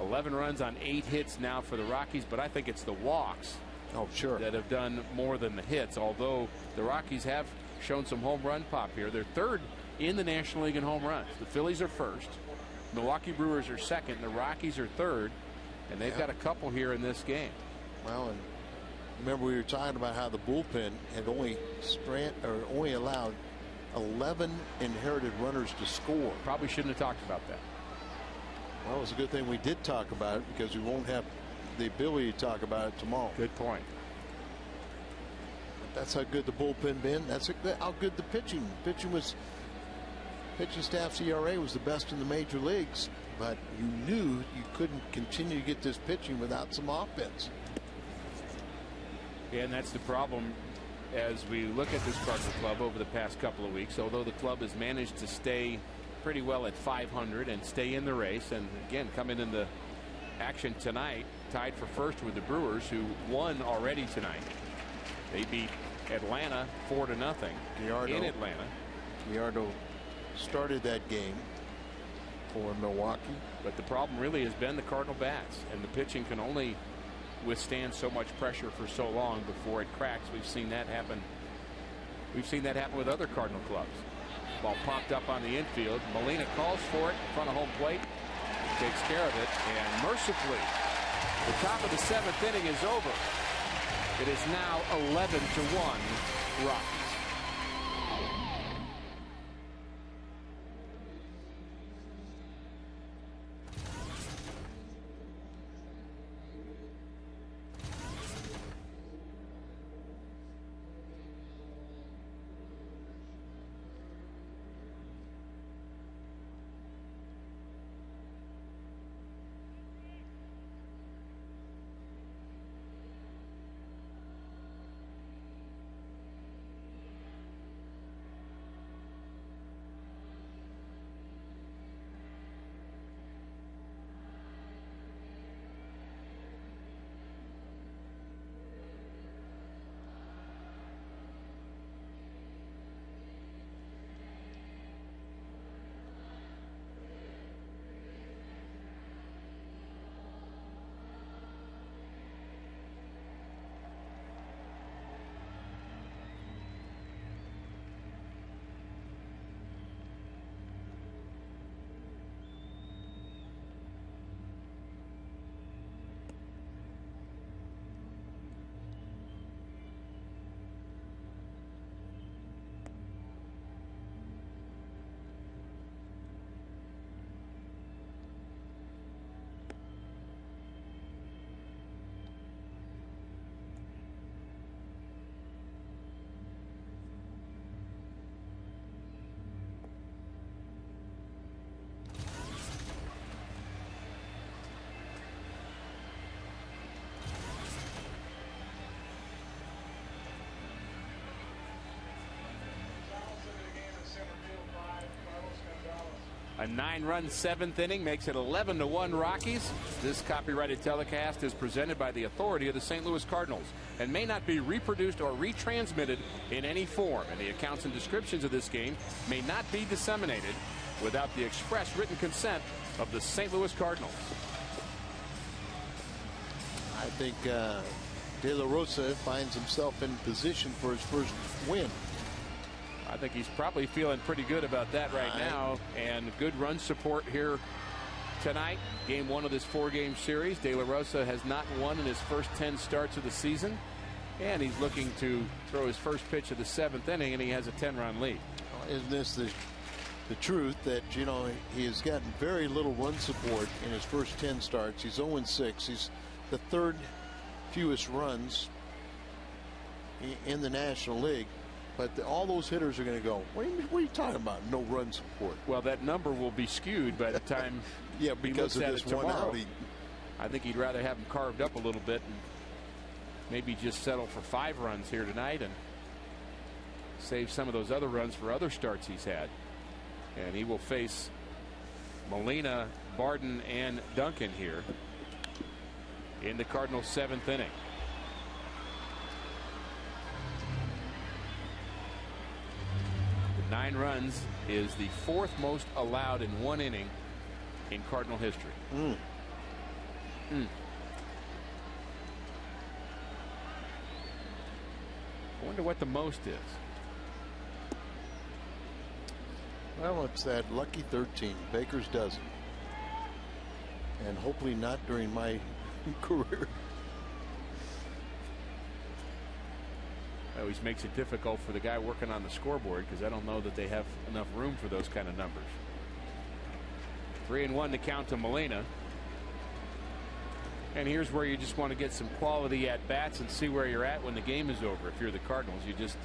11 runs on 8 hits now for the Rockies, but I think it's the walks that have done more than the hits, although the Rockies have shown some home run pop here. They're 3rd in the National League in home runs. The Phillies are 1st. Milwaukee Brewers are 2nd. The Rockies are 3rd, and they've got a couple here in this game. Well, and Remember, we were talking about how the bullpen had only allowed 11 inherited runners to score. Probably shouldn't have talked about that. Well, it was a good thing we did talk about it, because we won't have the ability to talk about it tomorrow. Good point. That's how good the bullpen been. That's how good the pitching staff's ERA was the best in the major leagues, but you knew you couldn't continue to get this pitching without some offense. And that's the problem as we look at this Cardinal club over the past couple of weeks. Although the club has managed to stay pretty well at 500 and stay in the race, and again coming into action tonight, tied for first with the Brewers, who won already tonight. They beat Atlanta 4-0 in Atlanta. Gallardo started that game for Milwaukee. But the problem really has been the Cardinal bats, and the pitching can only withstand so much pressure for so long before it cracks. We've seen that happen. We've seen that happen with other Cardinal clubs. Ball popped up on the infield. Molina calls for it in front of home plate, takes care of it, and mercifully, the top of the 7th inning is over. It is now 11-1 Rockies. A 9-run 7th inning makes it 11-1 Rockies. This copyrighted telecast is presented by the authority of the St. Louis Cardinals and may not be reproduced or retransmitted in any form. And the accounts and descriptions of this game may not be disseminated without the express written consent of the St. Louis Cardinals. I think De La Rosa finds himself in position for his first win. I think he's probably feeling pretty good about that right now, and good run support here tonight. Game 1 of this 4-game series. De La Rosa has not won in his first 10 starts of the season, and he's looking to throw his first pitch of the 7th inning, and he has a 10-run lead. Isn't this the truth that, you know, he has gotten very little run support in his first 10 starts. He's 0-6. He's the 3rd fewest runs in the National League. But all those hitters are going to go, what are you talking about? No run support. Well, that number will be skewed by the time yeah, because of this one outing. I think he'd rather have them carved up a little bit and maybe just settle for 5 runs here tonight and save some of those other runs for other starts he's had. And he will face Molina, Barden, and Duncan here in the Cardinals' 7th inning. The 9 runs is the 4th most allowed in 1 inning in Cardinal history. I wonder what the most is. Well, it's that lucky 13. Baker's dozen. And hopefully not during my career. Always makes it difficult for the guy working on the scoreboard, because I don't know that they have enough room for those kind of numbers. 3-1 to count to Molina. And here's where you just want to get some quality at bats and see where you're at when the game is over. If you're the Cardinals, you just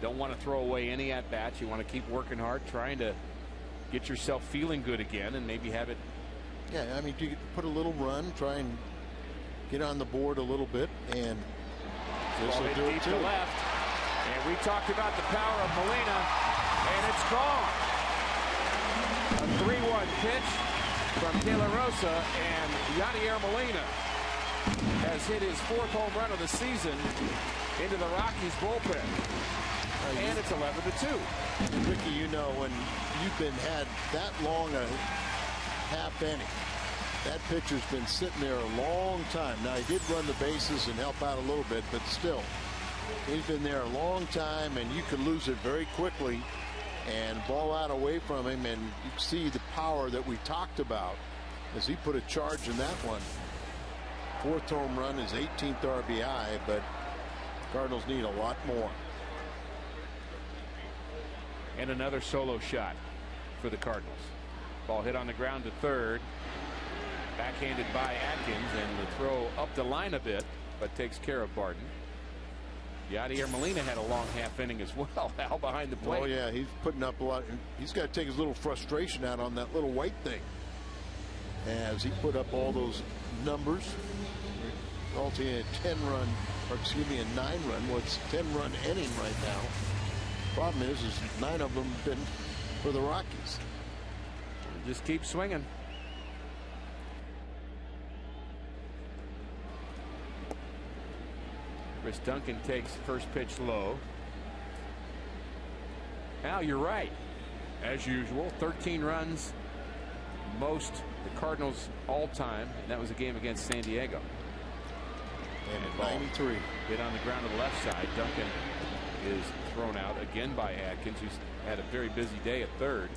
don't want to throw away any at bats. You want to keep working hard, trying to get yourself feeling good again, and maybe have it. Yeah, I mean, you put a little run, try and get on the board a little bit, and this will do it too. To left, and we talked about the power of Molina, and it's gone. A 3-1 pitch from De La Rosa, and Yadier Molina has hit his 4th home run of the season into the Rockies bullpen. And it's 11-2. Ricky, you know, when you've had that long a half inning, that pitcher's been sitting there a long time. Now, he did run the bases and help out a little bit, but still, he's been there a long time, and you could lose it very quickly and ball out away from him, and you can see the power that we talked about as he put a charge in that one. 4th home run, his 18th RBI, but Cardinals need a lot more. And another solo shot for the Cardinals. Ball hit on the ground to third. Backhanded by Atkins, and the throw up the line a bit, but takes care of Barton. Yadier Molina had a long half inning as well. Al behind the plate. Oh yeah, he's putting up a lot. He's got to take his little frustration out on that little white thing, as he put up all those numbers, resulting in a 10-run, or excuse me, a 9-run. What's 10-run inning right now? Problem is 9 of them have been for the Rockies. Just keep swinging. Chris Duncan takes first pitch low. Now you're right. As usual, 13 runs, most the Cardinals all time, and that was a game against San Diego. And 93 hit on the ground to the left side. Duncan is thrown out again by Atkins, who's had a very busy day at third.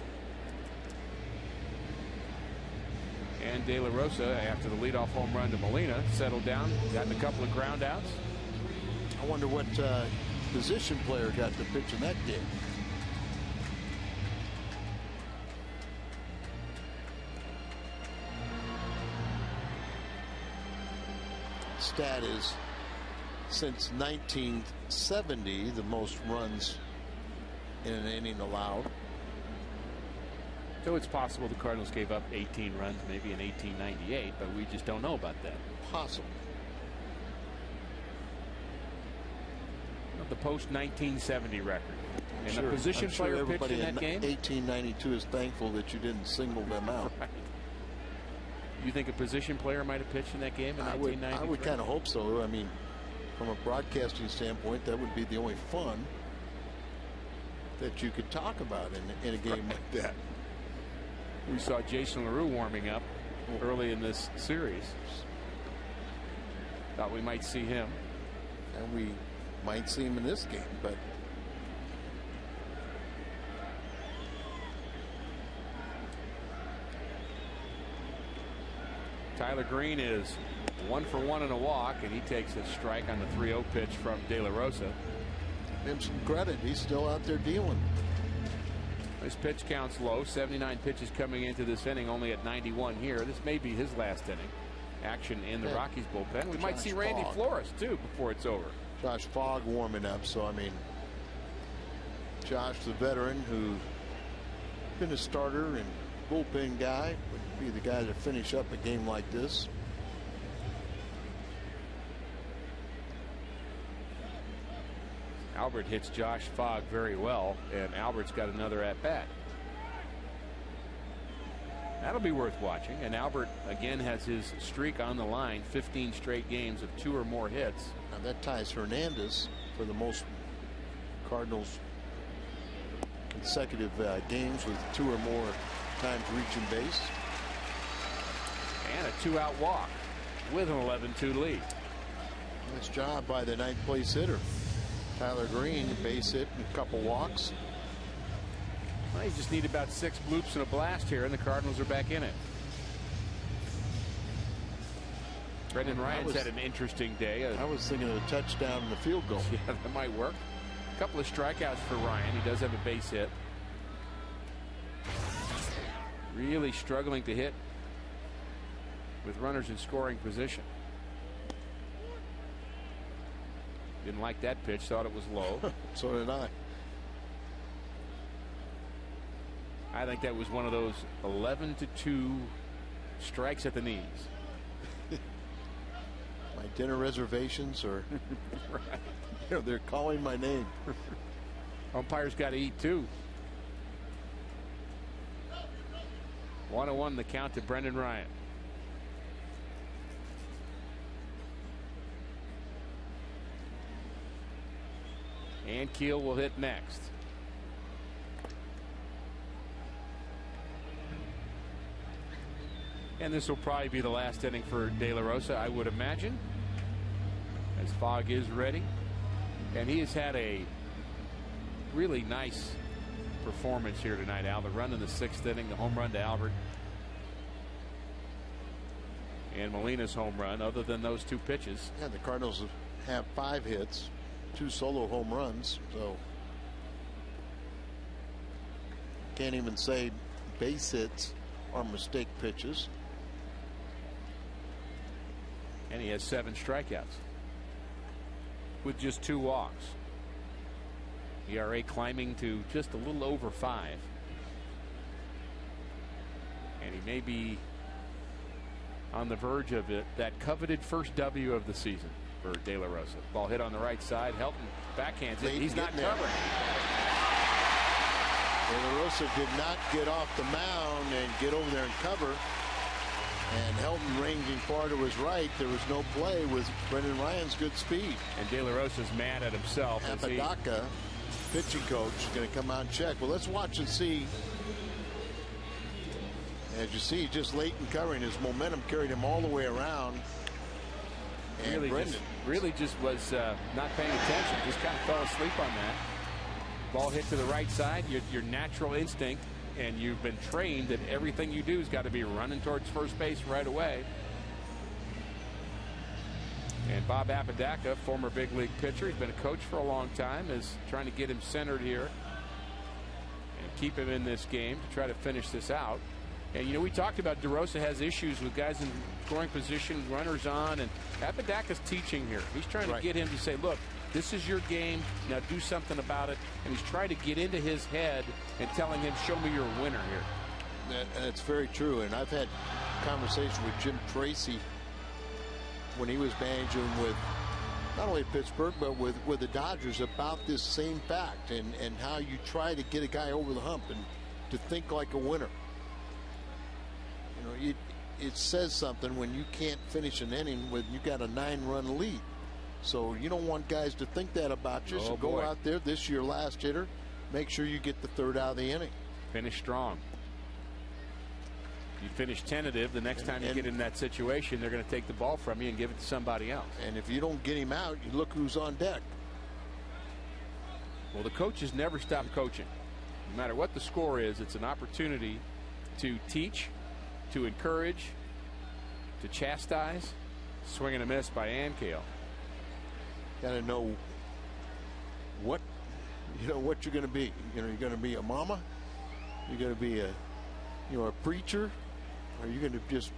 And De La Rosa, after the leadoff home run to Molina, settled down, gotten a couple of ground outs. I wonder what position player got the pitch in that game. Stat is, since 1970, the most runs in an inning allowed. So it's possible the Cardinals gave up 18 runs maybe in 1898, but we just don't know about that. Possible. The post 1970 record. And sure, a position player pitched in that game. 1892 is thankful that you didn't single them out. Right. You think a position player might have pitched in that game in 1993? I would kind of hope so. I mean, from a broadcasting standpoint, that would be the only fun that you could talk about in a game like that. We saw Jason LaRue warming up early in this series. Thought we might see him. And we might see him in this game, but Tyler Green is 1 for 1 in a walk, and he takes a strike on the 3-0 pitch from De La Rosa. Give him some credit. He's still out there dealing. His pitch count's low. 79 pitches coming into this inning, only at 91 here. This may be his last inning. Action in the Rockies bullpen. We might see Randy Flores too before it's over. Josh Fogg warming up. So I mean, Josh, the veteran who's been a starter and bullpen guy, would be the guy to finish up a game like this. Albert hits Josh Fogg very well, and Albert's got another at bat. That'll be worth watching. And Albert again has his streak on the line, 15 straight games of 2 or more hits. Now that ties Hernandez for the most Cardinals consecutive games with 2 or more times reaching base. And a 2-out walk with an 11-2 lead. Nice job by the 9th place hitter. Tyler Green, base hit and a couple walks. Well, you just need about 6 bloops and a blast here, and the Cardinals are back in it. Brendan Ryan's had an interesting day. I was thinking of a touchdown and a field goal. Yeah, that might work. A couple of strikeouts for Ryan. He does have a base hit. Really struggling to hit with runners in scoring position. Didn't like that pitch. Thought it was low. So did I. I think that was one of those 11-2 strikes at the knees. My dinner reservations are Right. You know, they're calling my name. Umpires got to eat too. 1-1 the count to Brendan Ryan. And Keel will hit next. And this will probably be the last inning for De La Rosa, I would imagine, as Fogg is ready. And he has had a really nice performance here tonight, Al. The run in the 6th inning, the home run to Albert, and Molina's home run. Other than those 2 pitches, Yeah, the Cardinals have 5 hits, 2 solo home runs, so can't even say base hits are mistake pitches. and he has 7 strikeouts with just 2 walks. ERA climbing to just a little over 5. And he may be on the verge of it, that coveted first W of the season for De La Rosa. Ball hit on the right side. Helton backhands it. He's not covering. De La Rosa did not get off the mound and get over there and cover. And Helton ranging far to his right. There was no play with Brendan Ryan's good speed. And De La Rosa's mad at himself. Apodaca, pitching coach, is going to come out and check. Well, let's watch and see. As you see, just late in covering, his momentum carried him all the way around. And really just was not paying attention. Just kind of fell asleep on that. Ball hit to the right side. Your natural instinct, and you've been trained that everything you do has got to be running towards first base right away. And Bob Apodaca, former big league pitcher, he's been a coach for a long time, is trying to get him centered here and keep him in this game to try to finish this out. And, you know, we talked about DeRosa has issues with guys in scoring position, runners on, and Apodaca's teaching here. He's trying to get him to say, look, this is your game, now do something about it. And he's trying to get into his head and telling him, show me you're a winner here. That's very true. And I've had conversations with Jim Tracy when he was managing with not only Pittsburgh, but with the Dodgers about this same fact and how you try to get a guy over the hump and to think like a winner. You know, it says something when you can't finish an inning when you got a 9-run lead. So you don't want guys to think that about you. So go out there, this is your last hitter, make sure you get the 3rd out of the inning. Finish strong. You finish tentative, the next time you get in that situation, they're going to take the ball from you and give it to somebody else. And if you don't get him out, you look who's on deck. Well, the coaches never stop coaching. No matter what the score is, it's an opportunity to teach, to encourage, to chastise. Swing and a miss by Ankiel. Got to know what what you're going to be. You know, you're going to be a mama, you're going to be a a preacher, or you're going to just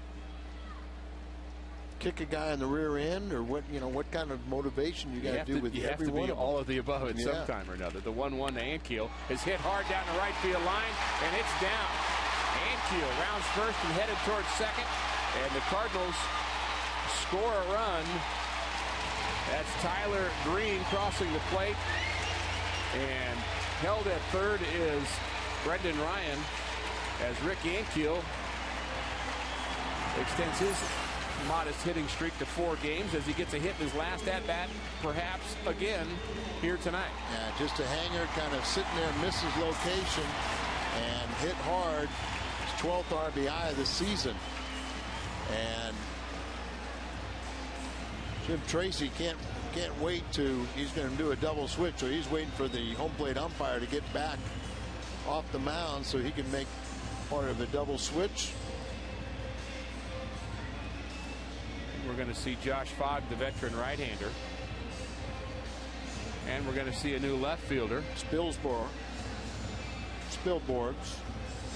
kick a guy in the rear end, or what what kind of motivation you got to do with every one of them. All of the above at some time or another. The 1-1 to Ankiel is hit hard down the right field line, and it's down. Ankiel rounds first and headed towards second, and the Cardinals score a run. That's Tyler Green crossing the plate, and held at third is Brendan Ryan as Rick Ankiel extends his modest hitting streak to 4 games as he gets a hit in his last at-bat, perhaps again here tonight. Yeah, just a hanger, kind of sitting there, misses location, and hit hard. His 12th RBI of the season. And Jim Tracy can't wait to, he's going to do a double switch, so he's waiting for the home plate umpire to get back off the mound so he can make part of the double switch. We're going to see Josh Fogg, the veteran right-hander, And we're going to see a new left fielder. Spilborghs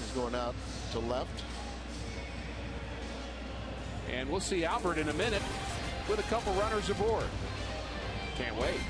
is going out to left. And we'll see Albert in a minute with a couple runners aboard. Can't wait.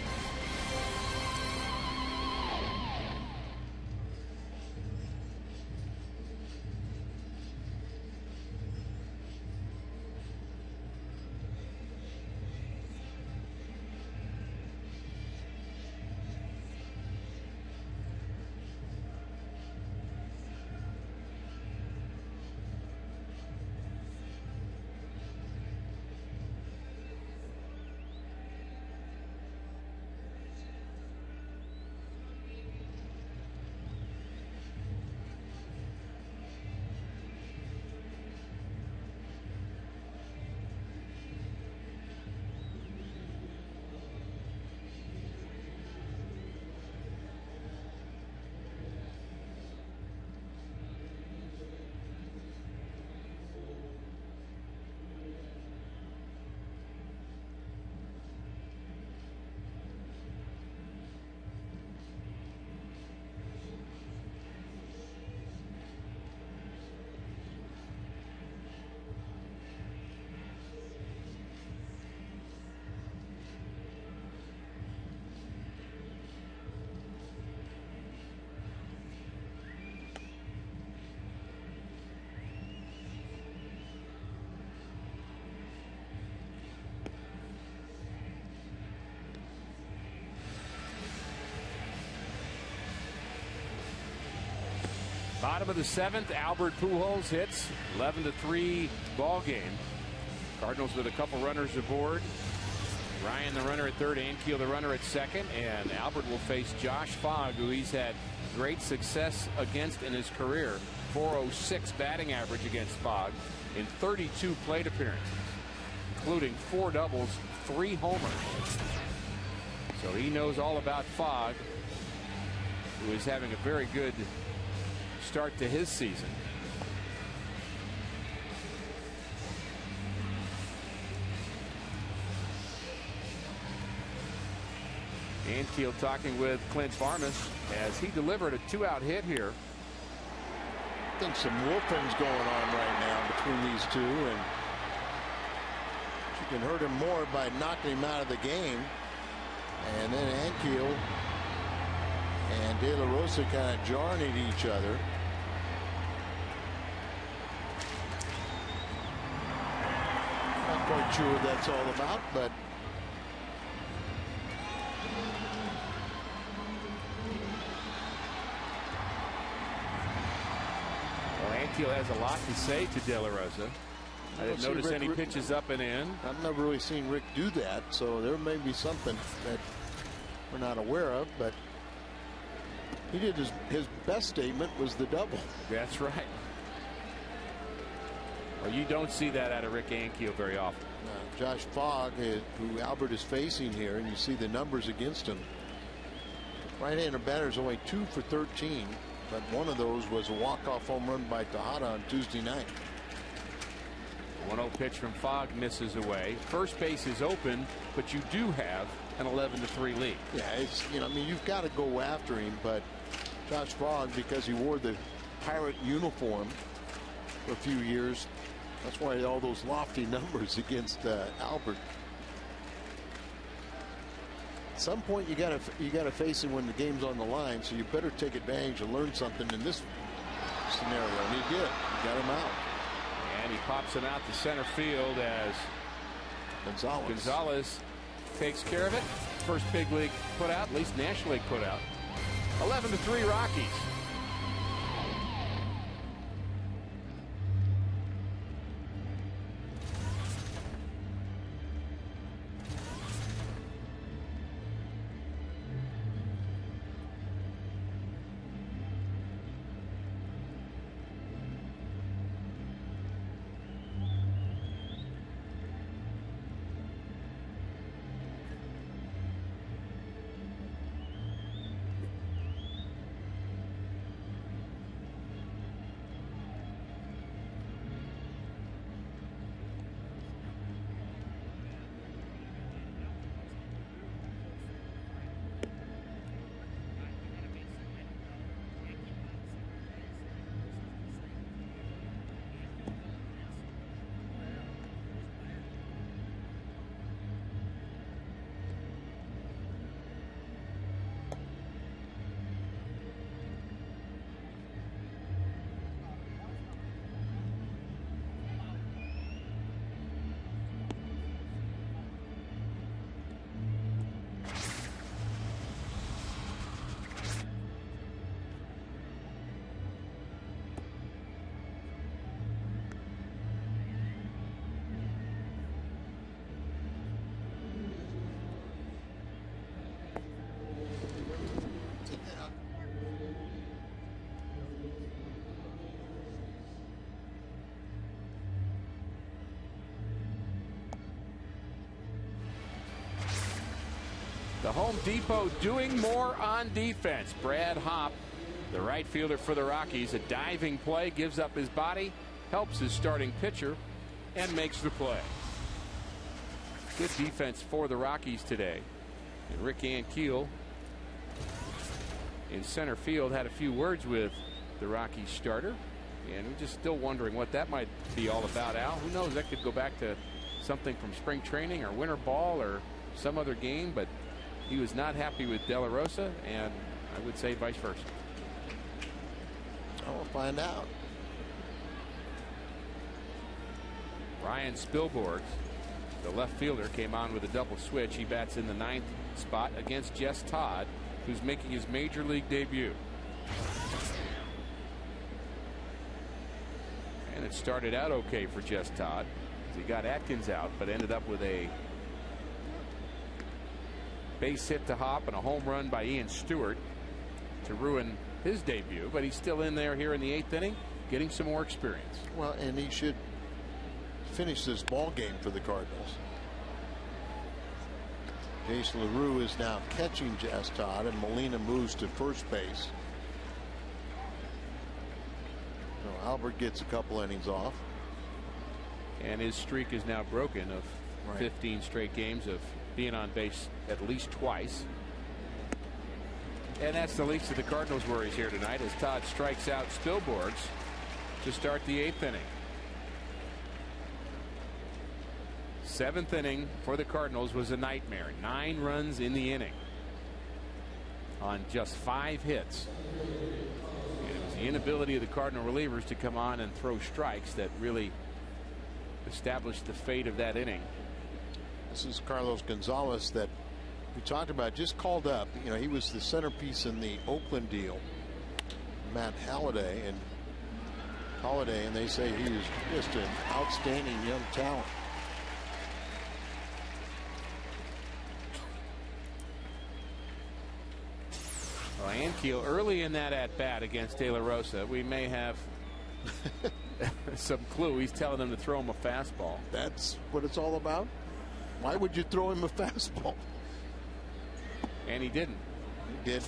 Bottom of the 7th, Albert Pujols hits. 11-3 ball game. Cardinals with a couple runners aboard. Ryan the runner at third, Ankiel the runner at second, and Albert will face Josh Fogg, who he's had great success against in his career. 406 batting average against Fogg in 32 plate appearances, including 4 doubles, 3 homers. So he knows all about Fogg, who is having a very good start to his season. Ankiel talking with Clint Farmas as he delivered a 2-out hit here. I think some wolfing's going on right now between these two, and she can hurt him more by knocking him out of the game. And then Ankiel and De La Rosa kind of jarring at each other. Not quite sure what that's all about, but Ankiel has a lot to say to De La Rosa. I didn't notice any pitches up and in. I've never really seen Rick do that, so there may be something that we're not aware of, but he did his best statement was the double. That's right. Well, you don't see that out of Rick Ankiel very often. Josh Fogg, who Albert is facing here, and you see the numbers against him. Right-hander batter is only 2 for 13, but one of those was a walk-off home run by Tejada on Tuesday night. 1-0 pitch from Fogg misses away. First base is open, but you do have an 11-3 lead. Yeah, it's, you know, I mean, you've got to go after him, but Josh Fogg, because he wore the Pirate uniform for a few years, that's why all those lofty numbers against Albert. At some point, you gotta face him when the game's on the line, so you better take advantage and learn something in this scenario. And he did. He got him out. And he pops him out to center field as Gonzalez takes care of it. First big league put out, at least National League put out. 11-3 Rockies. The Home Depot doing more on defense. Brad Hopp, the right fielder for the Rockies, a diving play, gives up his body, helps his starting pitcher, and makes the play. Good defense for the Rockies today. And Rick Ankiel in center field had a few words with the Rockies starter, and we're just still wondering what that might be all about. Al, who knows? That could go back to something from spring training or winter ball or some other game, but he was not happy with De La Rosa, and I would say vice versa. I'll find out. Ryan Spilborghs, the left fielder, came on with a double switch. He bats in the 9th spot against Jess Todd, who's making his major league debut. And it started out okay for Jess Todd. He got Atkins out, but ended up with a base hit to Hopp and a home run by Ian Stewart to ruin his debut. But he's still in there here in the 8th inning, getting some more experience. Well, and he should finish this ball game for the Cardinals. Jason LaRue is now catching Jess Todd, and Molina moves to first base. So Albert gets a couple innings off. And his streak is now broken of 15 straight games of being on base at least twice. And that's the least of the Cardinals' worries here tonight as Todd strikes out Spilborghs to start the 8th inning. 7th inning for the Cardinals was a nightmare. 9 runs in the inning on just 5 hits. And it was the inability of the Cardinal relievers to come on and throw strikes that really established the fate of that inning. This is Carlos Gonzalez that we talked about, just called up. You know, he was the centerpiece in the Oakland deal. Matt Halliday, and they say he is just an outstanding young talent. Well, Ankiel early in that at bat against De La Rosa, we may have some clue. He's telling them to throw him a fastball. That's what it's all about. Why would you throw him a fastball? And he didn't. He did,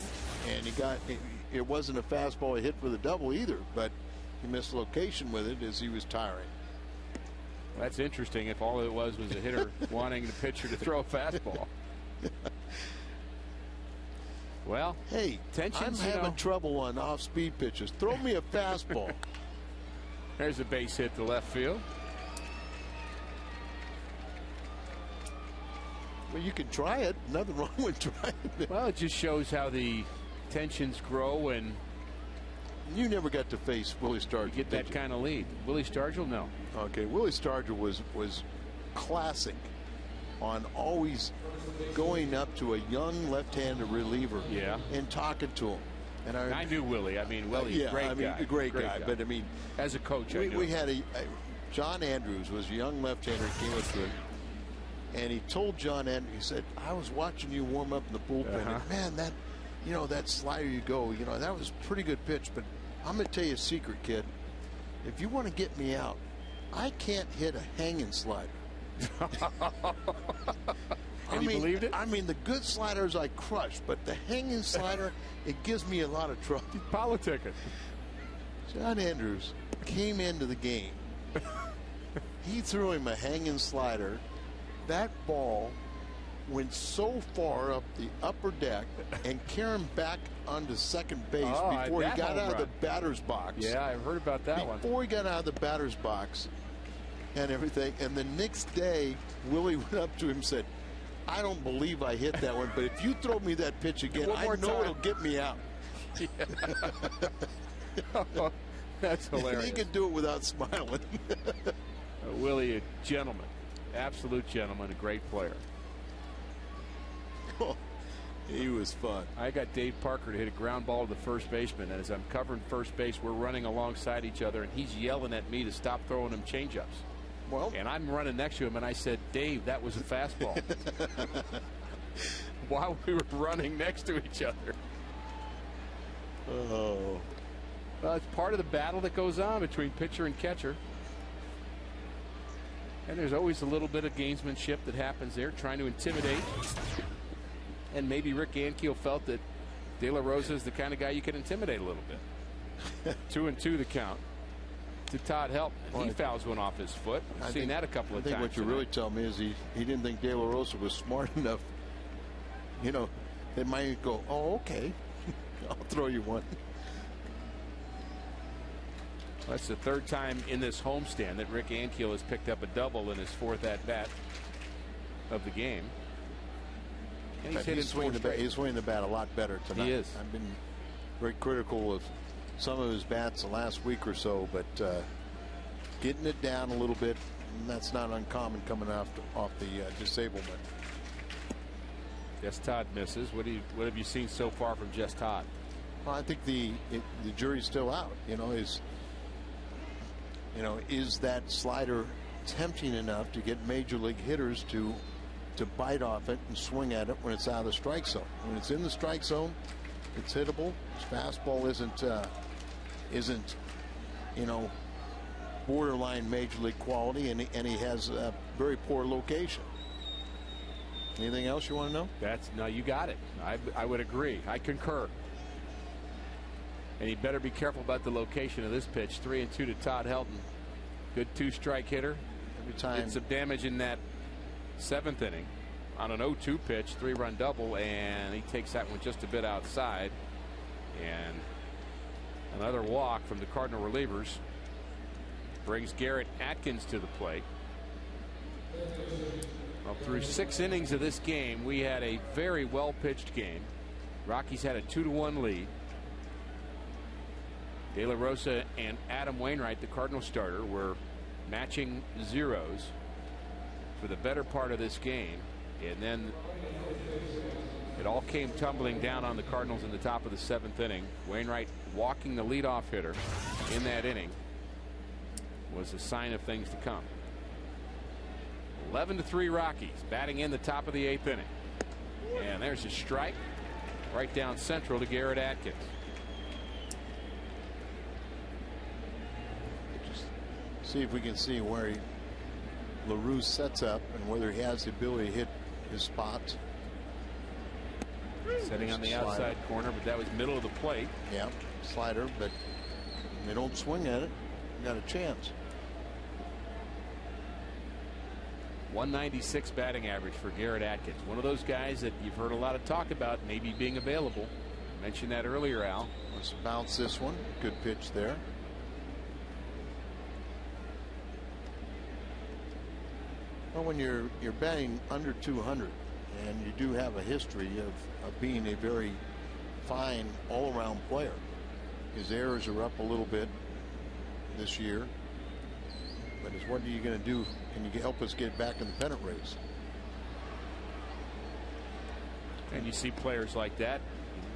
and he got. It wasn't a fastball he hit for the double either, but he missed location with it as he was tiring. Well, that's interesting. If all it was a hitter wanting the pitcher to throw a fastball. Well, hey, tensions, I'm having trouble on off-speed pitches. Throw me a fastball. There's a base hit to left field. Well, you can try it. Nothing wrong with trying it. Well, it just shows how the tensions grow, and you never got to face Willie Stargell. You get that kind of lead. Willie Stargell, no. Okay, Willie Stargell was classic on always going up to a young left-handed reliever, and talking to him. And I knew Willie. I mean, Willie, great guy. But I mean, as a coach, we had John Andrews was a young left-hander, came up to him, and he told John Andrews, he said, "I was watching you warm up in the bullpen, and man, that slider you go, that was a pretty good pitch. But I'm going to tell you a secret, kid. If you want to get me out, I can't hit a hanging slider." And he believed it? I mean, the good sliders I crush, but the hanging slider, it gives me a lot of trouble. Politicking. John Andrews came into the game. He threw him a hanging slider. That ball went so far up the upper deck and carried him back onto second base before he got out of the batter's box. Yeah, I heard about that one. Before he got out of the batter's box and everything. And the next day, Willie went up to him and said, "I don't believe I hit that one, but if you throw me that pitch again, I know it'll get me out." Oh, that's hilarious. And he could do it without smiling. Willie, a gentleman. Absolute gentleman, a great player. Oh, he was fun. I got Dave Parker to hit a ground ball to the first baseman, and as I'm covering first base, we're running alongside each other, and he's yelling at me to stop throwing him changeups. Well, and I'm running next to him, and I said, "Dave, that was a fastball." While we were running next to each other. Oh. Well, it's part of the battle that goes on between pitcher and catcher. And there's always a little bit of gamesmanship that happens there, trying to intimidate. And maybe Rick Ankiel felt that De La Rosa is the kind of guy you can intimidate a little bit. 2-2 the count to Todd Helton. Well, he fouls one off his foot. We've seen that a couple of times. I think what you really tell me is he didn't think De La Rosa was smart enough. You know, they might go, oh, okay, I'll throw you one. That's the third time in this homestand that Rick Ankiel has picked up a double in his fourth at bat of the game. And he's swinging the bat a lot better tonight. He is. I've been very critical of some of his bats the last week or so, but getting it down a little bit, that's not uncommon coming off the disablement. Jess Todd misses. What have you seen so far from Jess Todd? Well, I think the jury's still out. Is that slider tempting enough to get major league hitters to bite off it and swing at it when it's out of the strike zone? When it's in the strike zone, it's hittable. His fastball isn't borderline major league quality, and he has a very poor location. Anything else you want to know? No, you got it. I would agree. I concur. And he better be careful about the location of this pitch. 3-2 to Todd Helton. Good 2-strike hitter. Every time. Did some damage in that 7th inning on an 0-2 pitch, 3-run double, and he takes that one just a bit outside. And another walk from the Cardinal relievers brings Garrett Atkins to the plate. Well, through 6 innings of this game, we had a very well pitched game. Rockies had a 2-1 lead. De La Rosa and Adam Wainwright, the Cardinal starter, were matching zeros for the better part of this game, and then it all came tumbling down on the Cardinals in the top of the 7th inning. Wainwright walking the leadoff hitter in that inning was a sign of things to come. 11-3 Rockies, batting in the top of the 8th inning, and there's a strike right down central to Garrett Atkins. See if we can see where LaRue sets up and whether he has the ability to hit his spots. Setting on the outside corner, but that was middle of the plate. Yeah, slider, but they don't swing at it. You got a chance. 196 batting average for Garrett Atkins. One of those guys that you've heard a lot of talk about maybe being available. Mentioned that earlier, Al. Let's bounce this one. Good pitch there. Well, when you're batting under 200 and you do have a history of being a very fine all-around player, his errors are up a little bit this year, but it's what are you going to do? Can you help us get back in the pennant race? And you see players like that.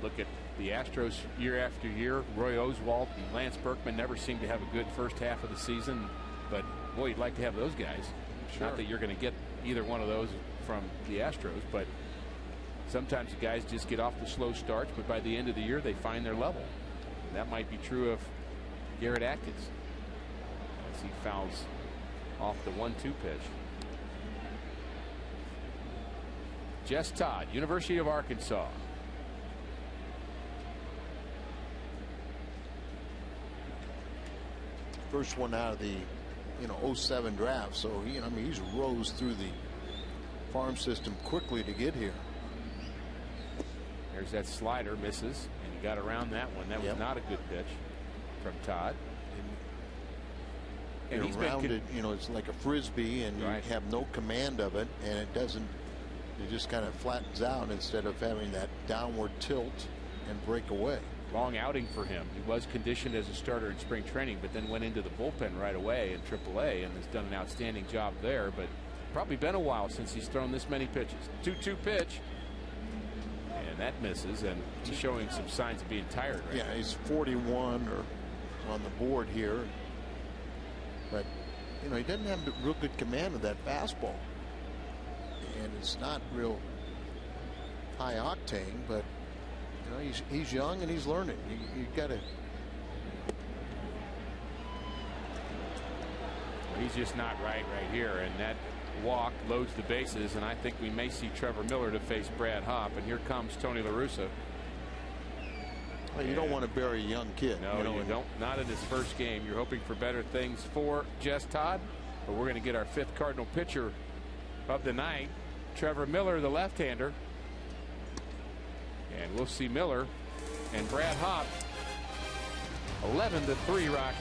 Look at the Astros year after year. Roy Oswalt and Lance Berkman never seem to have a good first half of the season, but boy, you'd like to have those guys. Sure. Not that you're going to get either one of those from the Astros, but sometimes the guys just get off the slow starts, but by the end of the year they find their level. That might be true of Garrett Atkins as he fouls off the 1-2 pitch. Jess Todd, University of Arkansas. First one out of the 07 draft, so he's rose through the farm system quickly to get here. There's that slider, misses, and he got around that one. That was not a good pitch from Todd. And he's rounded, it's like a frisbee, and you have no command of it, and it just kind of flattens out instead of having that downward tilt and break away. Long outing for him. He was conditioned as a starter in spring training, but then went into the bullpen right away in AAA and has done an outstanding job there. But probably been a while since he's thrown this many pitches. 2-2 pitch, and that misses, and he's showing some signs of being tired. Right now. He's 41 or on the board here, but he doesn't have real good command of that fastball, and it's not real high octane, but. He's young and he's learning. You got to. He's just not right here, and that walk, loads the bases, and I think we may see Trevor Miller to face Brad Hopp. And here comes Tony La Russa. Well, you don't want to bury a young kid. No, you don't. Not in his first game. You're hoping for better things for Jess Todd. But we're going to get our 5th Cardinal pitcher of the night, Trevor Miller, the left-hander. And we'll see Miller and Brad Hopp. 11-3 Rockies.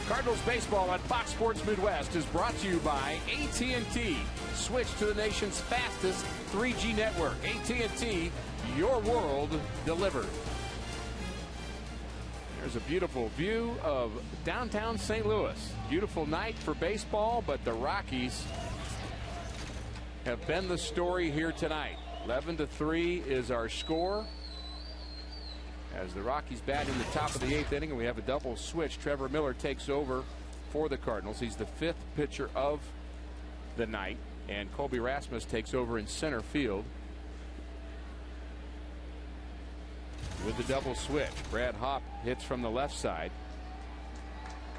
Cardinals baseball on Fox Sports Midwest is brought to you by AT&T. Switch to the nation's fastest 3G network. AT&T, your world delivered. There's a beautiful view of downtown St. Louis. Beautiful night for baseball, but the Rockies have been the story here tonight. 11-3 is our score. As the Rockies bat in the top of the 8th inning, and we have a double switch. Trevor Miller takes over for the Cardinals. He's the 5th pitcher of the night, and Colby Rasmus takes over in center field with the double switch. Brad Hopp hits from the left side.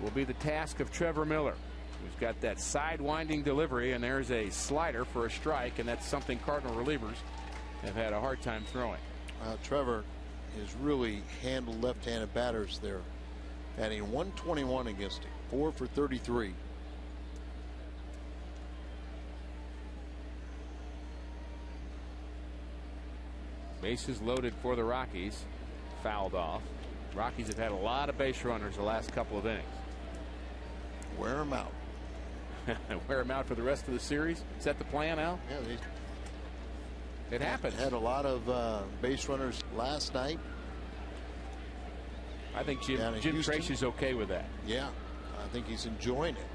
Will be the task of Trevor Miller, who's got that side-winding delivery, and there's a slider for a strike, and that's something Cardinal relievers have had a hard time throwing. Trevor has really handled left-handed batters there, batting 121 against him, 4 for 33. Bases loaded for the Rockies. Fouled off. Rockies have had a lot of base runners the last couple of innings. Wear them out. Wear them out for the rest of the series. Is that the plan, Al? Yeah, it happened. Had a lot of base runners last night. I think Jim Tracy's okay with that. Yeah, I think he's enjoying it.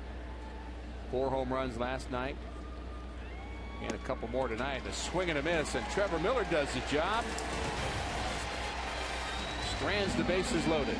4 home runs last night, and a couple more tonight. A swing and a miss, and Trevor Miller does the job. Strands the bases loaded.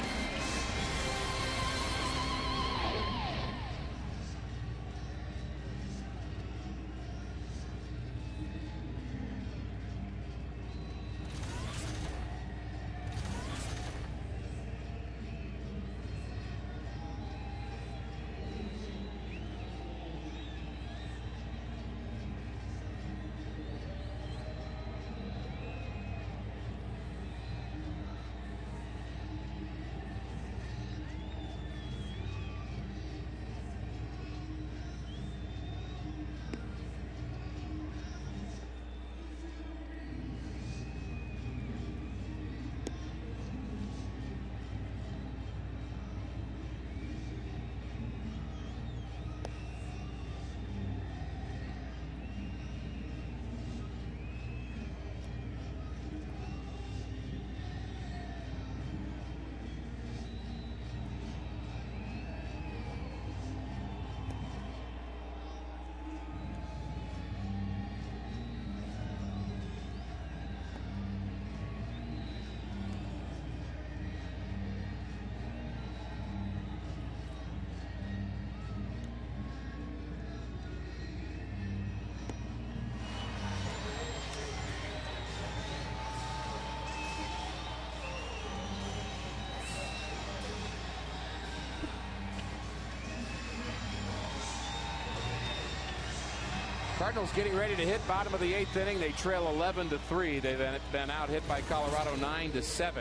Cardinals getting ready to hit bottom of the 8th inning. They trail 11-3. They've been out hit by Colorado 9-7.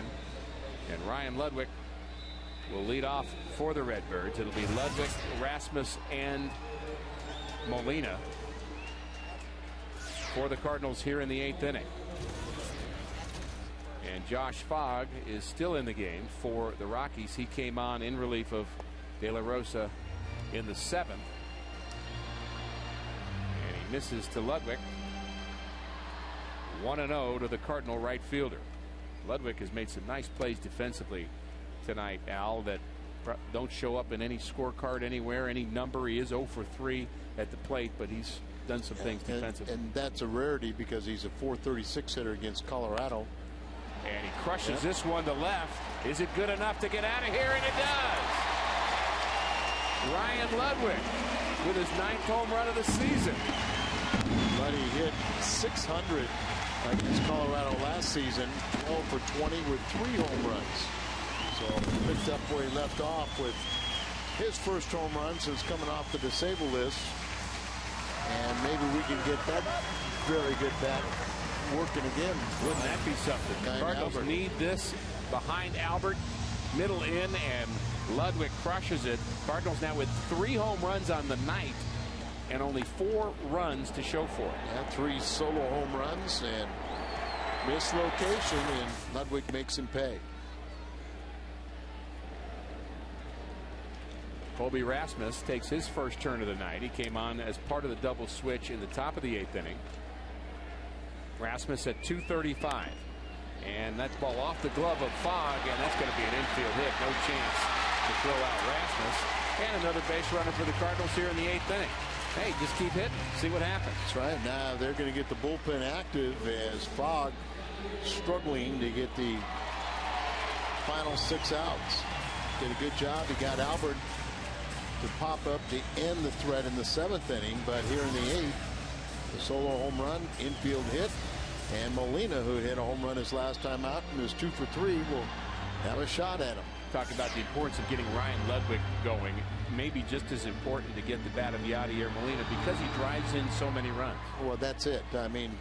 And Ryan Ludwig will lead off for the Redbirds. It'll be Ludwig, Rasmus, and Molina for the Cardinals here in the 8th inning. And Josh Fogg is still in the game for the Rockies. He came on in relief of De La Rosa in the 7th. And he misses to Ludwig. 1-0 to the Cardinal right fielder. Ludwig has made some nice plays defensively tonight, Al, that don't show up in any scorecard anywhere, any number. He is 0 for 3 at the plate, but he's done some things defensively. And that's a rarity because he's a .436 hitter against Colorado. And he crushes this one to left. Is it good enough to get out of here? And it does. Ryan Ludwig with his 9th home run of the season. But he hit .600 against Colorado last season, 12 for 20 with 3 home runs. So picked up where he left off with his first home run since coming off the disabled list. And maybe we can get that very good bat working again. Wouldn't that be something? The Cardinals need this behind Albert, middle in, and Ludwig crushes it. Cardinals now with 3 home runs on the night and only 4 runs to show for it. Yeah, 3 solo home runs and mislocation, and Ludwig makes him pay. Colby Rasmus takes his first turn of the night. He came on as part of the double switch in the top of the 8th inning. Rasmus at .235, and that ball off the glove of Fogg, and that's going to be an infield hit. No chance to throw out Rasmus. And another base runner for the Cardinals here in the 8th inning. Hey, just keep hitting, see what happens. That's right. Now they're going to get the bullpen active as Fogg struggling to get the final 6 outs. Did a good job. He got Albert to pop up to end the threat in the 7th inning, but here in the 8th, the solo home run, infield hit, and Molina, who hit a home run his last time out and is 2 for 3, will have a shot at him. Talk about the importance of getting Ryan Ludwig going. Maybe just as important to get the bat of Yadier Molina because he drives in so many runs. Well, that's it. I mean,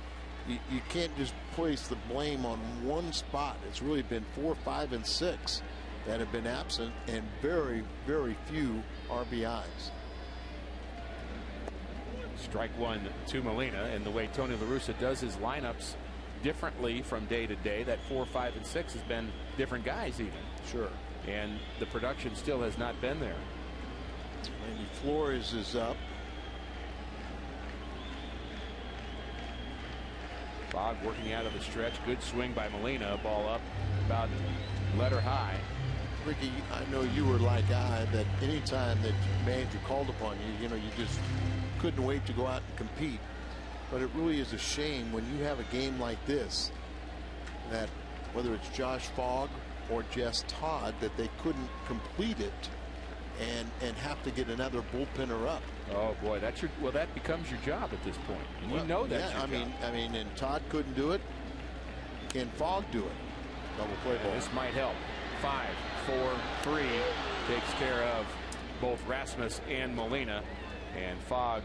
you can't just place the blame on one spot. It's really been 4, 5, and 6 that have been absent, and very, very few RBIs. Strike one to Molina, and the way Tony La Russa does his lineups differently from day to day, that 4, 5, and 6 has been different guys even. Sure. And the production still has not been there. Randy Flores is up. Fogg working out of the stretch. Good swing by Molina. Ball up about letter high. Ricky, I know you were like I, that anytime that manager called upon you, you just couldn't wait to go out and compete. But it really is a shame when you have a game like this, that whether it's Josh Fogg or Jess Todd, that they couldn't complete it and have to get another bullpenner up. Oh boy, that's that becomes your job at this point, and you know that's your job. I mean, and Todd couldn't do it. Can Fogg do it? Double play ball. This might help. 5, 4, 3 takes care of both Rasmus and Molina, and Fogg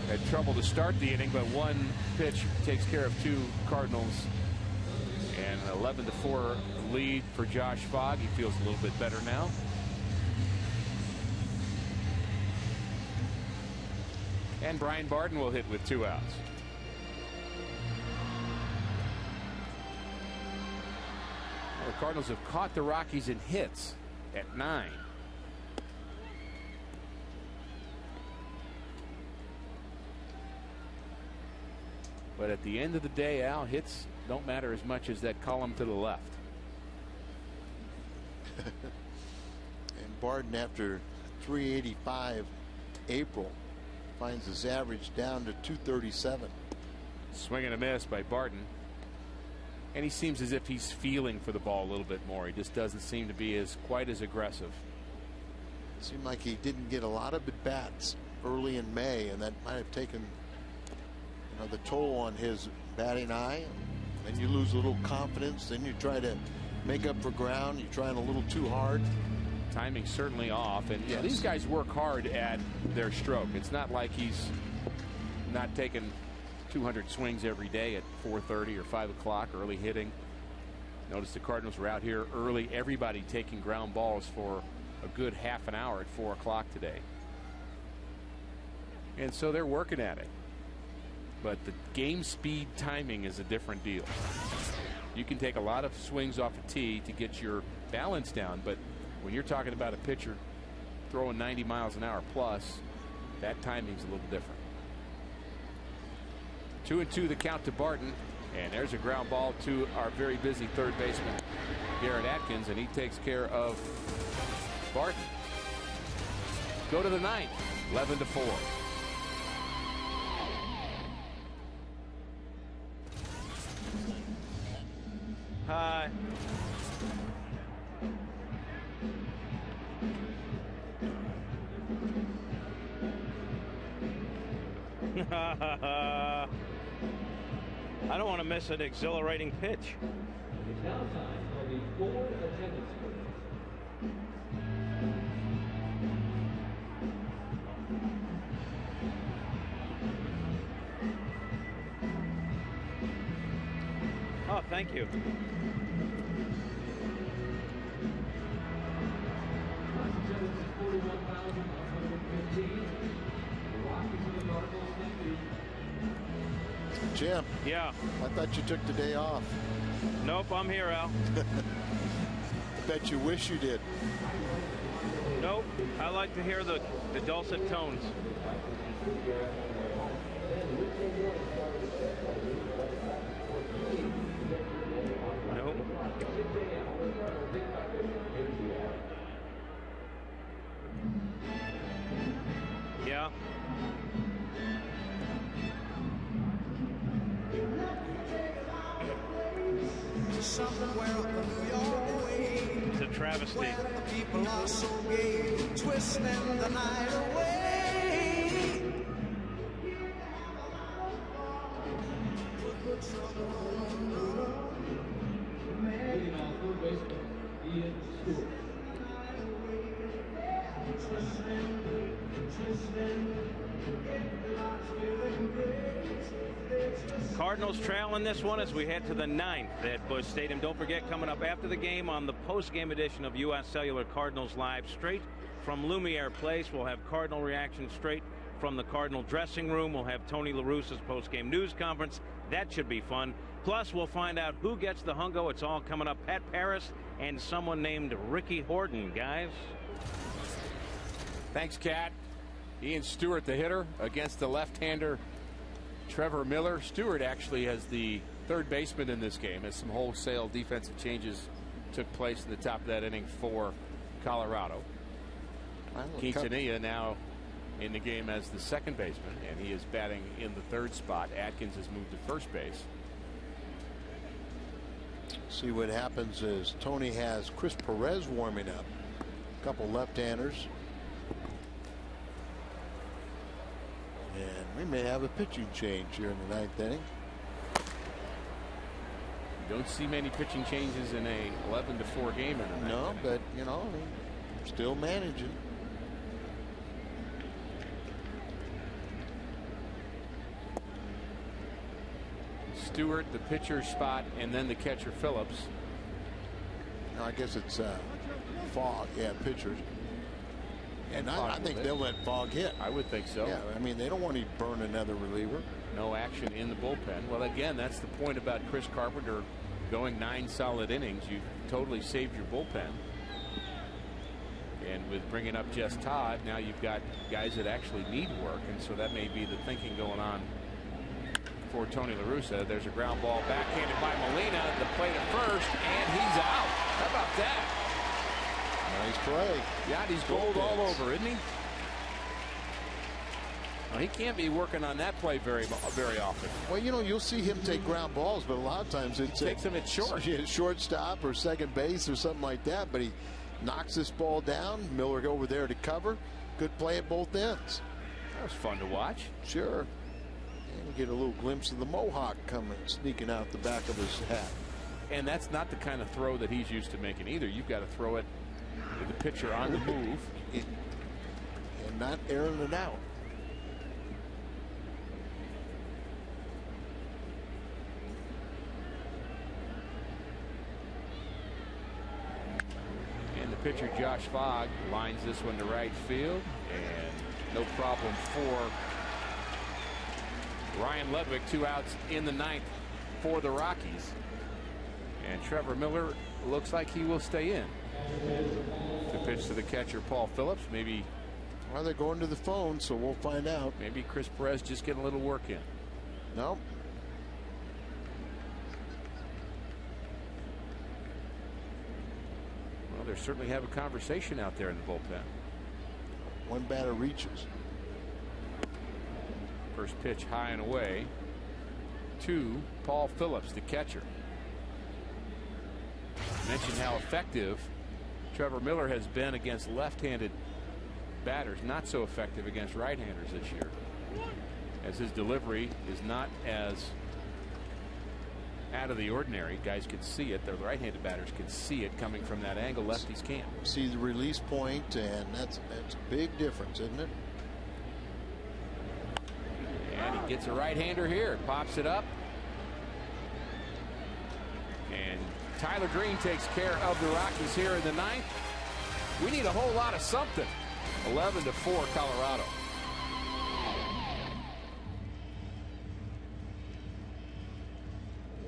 had trouble to start the inning, but one pitch takes care of 2 Cardinals, and an 11-4 lead for Josh Fogg. He feels a little bit better now. And Brian Barden will hit with 2 outs. Well, the Cardinals have caught the Rockies in hits at 9. But at the end of the day, Al, hits don't matter as much as that column to the left. And Barden, after 385 April, finds his average down to 237. Swing and a miss by Barden. And he seems as if he's feeling for the ball a little bit more. He just doesn't seem to be quite as aggressive. Seemed like he didn't get a lot of at bats early in May, and that might have taken the toll on his batting eye. Then you lose a little confidence. Then you try to make up for ground. You're trying a little too hard. Timing's certainly off, and you know, these guys work hard at their stroke. It's not like he's not taking 200 swings every day at 4:30 or 5 o'clock, early hitting. Notice the Cardinals were out here early, everybody taking ground balls for a good half an hour at 4 o'clock today. And so they're working at it. But the game speed timing is a different deal. You can take a lot of swings off a tee to get your balance down, but when you're talking about a pitcher throwing 90 miles an hour plus, that timing's a little different. 2-2 the count to Barton, and there's a ground ball to our very busy third baseman Garrett Atkins, and he takes care of Barton. Go to the ninth, 11-4. Hi. I don't want to miss an exhilarating pitch. It's now time for the 4 attendance quiz. Oh, thank you. Jim. Yeah. I thought you took the day off. Nope, I'm here, Al. I bet you wish you did. Nope, I like to hear the dulcet tones. Nope. Yeah. It's a travesty. The people are so gay, twisting the night away. Cardinals trailing this one as we head to the ninth at Busch Stadium. Don't forget, coming up after the game on the post-game edition of U.S. Cellular Cardinals Live, straight from Lumiere Place, we'll have Cardinal reaction straight from the Cardinal dressing room. We'll have Tony La Russa's post-game news conference. That should be fun. Plus, we'll find out who gets the hungo. It's all coming up. Pat Paris and someone named Ricky Horton, guys. Thanks, Cat. Ian Stewart, the hitter, against the left-hander Trevor Miller. Stewart actually has the third baseman in this game as some wholesale defensive changes took place in the top of that inning for Colorado. Quintanilla now in the game as the second baseman, and he is batting in the third spot. Atkins has moved to first base. See what happens is Tony has Chris Perez warming up. A couple left-handers. And we may have a pitching change here in the ninth inning. You don't see many pitching changes in a 11-4 game in the ninth No, inning. but you know, still managing. Stewart, the pitcher spot, and then the catcher Phillips. No, I guess it's Fogg. Yeah, pitchers. And I think they'll let Fogg hit. I would think so. Yeah, I mean, they don't want to burn another reliever. No action in the bullpen. Well, again, that's the point about Chris Carpenter going 9 solid innings. You've totally saved your bullpen. And with bringing up Jess Todd, now you've got guys that actually need work, and so that may be the thinking going on for Tony La Russa. There's a ground ball backhanded by Molina at the plate at first, and he's out. How about that? Nice play. Yeah, he's gold all over, isn't he? Well, he can't be working on that play very often. Well, you know, you'll see him take ground balls, but a lot of times it takes him at shortstop or second base or something like that. But he knocks this ball down. Miller over there to cover. Good play at both ends. That was fun to watch. Sure. And you get a little glimpse of the mohawk coming, sneaking out the back of his hat. And that's not the kind of throw that he's used to making either. You've got to throw it With the pitcher on the move. And not airing it out. And the pitcher, Josh Fogg, lines this one to right field. And no problem for Ryan Ludwig. 2 outs in the 9th for the Rockies. And Trevor Miller looks like he will stay in. To pitch to the catcher, Paul Phillips. Maybe. Well, they're going to the phone, so we'll find out. Maybe Chris Perez just getting a little work in. No. Well, they certainly have a conversation out there in the bullpen. One batter reaches. First pitch high and away to Paul Phillips, the catcher. I mentioned how effective Trevor Miller has been against left-handed batters, not so effective against right-handers this year, as his delivery is not as out of the ordinary. Guys can see it. The right-handed batters can see it coming from that angle. Lefties can't. See the release point, and that's a big difference, isn't it? And he gets a right-hander here. Pops it up. And Tyler Green takes care of the Rockies here in the 9th. We need a whole lot of something. 11-4 Colorado.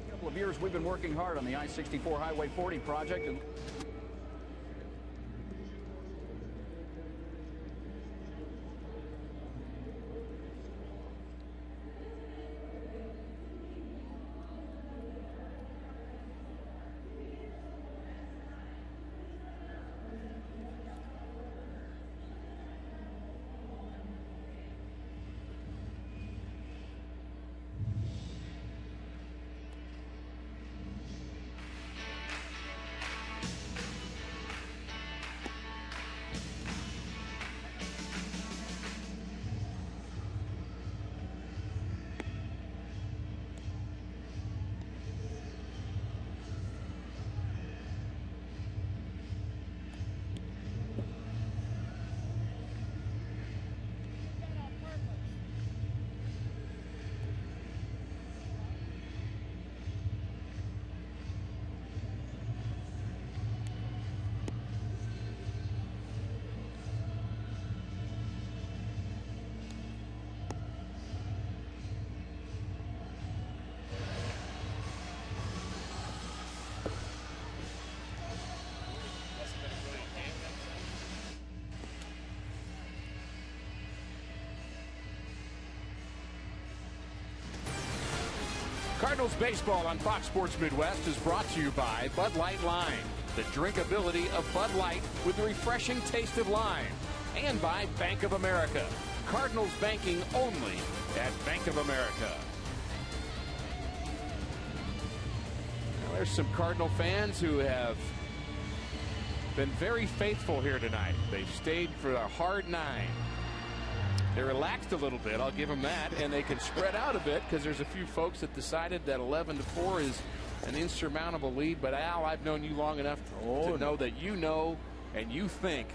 A couple of years we've been working hard on the I-64 Highway 40 project. And Cardinals baseball on Fox Sports Midwest is brought to you by Bud Light Lime, the drinkability of Bud Light with the refreshing taste of lime, and by Bank of America. Cardinals banking only at Bank of America. Now, there's some Cardinal fans who have been very faithful here tonight. They've stayed for a hard 9. They relaxed a little bit, I'll give them that, and they can spread out a bit because there's a few folks that decided that 11-4 is an insurmountable lead. But Al, I've known you long enough to know that you know and you think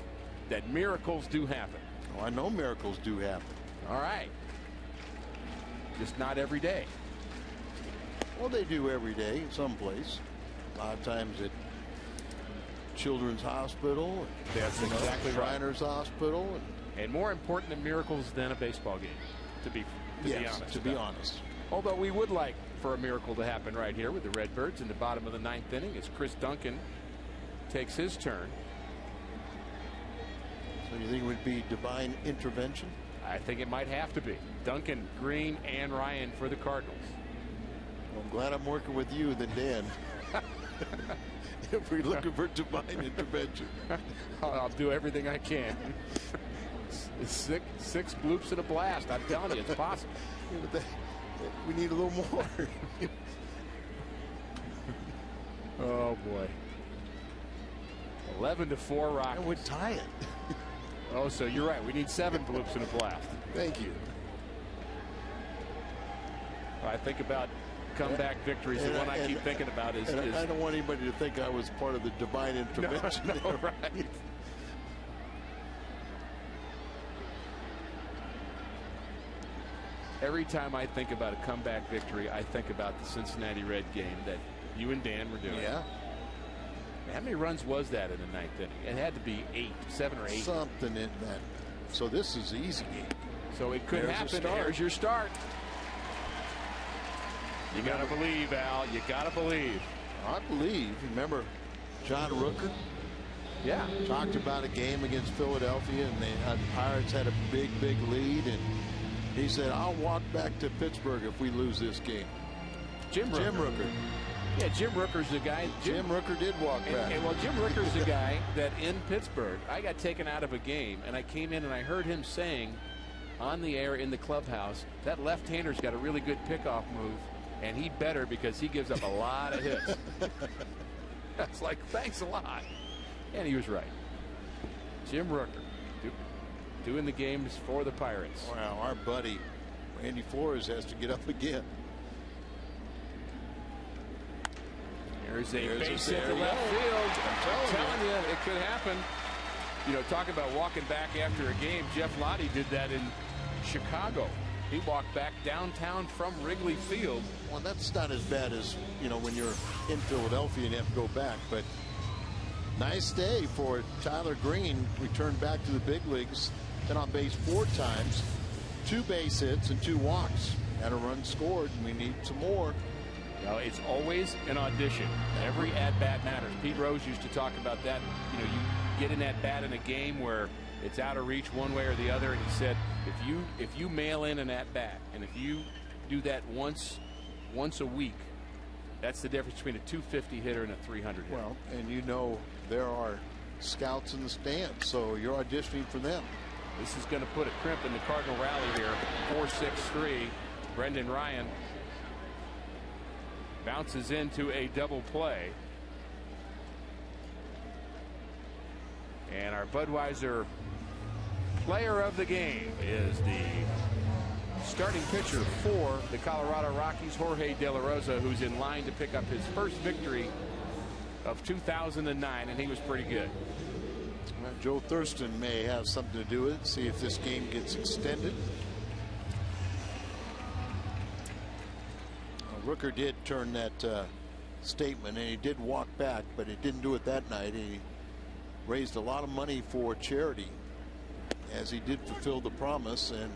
that miracles do happen. Oh, I know miracles do happen. All right. Just not every day. Well, they do every day someplace. A lot of times at Children's Hospital. That's exactly right. Shriners Hospital. And more important than miracles than a baseball game, to be honest. Although we would like for a miracle to happen right here with the Redbirds in the bottom of the 9th inning as Chris Duncan takes his turn. So you think it would be divine intervention? I think it might have to be. Duncan, Green, and Ryan for the Cardinals. Well, I'm glad I'm working with you than Dan. If we're looking for divine intervention. I'll do everything I can. It's six bloops and a blast. I'm telling you, it's possible. Yeah, but we need a little more. Oh boy. 11-4 Rockies. And we're tied. Oh, so you're right. We need 7 bloops and a blast. Thank you. I think about comeback victories. The one I keep thinking about is I don't want anybody to think I was part of the divine intervention. No, right. Every time I think about a comeback victory, I think about the Cincinnati Red game that you and Dan were doing. Yeah. How many runs was that in the ninth inning? It had to be 7 or 8. Something in that. So this is an easy game. So it could happen. There's your start. You got to believe, Al. You got to believe. I believe. Remember John Rooker? Yeah. Talked about a game against Philadelphia, and the Pirates had a big lead, and he said, I'll walk back to Pittsburgh if we lose this game. Jim Rooker. Yeah, Jim Rooker's the guy. Jim Rooker did walk back. Well, Jim Rooker's the guy that in Pittsburgh, I got taken out of a game, and I came in and I heard him saying on the air in the clubhouse, that left-hander's got a really good pickoff move, and he better because he gives up a lot of hits. That's like, thanks a lot. And he was right. Jim Rooker doing the games for the Pirates. Wow, our buddy Randy Flores has to get up again. There's a base hit to left field. I'm telling you, it could happen. You know, talking about walking back after a game, Jeff Lottie did that in Chicago. He walked back downtown from Wrigley Field. Well, that's not as bad as, you know, when you're in Philadelphia and you have to go back. But nice day for Tyler Green. Returned back to the big leagues. Been on base 4 times. 2 base hits and 2 walks. Had a run scored, and we need some more. Well, it's always an audition. Every at-bat matters. Pete Rose used to talk about that. You know, you get an at-bat in a game where it's out of reach one way or the other, and he said, if you mail in an at-bat, and if you do that once a week, that's the difference between a 250 hitter and a 300 hitter. Well, and you know there are scouts in the stands, so you're auditioning for them. This is going to put a crimp in the Cardinal rally here. 4-6-3. Brendan Ryan bounces into a double play. And our Budweiser player of the game is the starting pitcher for the Colorado Rockies, Jorge De La Rosa, who's in line to pick up his first victory of 2009, and he was pretty good. Well, Joe Thurston may have something to do with it. See if this game gets extended. Rooker did turn that statement, and he did walk back, but he didn't do it that night. He raised a lot of money for charity, as he did fulfill the promise and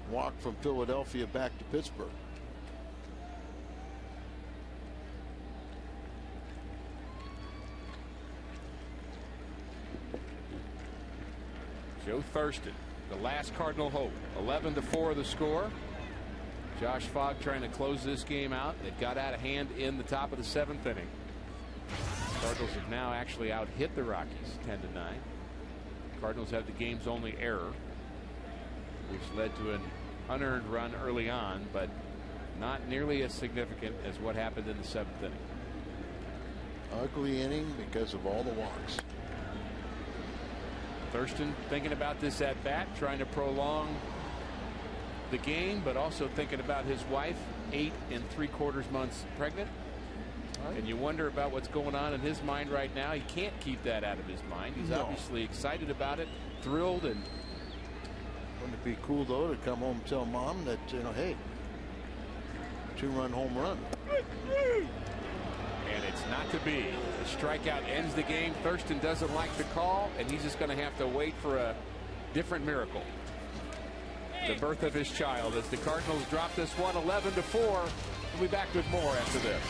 walked from Philadelphia back to Pittsburgh. Joe Thurston, the last Cardinal hope. 11-4 the score. Josh Fogg trying to close this game out. It got out of hand in the top of the 7th inning. Cardinals have now actually out-hit the Rockies 10-9. Cardinals have the game's only error, which led to an unearned run early on, but not nearly as significant as what happened in the 7th inning. Ugly inning because of all the walks. Thurston thinking about this at bat, trying to prolong the game, but also thinking about his wife, 8 3/4 months pregnant. And you wonder about what's going on in his mind right now. He can't keep that out of his mind. He's obviously excited about it, thrilled, and wouldn't it be cool though to come home and tell mom that, you know, hey, 2-run home run. And it's not to be. The strikeout ends the game. Thurston doesn't like the call, and he's just going to have to wait for a different miracle. The birth of his child as the Cardinals drop this one 11-4. We'll be back with more after this.